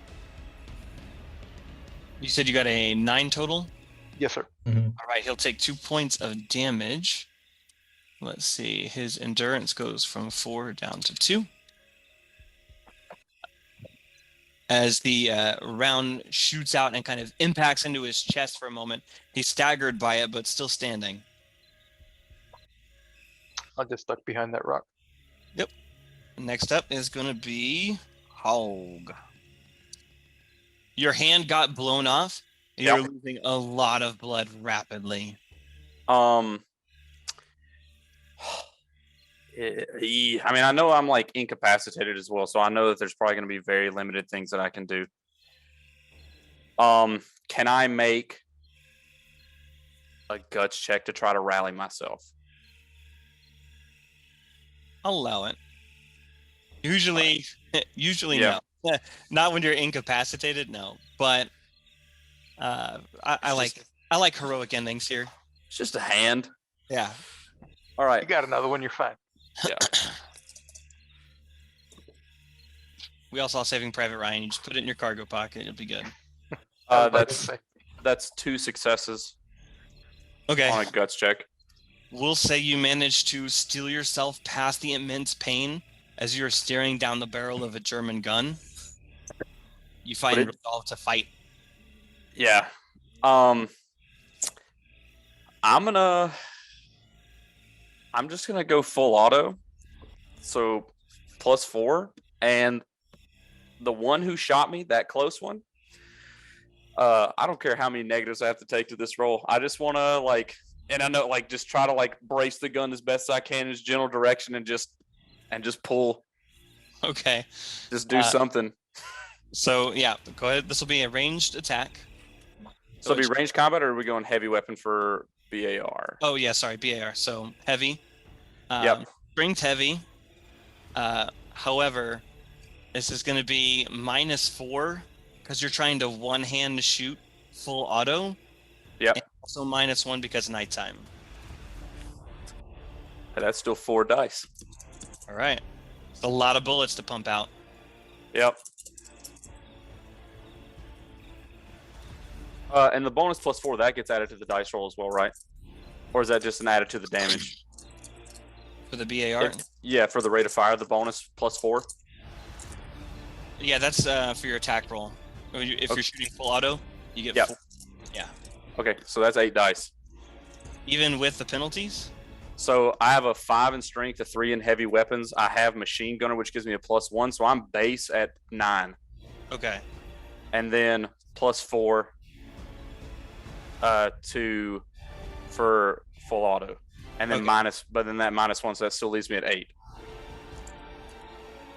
[SPEAKER 1] You said you got a 9 total?
[SPEAKER 5] Yes, sir.
[SPEAKER 1] All right, he'll take 2 points of damage. Let's see. His endurance goes from 4 down to 2. As the round shoots out and kind of impacts into his chest for a moment, he's staggered by it, but still standing.
[SPEAKER 5] I'll just duck behind that rock.
[SPEAKER 1] Next up is going to be Hog. Your hand got blown off. And
[SPEAKER 3] Yep.
[SPEAKER 1] You're losing a lot of blood rapidly.
[SPEAKER 3] I mean, I know I'm like incapacitated as well, so I know that there's probably going to be very limited things that I can do. Can I make a guts check to try to rally myself?
[SPEAKER 1] I'll allow it. Usually
[SPEAKER 3] Yeah.
[SPEAKER 1] no. Not when you're incapacitated, no. But I like heroic endings here.
[SPEAKER 3] It's just a hand.
[SPEAKER 1] Yeah.
[SPEAKER 3] All
[SPEAKER 5] You
[SPEAKER 3] right.
[SPEAKER 5] got another one, you're fine.
[SPEAKER 3] Yeah.
[SPEAKER 1] We all saw Saving Private Ryan. You just put it in your cargo pocket. It'll be good.
[SPEAKER 5] I was about to say.
[SPEAKER 3] That's 2 successes
[SPEAKER 1] Okay.
[SPEAKER 3] on a guts check.
[SPEAKER 1] We'll say you managed to steal yourself past the immense pain as you're staring down the barrel of a German gun. You find
[SPEAKER 3] But
[SPEAKER 1] resolve to fight.
[SPEAKER 3] Yeah. I'm just gonna go full auto. So +4. And the one who shot me, that close one, I don't care how many negatives I have to take to this roll. I just wanna and I know just try to brace the gun as best I can in its general direction and just pull.
[SPEAKER 1] Okay.
[SPEAKER 3] Just do something.
[SPEAKER 1] So yeah, go ahead. This will be a ranged attack.
[SPEAKER 3] So it'll be ranged combat, or are we going heavy weapon for BAR?
[SPEAKER 1] Oh yeah, sorry, BAR. So heavy.
[SPEAKER 3] Yep.
[SPEAKER 1] Strength heavy. However, this is going to be -4 because you're trying to one hand shoot full auto.
[SPEAKER 3] Yep.
[SPEAKER 1] And also -1 because nighttime.
[SPEAKER 3] That's still 4 dice.
[SPEAKER 1] All right. It's a lot of bullets to pump out.
[SPEAKER 3] Yep. And the bonus +4, that gets added to the dice roll as well, right? Or is that just an added to the damage?
[SPEAKER 1] For the BAR?
[SPEAKER 3] Yeah, for the rate of fire, the bonus +4.
[SPEAKER 1] Yeah, that's for your attack roll. If you're shooting full auto, you get
[SPEAKER 3] Yep.
[SPEAKER 1] 4. Yeah.
[SPEAKER 3] Okay, so that's 8 dice.
[SPEAKER 1] Even with the penalties?
[SPEAKER 3] So I have a 5 in strength, a 3 in heavy weapons. I have machine gunner, which gives me a +1. So I'm base at 9.
[SPEAKER 1] Okay.
[SPEAKER 3] And then +4 for full auto. And then
[SPEAKER 1] Okay.
[SPEAKER 3] but then that -1, so that still leaves me at 8.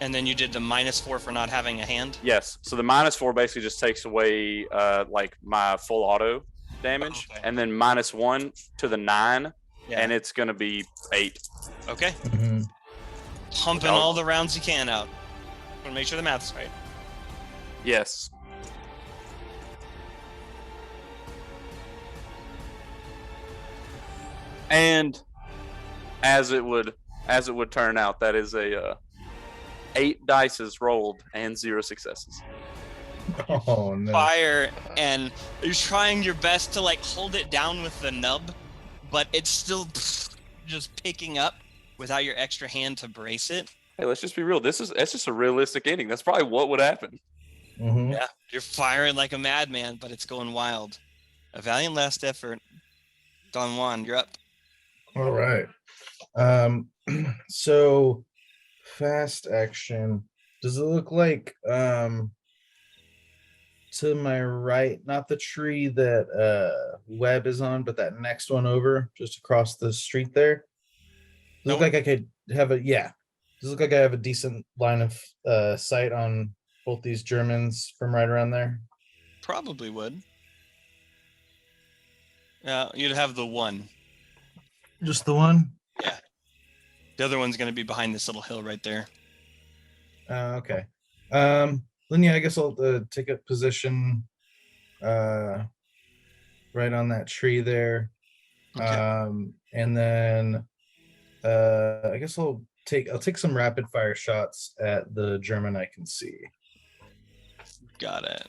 [SPEAKER 1] And then you did the -4 for not having a hand?
[SPEAKER 3] Yes. So the -4 basically just takes away like my full auto damage,
[SPEAKER 1] Okay.
[SPEAKER 3] and then -1 to the 9,
[SPEAKER 1] Yeah.
[SPEAKER 3] and it's gonna be 8.
[SPEAKER 1] Okay.
[SPEAKER 2] Mhm.
[SPEAKER 1] Pumping all the rounds you can out. Want to make sure the math's right.
[SPEAKER 3] Yes. And as it would turn out, that is a 8 dices rolled and 0 successes.
[SPEAKER 2] Oh no.
[SPEAKER 1] Fire, and you're trying your best to like hold it down with the nub, but it's still just picking up without your extra hand to brace it.
[SPEAKER 3] Hey, let's just be real. That's just a realistic ending. That's probably what would happen.
[SPEAKER 2] Mhm.
[SPEAKER 1] Yeah, you're firing like a madman, but it's going wild. A valiant last effort. Don Juan, you're up.
[SPEAKER 2] All right. So fast action. Does it look like to my right, not the tree that Webb is on, but that next one over, just across the street there? Does it look
[SPEAKER 1] Nope.
[SPEAKER 2] like I could have a Does it look like I have a decent line of sight on both these Germans from right around there?
[SPEAKER 1] Probably would. Yeah, you'd have the one.
[SPEAKER 2] Just the one?
[SPEAKER 1] The other one's going to be behind this little hill right there.
[SPEAKER 2] Okay. Then yeah, I guess I'll take a position right on that tree there.
[SPEAKER 1] Okay.
[SPEAKER 2] And then I guess I'll take some rapid fire shots at the German I can see.
[SPEAKER 1] Got it.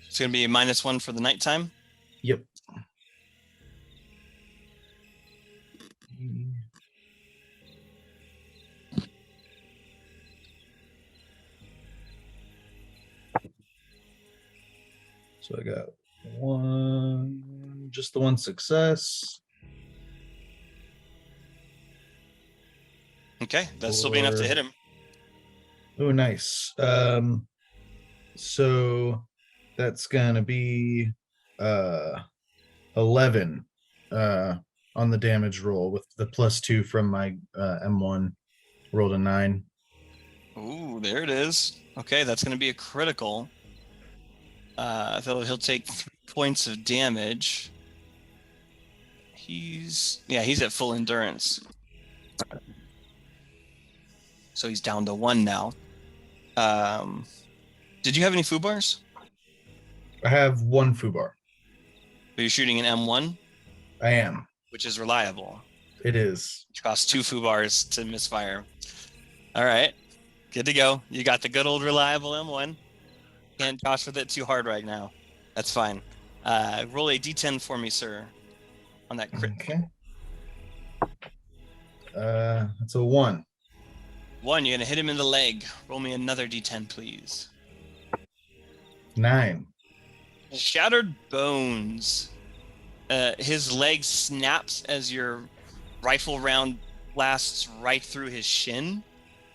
[SPEAKER 1] It's going to be a -1 for the nighttime.
[SPEAKER 2] Yep. So I got just the one success.
[SPEAKER 1] Okay, that's still be enough to hit him.
[SPEAKER 2] Oh, nice. So that's gonna be 11 on the damage roll with the +2 from my M1. Rolled a 9.
[SPEAKER 1] Ooh, there it is. Okay, that's going to be a critical. So he'll take 3 points of damage. He's at full endurance. So he's down to 1 now. Did you have any foobar?
[SPEAKER 2] I have 1 foobar.
[SPEAKER 1] But you're shooting an M1,
[SPEAKER 2] I am.
[SPEAKER 1] which is reliable.
[SPEAKER 2] It is.
[SPEAKER 1] Which costs 2 foobars to misfire. All right, good to go. You got the good old reliable M1. Can't toss with it too hard right now. That's fine. Roll a D10 for me, sir, on that crit.
[SPEAKER 2] Okay. It's a 1.
[SPEAKER 1] 1, you're gonna hit him in the leg. Roll me another D10, please.
[SPEAKER 2] 9.
[SPEAKER 1] Shattered bones. His leg snaps as your rifle round blasts right through his shin,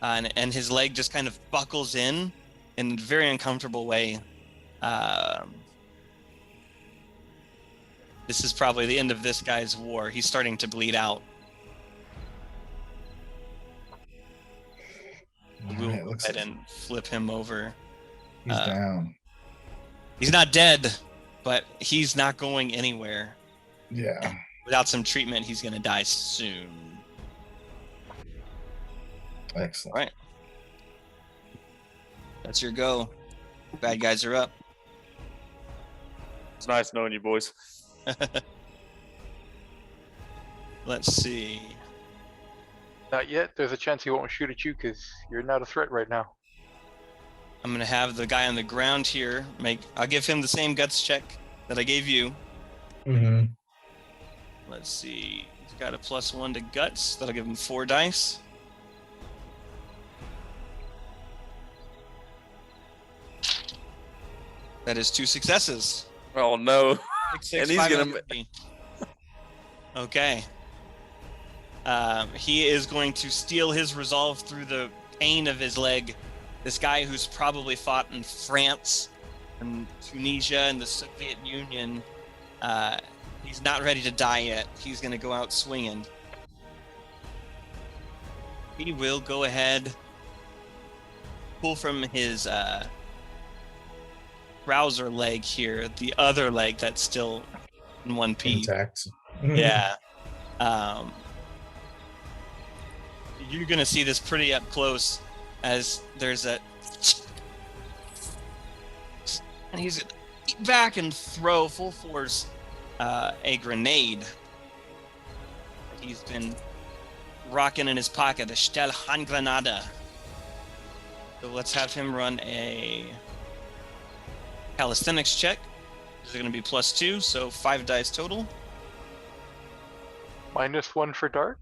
[SPEAKER 1] and his leg just kind of buckles in a very uncomfortable way. This is probably the end of this guy's war. He's starting to bleed out. We'll
[SPEAKER 2] Alright,
[SPEAKER 1] go
[SPEAKER 2] looks
[SPEAKER 1] ahead
[SPEAKER 2] like
[SPEAKER 1] and flip him over.
[SPEAKER 2] he's down.
[SPEAKER 1] He's not dead, but he's not going anywhere.
[SPEAKER 2] Yeah.
[SPEAKER 1] Without some treatment, he's going to die soon.
[SPEAKER 2] Excellent.
[SPEAKER 1] All right. That's your go. Bad guys are up.
[SPEAKER 3] It's nice knowing you, boys.
[SPEAKER 1] Let's see.
[SPEAKER 5] Not yet. There's a chance he won't shoot at you because you're not a threat right now.
[SPEAKER 1] I'm going to have the guy on the ground here I'll give him the same guts check that I gave you.
[SPEAKER 2] Mm-hmm.
[SPEAKER 1] Let's see. He's got a +1 to guts. That'll give him 4 dice. That is 2 successes.
[SPEAKER 3] Oh no. And he's gonna.
[SPEAKER 1] Okay. He is going to steal his resolve through the pain of his leg. This guy who's probably fought in France and Tunisia and the Soviet Union, he's not ready to die yet. He's going to go out swinging. He will go ahead, pull from his trouser leg here, the other leg that's still in one piece.
[SPEAKER 2] Intact.
[SPEAKER 1] Yeah. You're going to see this pretty up close as there's a... And he's going to eat back and throw full force a grenade. He's been rocking in his pocket, a Stellhandgranate. So let's have him run a calisthenics check. This is going to be +2, so 5 dice total.
[SPEAKER 5] -1 for dark.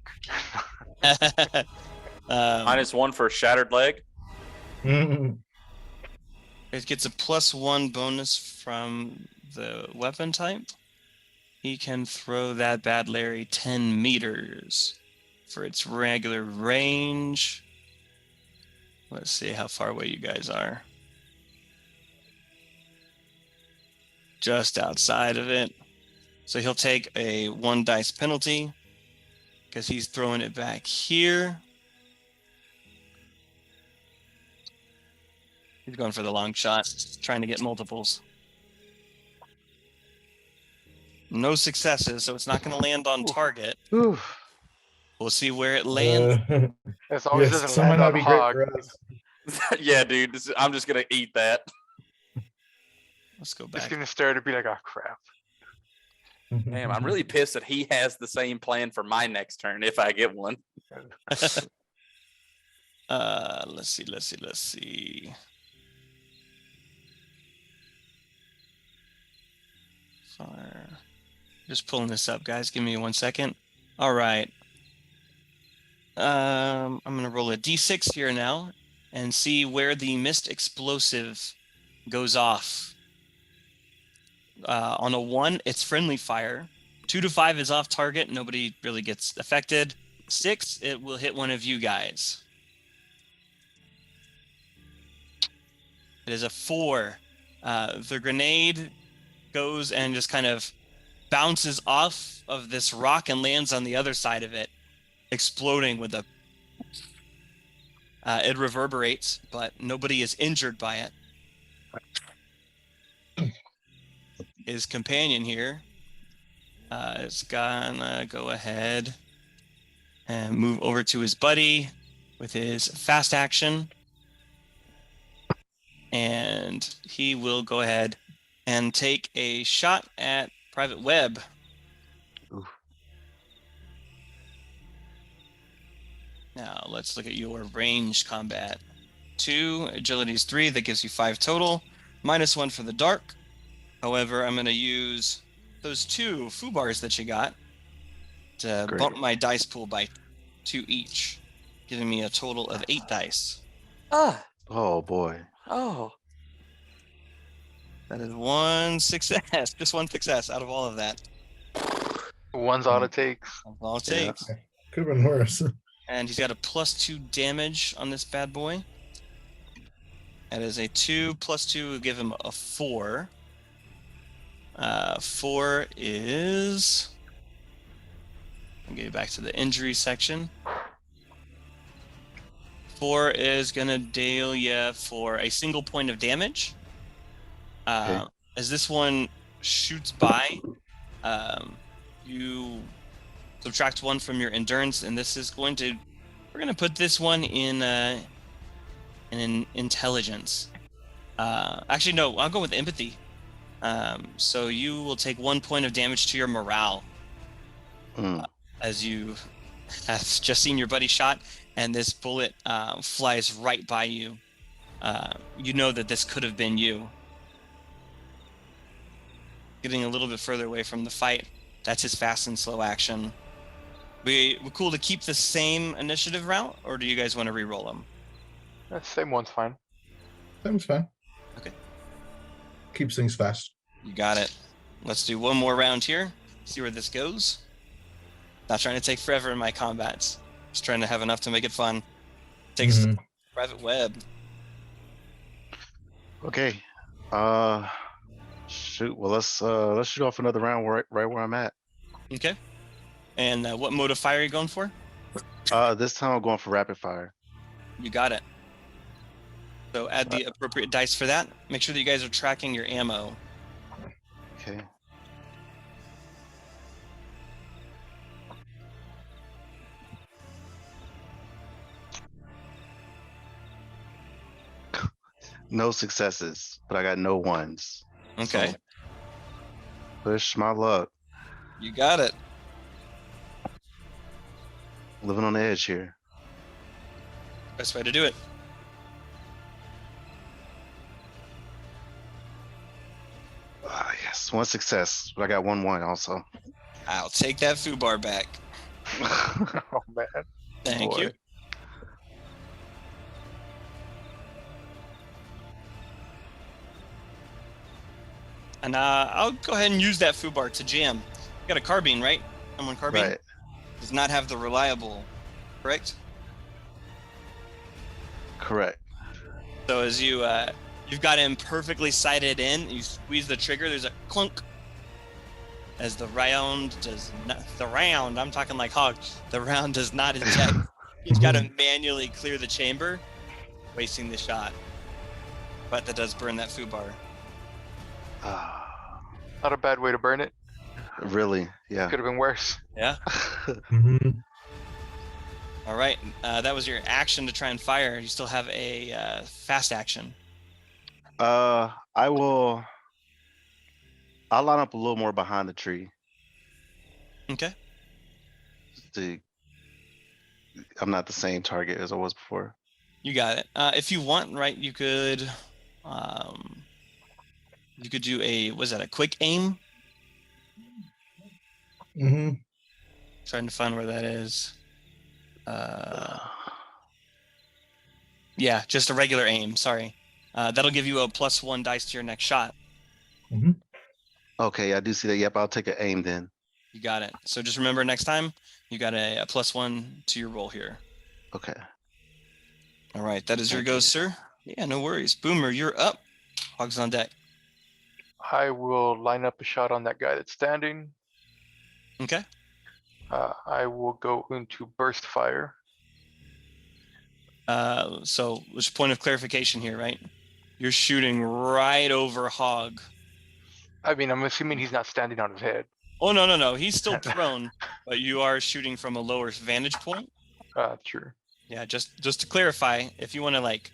[SPEAKER 3] -1 for shattered leg.
[SPEAKER 1] It gets a +1 bonus from the weapon type. He can throw that bad Larry 10 meters for its regular range. Let's see how far away you guys are. Just outside of it. So he'll take a 1 dice penalty because he's throwing it back here. He's going for the long shot, trying to get multiples. No successes, so it's not going to land on target.
[SPEAKER 4] Oof.
[SPEAKER 1] We'll see where it lands.
[SPEAKER 5] As long as it
[SPEAKER 2] Yes,
[SPEAKER 5] doesn't
[SPEAKER 2] some might
[SPEAKER 5] land
[SPEAKER 2] not
[SPEAKER 5] on
[SPEAKER 2] be great
[SPEAKER 5] hog.
[SPEAKER 2] for us.
[SPEAKER 3] Yeah, dude. I'm just gonna eat that.
[SPEAKER 1] Let's go
[SPEAKER 5] It's
[SPEAKER 1] back.
[SPEAKER 5] gonna stare to be like, oh crap.
[SPEAKER 3] Damn, I'm really pissed that he has the same plan for my next turn if I get one.
[SPEAKER 1] Let's see. Fire. Just pulling this up, guys. Give me 1 second. All right. I'm gonna roll a d6 here now and see where the missed explosive goes off. On a 1, it's friendly fire. 2 to 5 is off target. Nobody really gets affected. 6, it will hit one of you guys. It is a 4. The grenade goes and just kind of bounces off of this rock and lands on the other side of it, exploding with a... it reverberates, but nobody is injured by it. His companion here is gonna go ahead and move over to his buddy with his fast action. And he will go ahead and take a shot at Private Webb.
[SPEAKER 4] Oof.
[SPEAKER 1] Now let's look at your ranged combat. 2, agility is 3, that gives you 5 total. -1 for the dark. However, I'm going to use those 2 foobars that you got to
[SPEAKER 4] Great.
[SPEAKER 1] bump my dice pool by 2 each, giving me a total of 8 dice.
[SPEAKER 4] Oh boy.
[SPEAKER 3] Oh.
[SPEAKER 1] That is 1 success, just 1 success out of all of that.
[SPEAKER 5] One's all it takes.
[SPEAKER 1] That's all it
[SPEAKER 4] Yeah.
[SPEAKER 1] takes.
[SPEAKER 2] Could have been worse.
[SPEAKER 1] And he's got a +2 damage on this bad boy. That is a 2 +2 will give him a 4. 4 is... I'll get back to the injury section. 4 is gonna deal you for a single point of damage.
[SPEAKER 4] Okay.
[SPEAKER 1] As this one shoots by, you subtract 1 from your endurance, and this is going to... We're gonna put this one in intelligence. Actually, no, I'll go with empathy. So you will take 1 point of damage to your morale as you have just seen your buddy shot, and this bullet flies right by you. You know that this could have been you. Getting a little bit further away from the fight. That's his fast and slow action. We're cool to keep the same initiative route, or do you guys want to re-roll them?
[SPEAKER 5] Same one's fine.
[SPEAKER 2] Sounds fine.
[SPEAKER 1] Okay.
[SPEAKER 2] Keeps things fast.
[SPEAKER 1] You got it. let's do one more round here. See where this goes. Not trying to take forever in my combats. Just trying to have enough to make it fun. Take us to the private web.
[SPEAKER 4] Okay. Shoot. Well, let's shoot off another round right where I'm at.
[SPEAKER 1] Okay. And what mode of fire are you going for?
[SPEAKER 4] This time I'm going for rapid fire.
[SPEAKER 1] You got it. So add the appropriate dice for that. Make sure that you guys are tracking your ammo.
[SPEAKER 4] Okay. No successes, but I got no ones.
[SPEAKER 1] Okay.
[SPEAKER 4] So push my luck.
[SPEAKER 1] You got it.
[SPEAKER 4] Living on the edge here.
[SPEAKER 1] Best way to do it.
[SPEAKER 4] Yes, one success, but I got 1-1 also.
[SPEAKER 1] I'll take that food bar back.
[SPEAKER 5] Oh man.
[SPEAKER 1] Thank
[SPEAKER 5] Boy.
[SPEAKER 1] you. And I'll go ahead and use that food bar to jam. You got a carbine, right? Someone carbine?
[SPEAKER 4] Right.
[SPEAKER 1] Does not have the reliable, correct?
[SPEAKER 4] Correct.
[SPEAKER 1] So as you've got him perfectly sighted in, you squeeze the trigger, there's a clunk. As the round does not, I'm talking like hog, the round does not eject. He's got to manually clear the chamber, wasting the shot. But that does burn that food bar.
[SPEAKER 5] Not a bad way to burn it.
[SPEAKER 4] Really? Yeah.
[SPEAKER 5] Could have been worse.
[SPEAKER 1] Yeah. All right. That was your action to try and fire. You still have a fast action.
[SPEAKER 4] I'll line up a little more behind the tree.
[SPEAKER 1] Okay.
[SPEAKER 4] I'm not the same target as I was before.
[SPEAKER 1] You got it. If you want, right, you could do a quick aim? Trying to find where that is. Yeah, just a regular aim. Sorry. That'll give you a +1 dice to your next shot.
[SPEAKER 4] Okay, I do see that. Yep, I'll take an aim then.
[SPEAKER 1] You got it. So just remember next time you got a +1 to your roll here.
[SPEAKER 4] Okay.
[SPEAKER 1] All right, that is your go, sir. Yeah, no worries. Boomer, you're up. Hogs on deck.
[SPEAKER 5] I will line up a shot on that guy that's standing.
[SPEAKER 1] Okay.
[SPEAKER 5] I will go into burst fire.
[SPEAKER 1] So just point of clarification here, right? You're shooting right over Hog.
[SPEAKER 5] I mean, I'm assuming he's not standing on his head.
[SPEAKER 1] Oh, no. He's still prone, but you are shooting from a lower vantage point.
[SPEAKER 5] True.
[SPEAKER 1] Yeah, just to clarify, if you want to like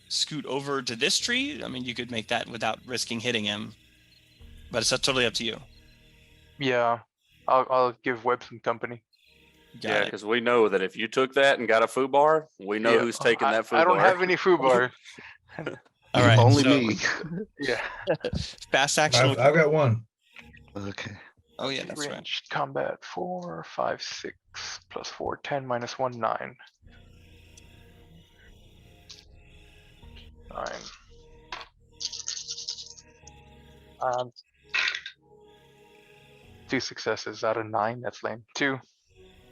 [SPEAKER 1] scoot over to this tree, I mean, you could make that without risking hitting him, but it's totally up to you.
[SPEAKER 5] Yeah, I'll give Webb some company.
[SPEAKER 3] Yeah, because we know that if you took that and got a food bar, we know who's taking that food bar.
[SPEAKER 5] I don't have any food bar.
[SPEAKER 1] All right,
[SPEAKER 4] only me.
[SPEAKER 5] Yeah.
[SPEAKER 1] Fast action.
[SPEAKER 2] I've got one.
[SPEAKER 4] Okay.
[SPEAKER 1] Oh yeah, that's right.
[SPEAKER 5] Ranged combat 4, 5, 6 plus 4, 10 minus 1, 9. 9. 2 successes out of 9. That's lame. 2.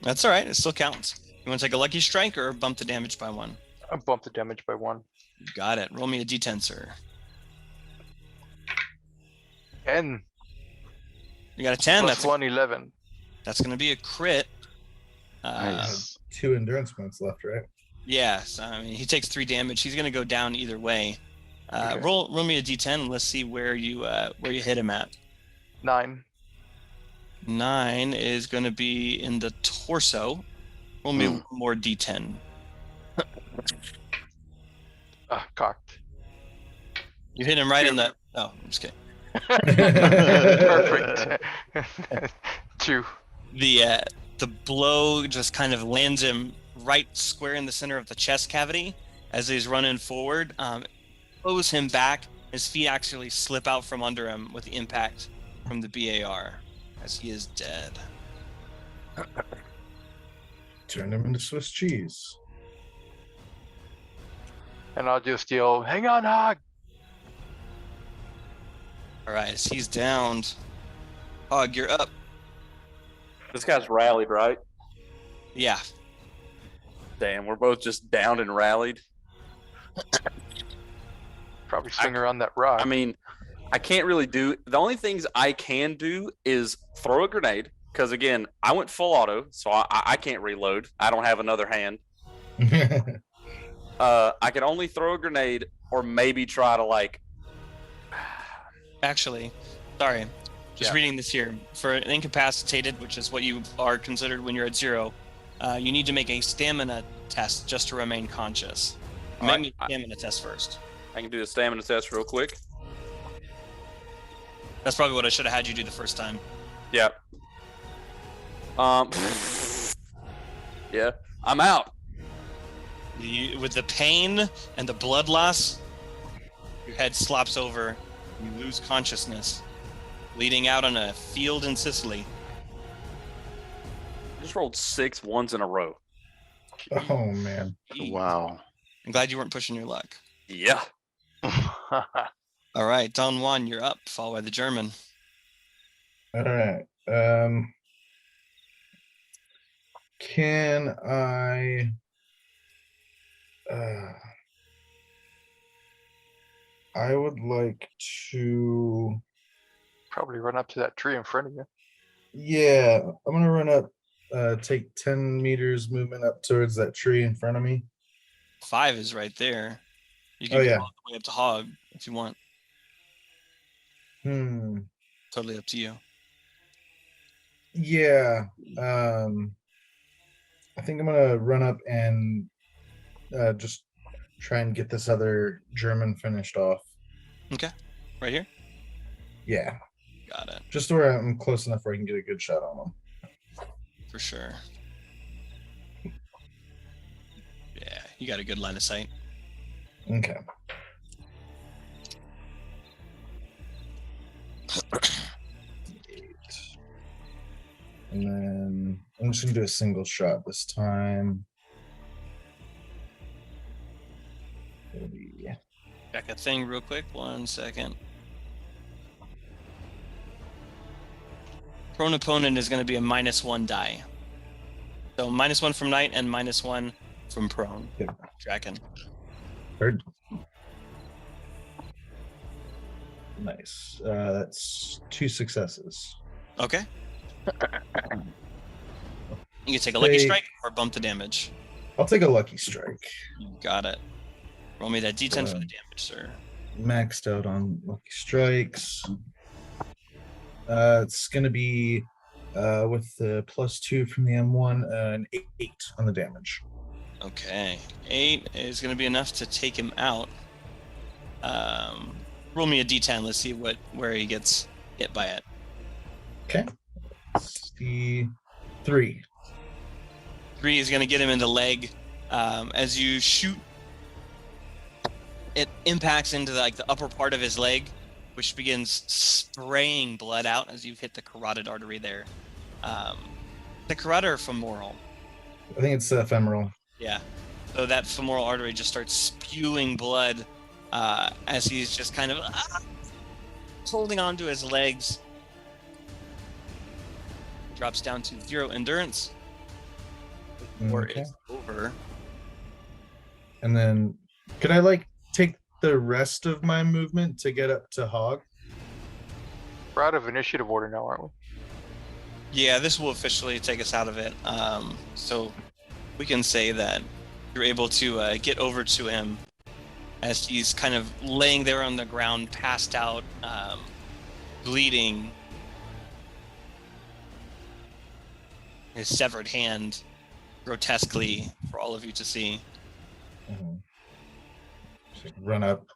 [SPEAKER 1] That's all right. It still counts. You want to take a lucky strike or bump the damage by 1?
[SPEAKER 5] I bumped the damage by 1.
[SPEAKER 1] You got it. Roll me a d10, sir.
[SPEAKER 5] And
[SPEAKER 1] You got a 10.
[SPEAKER 5] plus
[SPEAKER 1] That's
[SPEAKER 5] 1, 11.
[SPEAKER 1] That's going to be a crit.
[SPEAKER 4] Nice.
[SPEAKER 2] 2 endurance points left, right?
[SPEAKER 1] Yes. I mean, he takes 3 damage. He's going to go down either way.
[SPEAKER 5] Okay.
[SPEAKER 1] Roll me a d10. And let's see where you hit him at.
[SPEAKER 5] 9.
[SPEAKER 1] 9 is going to be in the torso. Roll me one more d10.
[SPEAKER 5] Cocked.
[SPEAKER 1] You hit him right in the. Oh, I'm just kidding.
[SPEAKER 5] Perfect. 2.
[SPEAKER 1] The blow just kind of lands him right square in the center of the chest cavity as he's running forward. Pulls him back. His feet actually slip out from under him with the impact from the BAR as he is dead.
[SPEAKER 2] Turn him into Swiss cheese.
[SPEAKER 5] And I'll just yell, "Hang on, Hog!"
[SPEAKER 1] All right, as he's downed, Hog, you're up.
[SPEAKER 3] This guy's rallied, right?
[SPEAKER 1] Yeah.
[SPEAKER 3] Damn, we're both just downed and rallied.
[SPEAKER 5] Probably swing around that rock.
[SPEAKER 3] I mean, I can't really do. The only things I can do is throw a grenade. Because again, I went full auto, so I can't reload. I don't have another hand. I can only throw a grenade, or maybe try to like.
[SPEAKER 1] Actually, sorry. Just reading this here. For an incapacitated, which is what you are considered when you're at 0, you need to make a stamina test just to remain conscious. Make me a stamina test first.
[SPEAKER 3] I can do the stamina test real quick.
[SPEAKER 1] That's probably what I should have had you do the first time.
[SPEAKER 3] Yeah. Yeah, I'm out.
[SPEAKER 1] With the pain and the blood loss, your head slops over. You lose consciousness, bleeding out on a field in Sicily.
[SPEAKER 3] I just rolled 6 ones in a row.
[SPEAKER 2] Oh man.
[SPEAKER 4] Wow.
[SPEAKER 1] I'm glad you weren't pushing your luck.
[SPEAKER 3] Yeah.
[SPEAKER 1] All right, Don Juan, you're up, followed by the German.
[SPEAKER 2] All right. Can I I would like to
[SPEAKER 5] Probably run up to that tree in front of you.
[SPEAKER 2] yeah, I'm gonna run up, take 10 meters movement up towards that tree in front of me.
[SPEAKER 1] 5 is right there. You can
[SPEAKER 2] Oh,
[SPEAKER 1] go
[SPEAKER 2] yeah.
[SPEAKER 1] all the way up to Hog if you want. Totally up to you.
[SPEAKER 2] Yeah. I think I'm gonna run up and just try and get this other German finished off.
[SPEAKER 1] Okay, right here.
[SPEAKER 2] Yeah,
[SPEAKER 1] Got it.
[SPEAKER 2] just where I'm close enough where I can get a good shot on him.
[SPEAKER 1] For sure. Yeah, you got a good line of sight.
[SPEAKER 2] Okay. And then I'm just gonna do a single shot this time. Maybe.
[SPEAKER 1] Check a thing real quick. 1 second. Prone opponent is going to be a -1 die. So -1 from knight and -1 from prone.
[SPEAKER 2] Yep.
[SPEAKER 1] Draken.
[SPEAKER 2] Heard. Nice. That's 2 successes.
[SPEAKER 1] Okay. You can take a lucky
[SPEAKER 2] Take-
[SPEAKER 1] strike or bump the damage.
[SPEAKER 2] I'll take a lucky strike.
[SPEAKER 1] You got it. Roll me that d10 for the damage, sir.
[SPEAKER 2] Maxed out on lucky strikes. It's gonna be with the +2 from the M1, an 8 on the damage.
[SPEAKER 1] Okay. 8 is going to be enough to take him out. Roll me a d10. Let's see where he gets hit by it.
[SPEAKER 2] Okay. The 3.
[SPEAKER 1] 3 is going to get him in the leg. As you shoot, it impacts into the upper part of his leg, which begins spraying blood out as you've hit the carotid artery there. The carotid or femoral?
[SPEAKER 2] I think it's ephemeral.
[SPEAKER 1] Yeah. So that femoral artery just starts spewing blood as he's just kind of holding on to his legs. Drops down to 0 endurance. Or
[SPEAKER 2] Okay.
[SPEAKER 1] it's over.
[SPEAKER 2] And then could I take the rest of my movement to get up to Hog?
[SPEAKER 5] We're out of initiative order now, aren't we?
[SPEAKER 1] Yeah, this will officially take us out of it. So we can say that you're able to get over to him as he's kind of laying there on the ground, passed out, bleeding. His severed hand grotesquely for all of you to see.
[SPEAKER 2] Just run up,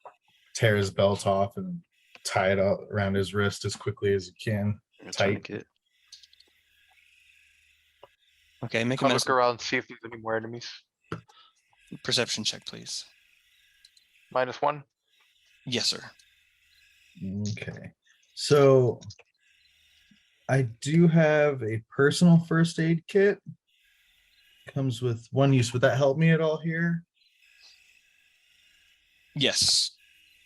[SPEAKER 2] tear his belt off, and tie it up around his wrist as quickly as you can. Tight.
[SPEAKER 4] Tourniquet.
[SPEAKER 1] Okay, make a
[SPEAKER 5] I'll look
[SPEAKER 1] medicine
[SPEAKER 5] around and see if there's any more enemies.
[SPEAKER 1] perception check, please.
[SPEAKER 5] -1.
[SPEAKER 1] Yes, sir.
[SPEAKER 2] Okay. So I do have a personal first aid kit. Comes with 1 use. Would that help me at all here?
[SPEAKER 1] Yes.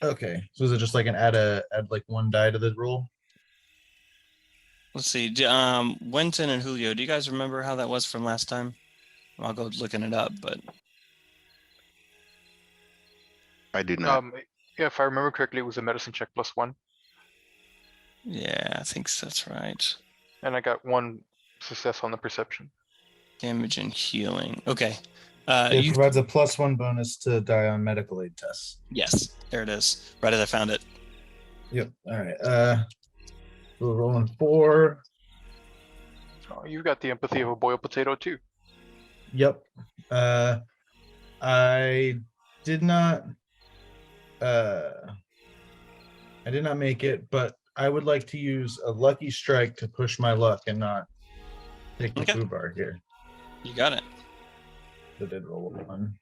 [SPEAKER 2] Okay. So is it just like an add 1 die to the roll?
[SPEAKER 1] Let's see. Wenton and Julio, do you guys remember how that was from last time? I'll go looking it up, but
[SPEAKER 4] I do not.
[SPEAKER 5] Yeah, if I remember correctly, it was a medicine check +1,
[SPEAKER 1] yeah, I think that's right.
[SPEAKER 5] and I got 1 success on the perception.
[SPEAKER 1] Damage and healing. Okay.
[SPEAKER 2] It provides a +1 bonus to die on medical aid tests.
[SPEAKER 1] Yes, there it is. Right as I found it.
[SPEAKER 2] Yep. All right. We're rolling 4.
[SPEAKER 5] Oh, you got the empathy of a boiled potato too.
[SPEAKER 2] Yep. I did not. I did not make it, but I would like to use a lucky strike to push my luck and not take the
[SPEAKER 1] Okay.
[SPEAKER 2] foo bar here.
[SPEAKER 1] You got it.
[SPEAKER 2] I did roll a 1.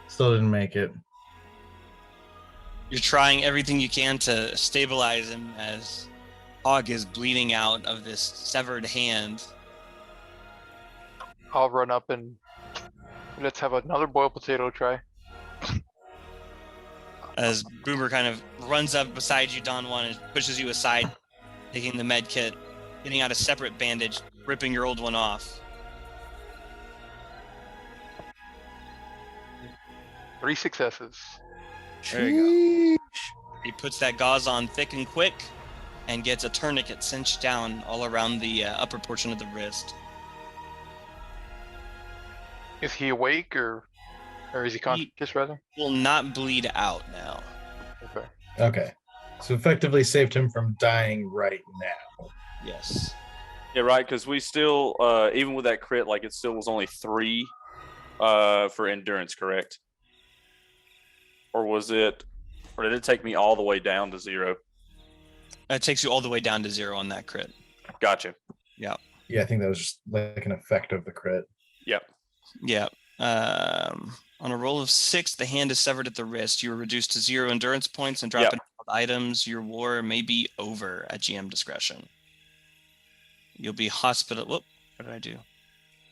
[SPEAKER 2] Still didn't make it.
[SPEAKER 1] You're trying everything you can to stabilize him as Hog is bleeding out of this severed hand.
[SPEAKER 5] I'll run up and let's have another boiled potato try.
[SPEAKER 1] As Boomer kind of runs up beside you, Don Juan, and pushes you aside, taking the med kit, getting out a separate bandage, ripping your old one off.
[SPEAKER 5] 3 successes.
[SPEAKER 1] There you go. He puts that gauze on thick and quick and gets a tourniquet cinched down all around the upper portion of the wrist.
[SPEAKER 5] Is he awake or is he conscious rather?
[SPEAKER 1] Will not bleed out now.
[SPEAKER 5] Okay.
[SPEAKER 2] Okay. So effectively saved him from dying right now.
[SPEAKER 1] Yes.
[SPEAKER 3] Yeah, right. Because we still, even with that crit, like it still was only 3 for endurance, correct? Or was it, or did it take me all the way down to 0?
[SPEAKER 1] It takes you all the way down to 0 on that crit.
[SPEAKER 3] Gotcha.
[SPEAKER 2] Yeah, I think that was just like an effect of the crit.
[SPEAKER 3] Yep.
[SPEAKER 1] Yeah. On a roll of 6, the hand is severed at the wrist. You are reduced to 0 endurance points and drop in items. Your war may be over at GM discretion. You'll be What did I do?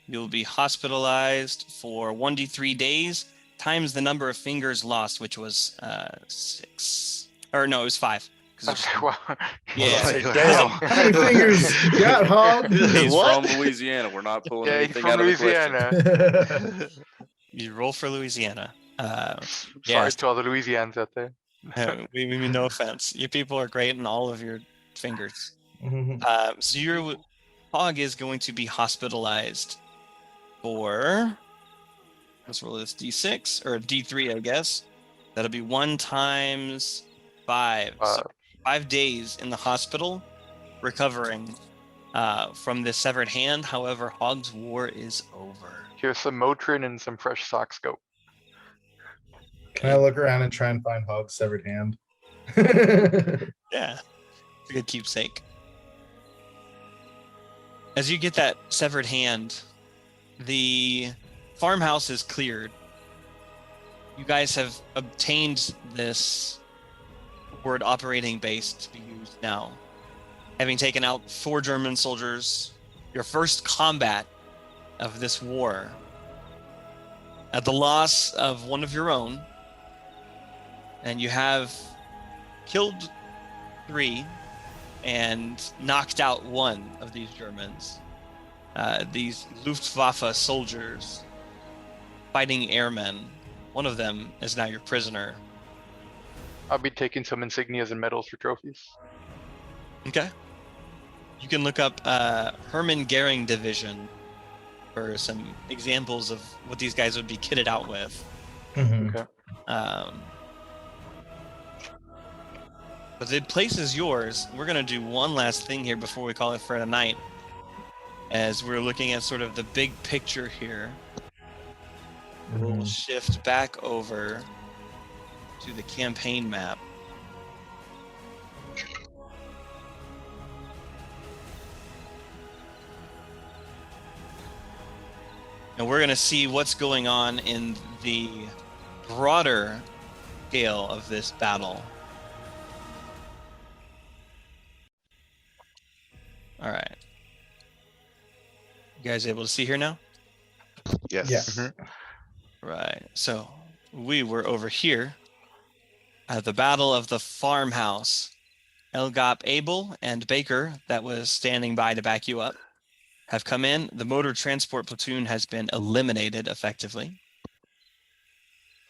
[SPEAKER 1] You'll be hospitalized for 1d3 days times the number of fingers lost, which was 6. Or no, it was 5.
[SPEAKER 5] Well,
[SPEAKER 1] Yeah.
[SPEAKER 3] Damn.
[SPEAKER 2] How many fingers you got, Hog?
[SPEAKER 3] He's
[SPEAKER 2] What?
[SPEAKER 3] from Louisiana. We're not pulling
[SPEAKER 5] yeah, he's
[SPEAKER 3] anything
[SPEAKER 5] from
[SPEAKER 3] out of the question.
[SPEAKER 5] Louisiana.
[SPEAKER 1] You roll for Louisiana.
[SPEAKER 5] Sorry to all the Louisians out there.
[SPEAKER 1] We mean no offense. You people are great in all of your fingers.
[SPEAKER 2] Mhm.
[SPEAKER 1] So your Hog is going to be hospitalized for, let's roll this D6 or D3, I guess. That'll be 1 times 5. So 5 days in the hospital, recovering from this severed hand. However, Hog's war is over.
[SPEAKER 5] Here's some Motrin and some fresh sock scope.
[SPEAKER 2] Can I look around and try and find Hog's severed hand?
[SPEAKER 1] Yeah, it's a good keepsake. As you get that severed hand, the farmhouse is cleared. You guys have obtained this forward operating base to be used now. Having taken out 4 German soldiers, your first combat of this war, at the loss of one of your own, and you have killed 3 and knocked out 1 of these Germans. These Luftwaffe soldiers fighting airmen. One of them is now your prisoner.
[SPEAKER 5] I'll be taking some insignias and medals for trophies.
[SPEAKER 1] Okay. You can look up Hermann Goering Division for some examples of what these guys would be kitted out with.
[SPEAKER 2] Mhm.
[SPEAKER 5] Okay.
[SPEAKER 1] But the place is yours. We're going to do one last thing here before we call it for a night. As we're looking at sort of the big picture here. We'll shift back over to the campaign map. And we're going to see what's going on in the broader scale of this battle. All right. You guys able to see here now?
[SPEAKER 4] Yes.
[SPEAKER 2] Yeah.
[SPEAKER 1] Right. So we were over here at the Battle of the Farmhouse. Elgop, Abel, and Baker, that was standing by to back you up, have come in. The motor transport platoon has been eliminated effectively.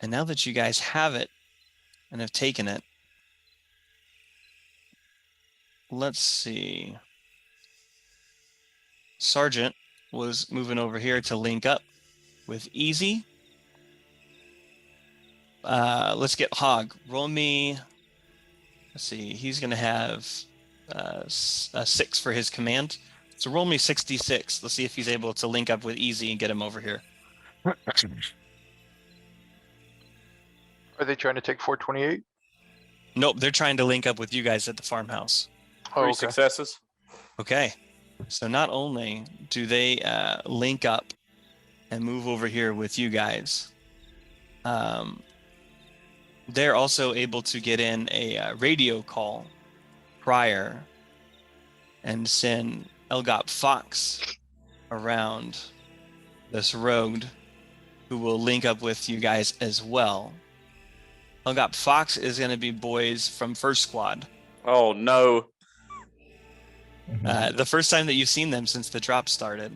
[SPEAKER 1] And now that you guys have it and have taken it, let's see. Sergeant was moving over here to link up with Easy. Let's get Hog. Roll me. Let's see. He's going to have a 6 for his command. So roll me 66. Let's see if he's able to link up with Easy and get him over here.
[SPEAKER 5] Are they trying to take 428?
[SPEAKER 1] Nope, they're trying to link up with you guys at the farmhouse.
[SPEAKER 5] Oh,
[SPEAKER 3] 3
[SPEAKER 5] okay.
[SPEAKER 3] successes.
[SPEAKER 1] Okay. So not only do they link up and move over here with you guys, they're also able to get in a radio call prior and send Elgop Fox around this road, who will link up with you guys as well. Elgop Fox is going to be boys from First Squad.
[SPEAKER 3] Oh no.
[SPEAKER 2] Mhm.
[SPEAKER 1] The first time that you've seen them since the drop started.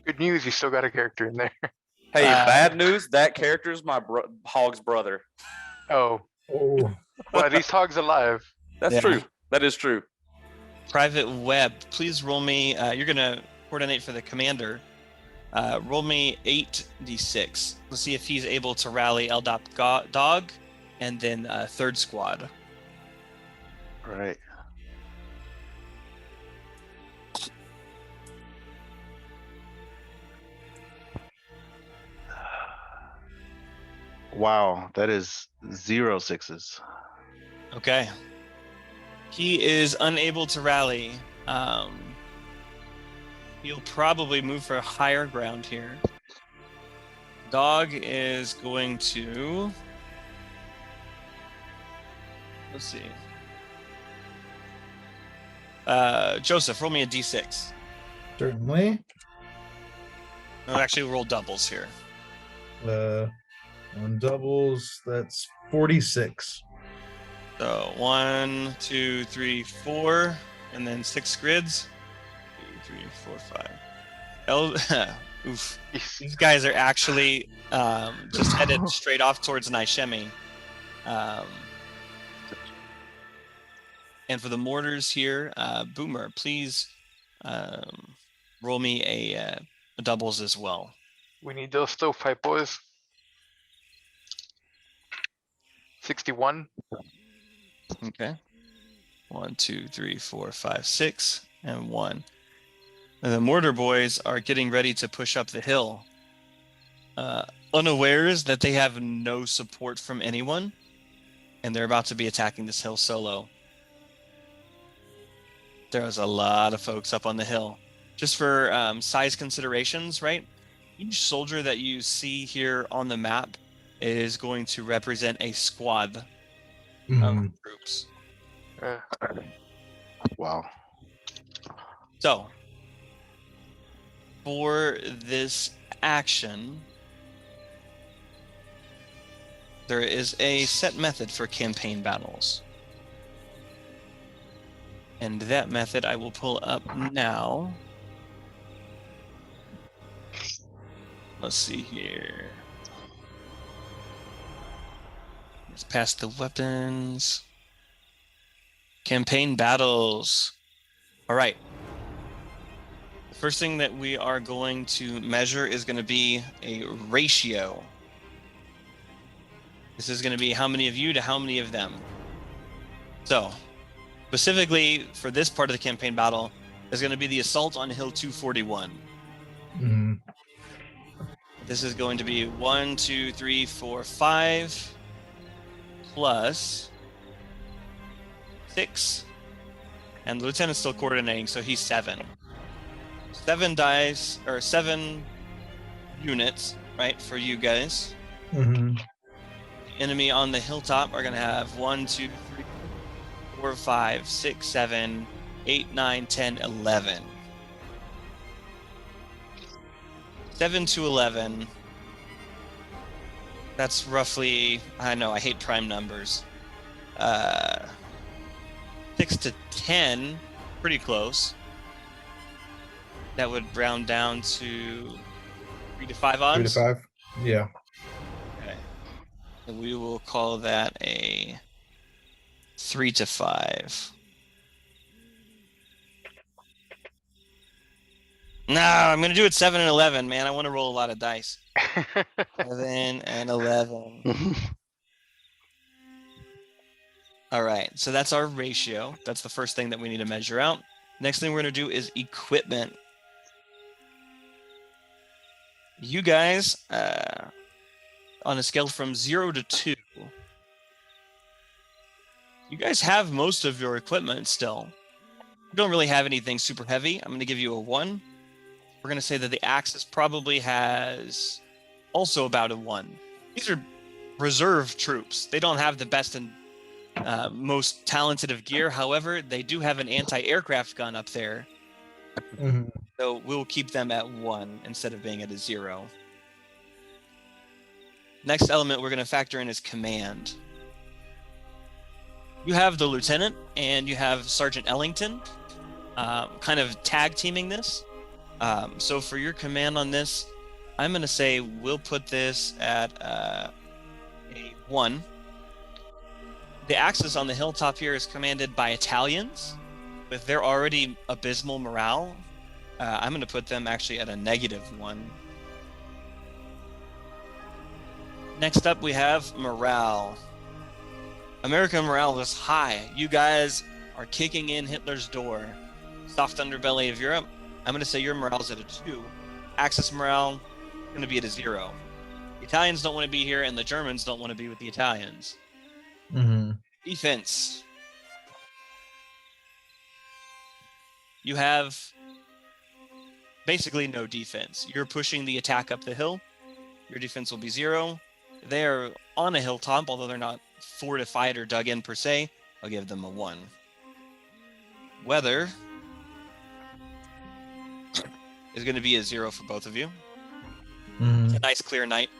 [SPEAKER 5] Good news, you still got a character in there.
[SPEAKER 3] Hey, bad news. That character is my Hog's brother.
[SPEAKER 5] Oh,
[SPEAKER 2] Oh,
[SPEAKER 5] well, at least Hog's alive.
[SPEAKER 3] That's
[SPEAKER 1] Yeah.
[SPEAKER 3] true. That is true.
[SPEAKER 1] Private Web, please roll me. You're going to coordinate for the commander. Roll me 8d6. Let's see if he's able to rally Eldop Dog and then Third Squad.
[SPEAKER 4] Right. Wow, that is 0 6s.
[SPEAKER 1] Okay. He is unable to rally. He'll probably move for higher ground here. Dog is going to... Let's see. Joseph, roll me a d6.
[SPEAKER 2] certainly.
[SPEAKER 1] No, actually, roll doubles here.
[SPEAKER 2] On doubles, that's 46.
[SPEAKER 1] So 1, 2, 3, 4, and then 6 grids. 2, 3, 4, 5. Oof. These guys are actually just headed straight off towards Naishemi. And for the mortars here, Boomer, please roll me a doubles as well.
[SPEAKER 5] We need those stovepipe boys. 61.
[SPEAKER 1] Okay. 1, 2, 3, 4, 5, 6, and 1. And the mortar boys are getting ready to push up the hill, unawares that they have no support from anyone, and they're about to be attacking this hill solo. There's a lot of folks up on the hill. Just for size considerations, right? Each soldier that you see here on the map is going to represent a squad
[SPEAKER 2] Mhm.
[SPEAKER 1] of troops.
[SPEAKER 4] Wow.
[SPEAKER 1] So, for this action, there is a set method for campaign battles. And that method I will pull up now. Let's see here. Let's pass the weapons. Campaign battles. All right. The first thing that we are going to measure is going to be a ratio. This is going to be how many of you to how many of them. So, specifically for this part of the campaign battle, is going to be the assault on Hill 241.
[SPEAKER 2] Mhm.
[SPEAKER 1] This is going to be 1, 2, 3, 4, 5 plus 6. And the lieutenant's still coordinating, so he's 7. 7 dice, or 7 units, right, for you guys.
[SPEAKER 2] Mhm.
[SPEAKER 1] The enemy on the hilltop are going to have 1, 2, 3, 4, 5, 6, 7, 8, 9, 10, 11. 7 to 11. That's roughly, I know, I hate prime numbers. 6 to 10, pretty close. That would round down to 3 to 5 odds.
[SPEAKER 2] 3 to 5. Yeah.
[SPEAKER 1] Okay. And we will call that a 3 to 5. No, I'm gonna do it 7 and 11, man. I want to roll a lot of dice. 7 and 11. All right, so that's our ratio. That's the first thing that we need to measure out. Next thing we're gonna do is equipment. You guys, on a scale from 0 to 2, you guys have most of your equipment still. You don't really have anything super heavy. I'm gonna give you a 1. We're gonna say that the Axis probably has also about a 1. These are reserve troops. They don't have the best and most talented of gear. However, they do have an anti-aircraft gun up there.
[SPEAKER 2] Mhm.
[SPEAKER 1] So we'll keep them at 1 instead of being at a 0. Next element we're going to factor in is command. You have the lieutenant and you have Sergeant Ellington kind of tag teaming this. So for your command on this, I'm going to say we'll put this at a 1. The Axis on the hilltop here is commanded by Italians with their already abysmal morale. I'm going to put them actually at a -1. Next up, we have morale. American morale is high. You guys are kicking in Hitler's door. Soft underbelly of Europe. I'm going to say your morale's at a 2. Axis morale going to be at a 0. The Italians don't want to be here, and the Germans don't want to be with the Italians.
[SPEAKER 2] Mhm.
[SPEAKER 1] Defense. You have basically no defense. You're pushing the attack up the hill. Your defense will be 0. They are on a hilltop, although they're not fortified or dug in per se. I'll give them a 1. Weather is going to be a 0 for both of you.
[SPEAKER 2] Mhm.
[SPEAKER 1] It's a nice clear night.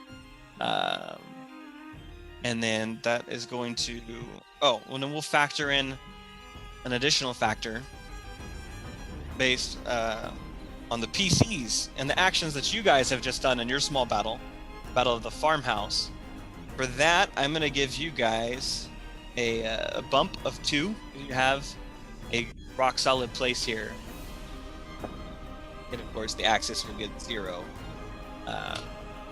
[SPEAKER 1] And then that is going to... Oh, well, then we'll factor in an additional factor based on the PCs and the actions that you guys have just done in your small battle of the Farmhouse. For that, I'm going to give you guys a bump of 2. You have a rock solid place here. And of course, the Axis will get 0.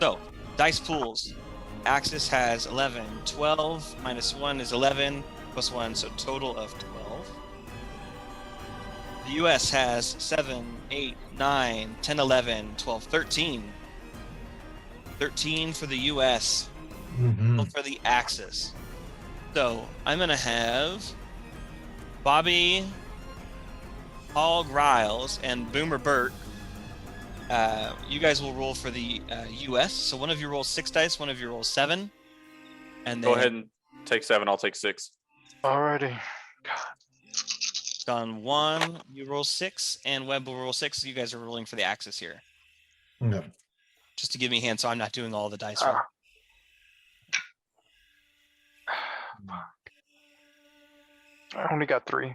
[SPEAKER 1] So, dice pools. Axis has 11. 12 minus 1 is 11 plus 1, so total of 12. The US has 7, 8, 9, 10, 11, 12, 13. 13 for the US.
[SPEAKER 2] Mhm.
[SPEAKER 1] For the Axis. So I'm gonna have Bobby, Paul Griles, and Boomer Burt. You guys will roll for the US. So one of you rolls 6 dice, one of you rolls 7, and then
[SPEAKER 3] Go ahead and take 7. I'll take 6.
[SPEAKER 5] Alrighty.
[SPEAKER 1] on 1 you roll 6, and Webb will roll 6. So you guys are rolling for the Axis here.
[SPEAKER 2] No.
[SPEAKER 1] Just to give me a hand, so I'm not doing all the dice roll.
[SPEAKER 5] I only got 3.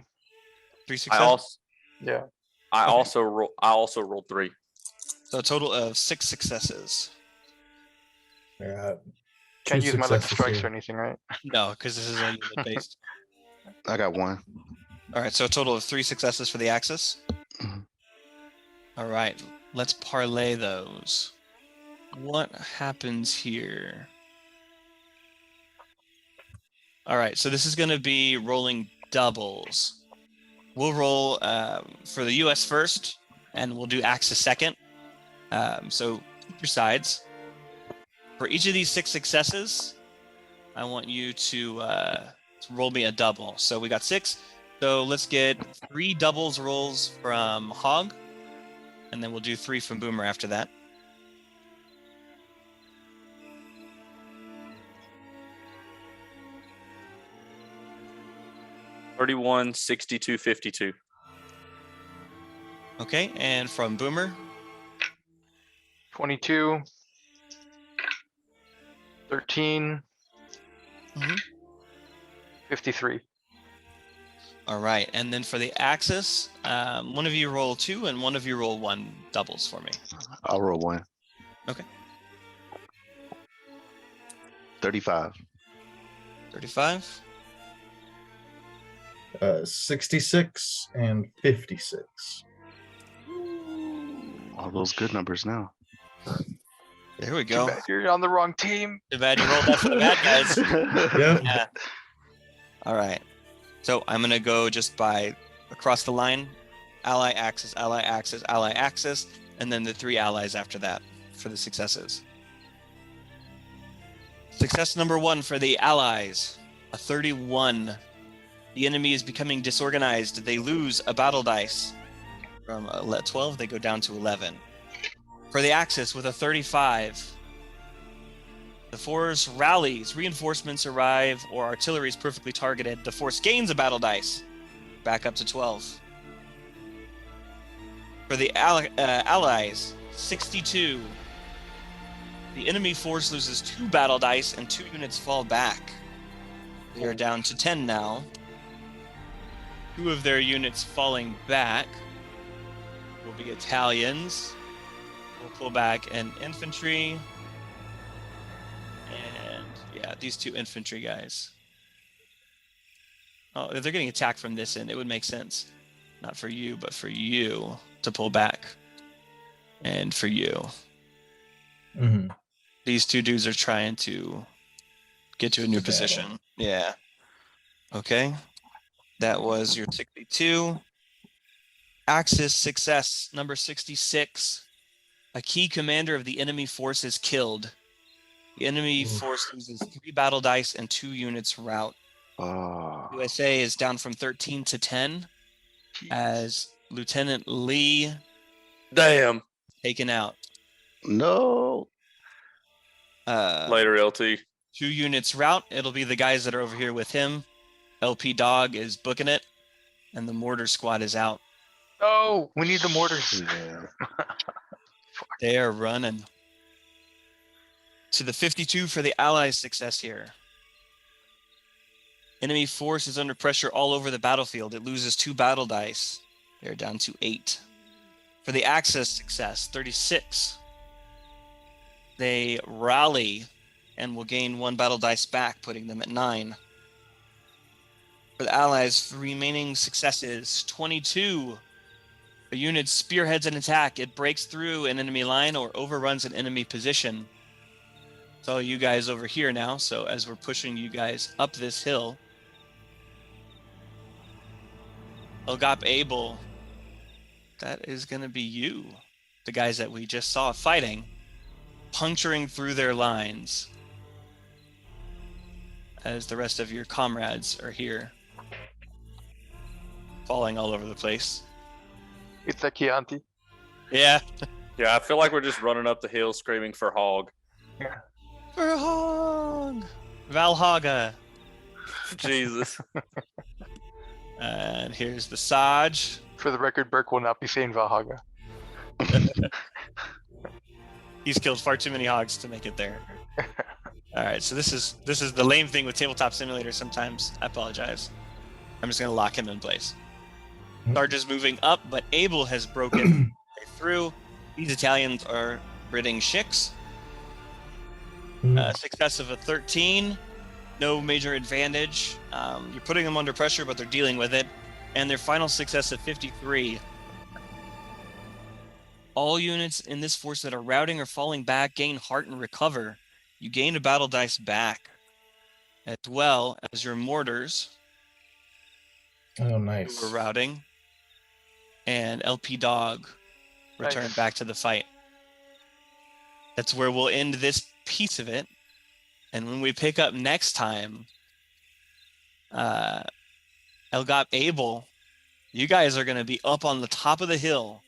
[SPEAKER 1] 3
[SPEAKER 3] I
[SPEAKER 1] success.
[SPEAKER 3] also
[SPEAKER 5] Yeah.
[SPEAKER 3] I
[SPEAKER 1] Okay.
[SPEAKER 3] also rolled 3.
[SPEAKER 1] So a total of 6 successes.
[SPEAKER 2] Yeah.
[SPEAKER 5] Can't
[SPEAKER 2] 2
[SPEAKER 5] use my lucky
[SPEAKER 2] successes
[SPEAKER 5] strikes
[SPEAKER 2] here.
[SPEAKER 5] or anything, right?
[SPEAKER 1] No, because this is a unit based.
[SPEAKER 4] I got 1.
[SPEAKER 1] All right, so a total of 3 successes for the Axis.
[SPEAKER 4] Mhm.
[SPEAKER 1] All right, let's parlay those. What happens here? All right, so this is going to be rolling doubles. We'll roll for the US first, and we'll do Axis second. So keep your sides. For each of these 6 successes, I want you to roll me a double. So we got 6. So let's get 3 doubles rolls from Hog, and then we'll do 3 from Boomer after that.
[SPEAKER 3] $31, 62, 52.
[SPEAKER 1] Okay, and from Boomer,
[SPEAKER 5] 22. 13.
[SPEAKER 1] Mhm.
[SPEAKER 5] 53.
[SPEAKER 1] All right, and then for the Axis, one of you roll 2 and one of you roll 1 doubles for me.
[SPEAKER 4] I'll roll 1.
[SPEAKER 1] Okay.
[SPEAKER 4] 35.
[SPEAKER 1] 35.
[SPEAKER 2] 66 and 56.
[SPEAKER 4] All those good numbers now.
[SPEAKER 1] There we
[SPEAKER 5] Too
[SPEAKER 1] go.
[SPEAKER 5] bad you're on the wrong team.
[SPEAKER 1] Too bad you rolled that for the bad guys.
[SPEAKER 2] Yep.
[SPEAKER 1] Yeah. All right. So I'm going to go just by across the line, ally axis, ally axis, ally axis, and then the 3 allies after that for the successes. Success number 1 for the allies, a 31. The enemy is becoming disorganized. They lose a battle dice. From 12, they go down to 11. For the Axis with a 35, the force rallies, reinforcements arrive, or artillery is perfectly targeted. The force gains a battle dice, back up to 12. For the allies, 62. The enemy force loses 2 battle dice and 2 units fall back. They are down to 10 now. 2 of their units falling back will be Italians. We'll pull back an infantry. And yeah, these 2 infantry guys. Oh, if they're getting attacked from this end, it would make sense. Not for you, but for you to pull back. And for you.
[SPEAKER 2] Mhm.
[SPEAKER 1] These 2 dudes are trying to get to a new
[SPEAKER 2] To battle.
[SPEAKER 1] position. Yeah. Okay. That was your 62. Axis success number 66. A key commander of the enemy force is killed. The enemy force loses 3 battle dice and 2 units rout.
[SPEAKER 4] Oh,
[SPEAKER 1] USA is down from 13 to 10 as Lieutenant Lee
[SPEAKER 3] Damn.
[SPEAKER 1] taken out.
[SPEAKER 4] no.
[SPEAKER 3] Later, LT.
[SPEAKER 1] 2 units rout. It'll be the guys that are over here with him. LP Dog is booking it, and the mortar squad is out.
[SPEAKER 5] Oh, we need the mortars.
[SPEAKER 4] Yeah.
[SPEAKER 1] They are running. To the 52 for the Allies' success here. Enemy force is under pressure all over the battlefield. It loses 2 battle dice. They're down to 8. For the Axis success, 36. They rally and will gain 1 battle dice back, putting them at 9. For the Allies' remaining successes, 22. A unit spearheads an attack. It breaks through an enemy line or overruns an enemy position. It's all you guys over here now, so as we're pushing you guys up this hill, Elgop Abel, that is going to be you. The guys that we just saw fighting, puncturing through their lines as the rest of your comrades are here, falling all over the place.
[SPEAKER 5] It's a Chianti.
[SPEAKER 1] Yeah.
[SPEAKER 3] Yeah, I feel like we're just running up the hill screaming for hog.
[SPEAKER 1] For Hog! Valhaga.
[SPEAKER 3] Jesus.
[SPEAKER 1] And here's the Saj.
[SPEAKER 5] For the record, Burke will not be saying Valhaga.
[SPEAKER 1] He's killed far too many hogs to make it there. All right, so this is the lame thing with Tabletop Simulator sometimes. I apologize. I'm just going to lock him in place. Sarge is moving up, but Abel has broken through. These Italians are ridding Shix. Success of a 13. No major advantage. You're putting them under pressure, but they're dealing with it. And their final success of 53. All units in this force that are routing or falling back gain heart and recover. You gain a battle dice back, as well as your mortars.
[SPEAKER 2] Oh, nice.
[SPEAKER 1] Who were routing. And LP Dog return
[SPEAKER 5] Nice.
[SPEAKER 1] back to the fight. That's where we'll end this piece of it. And when we pick up next time, Elgop Abel, you guys are going to be up on the top of the hill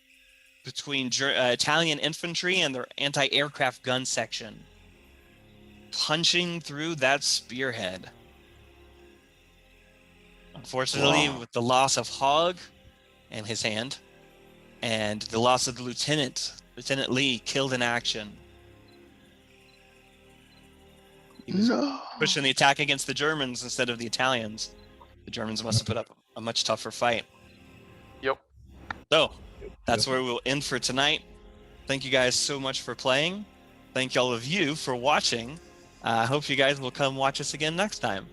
[SPEAKER 1] between Italian infantry and their anti-aircraft gun section, punching through that spearhead. Unfortunately, with the loss of Hogg and his hand, and the loss of the Lieutenant Lee killed in action. He was
[SPEAKER 4] No.
[SPEAKER 1] pushing the attack against the Germans instead of the Italians. The Germans must have put up a much tougher fight.
[SPEAKER 5] Yep.
[SPEAKER 1] So that's where we'll end for tonight. Thank you guys so much for playing. Thank all of you for watching. I hope you guys will come watch us again next time.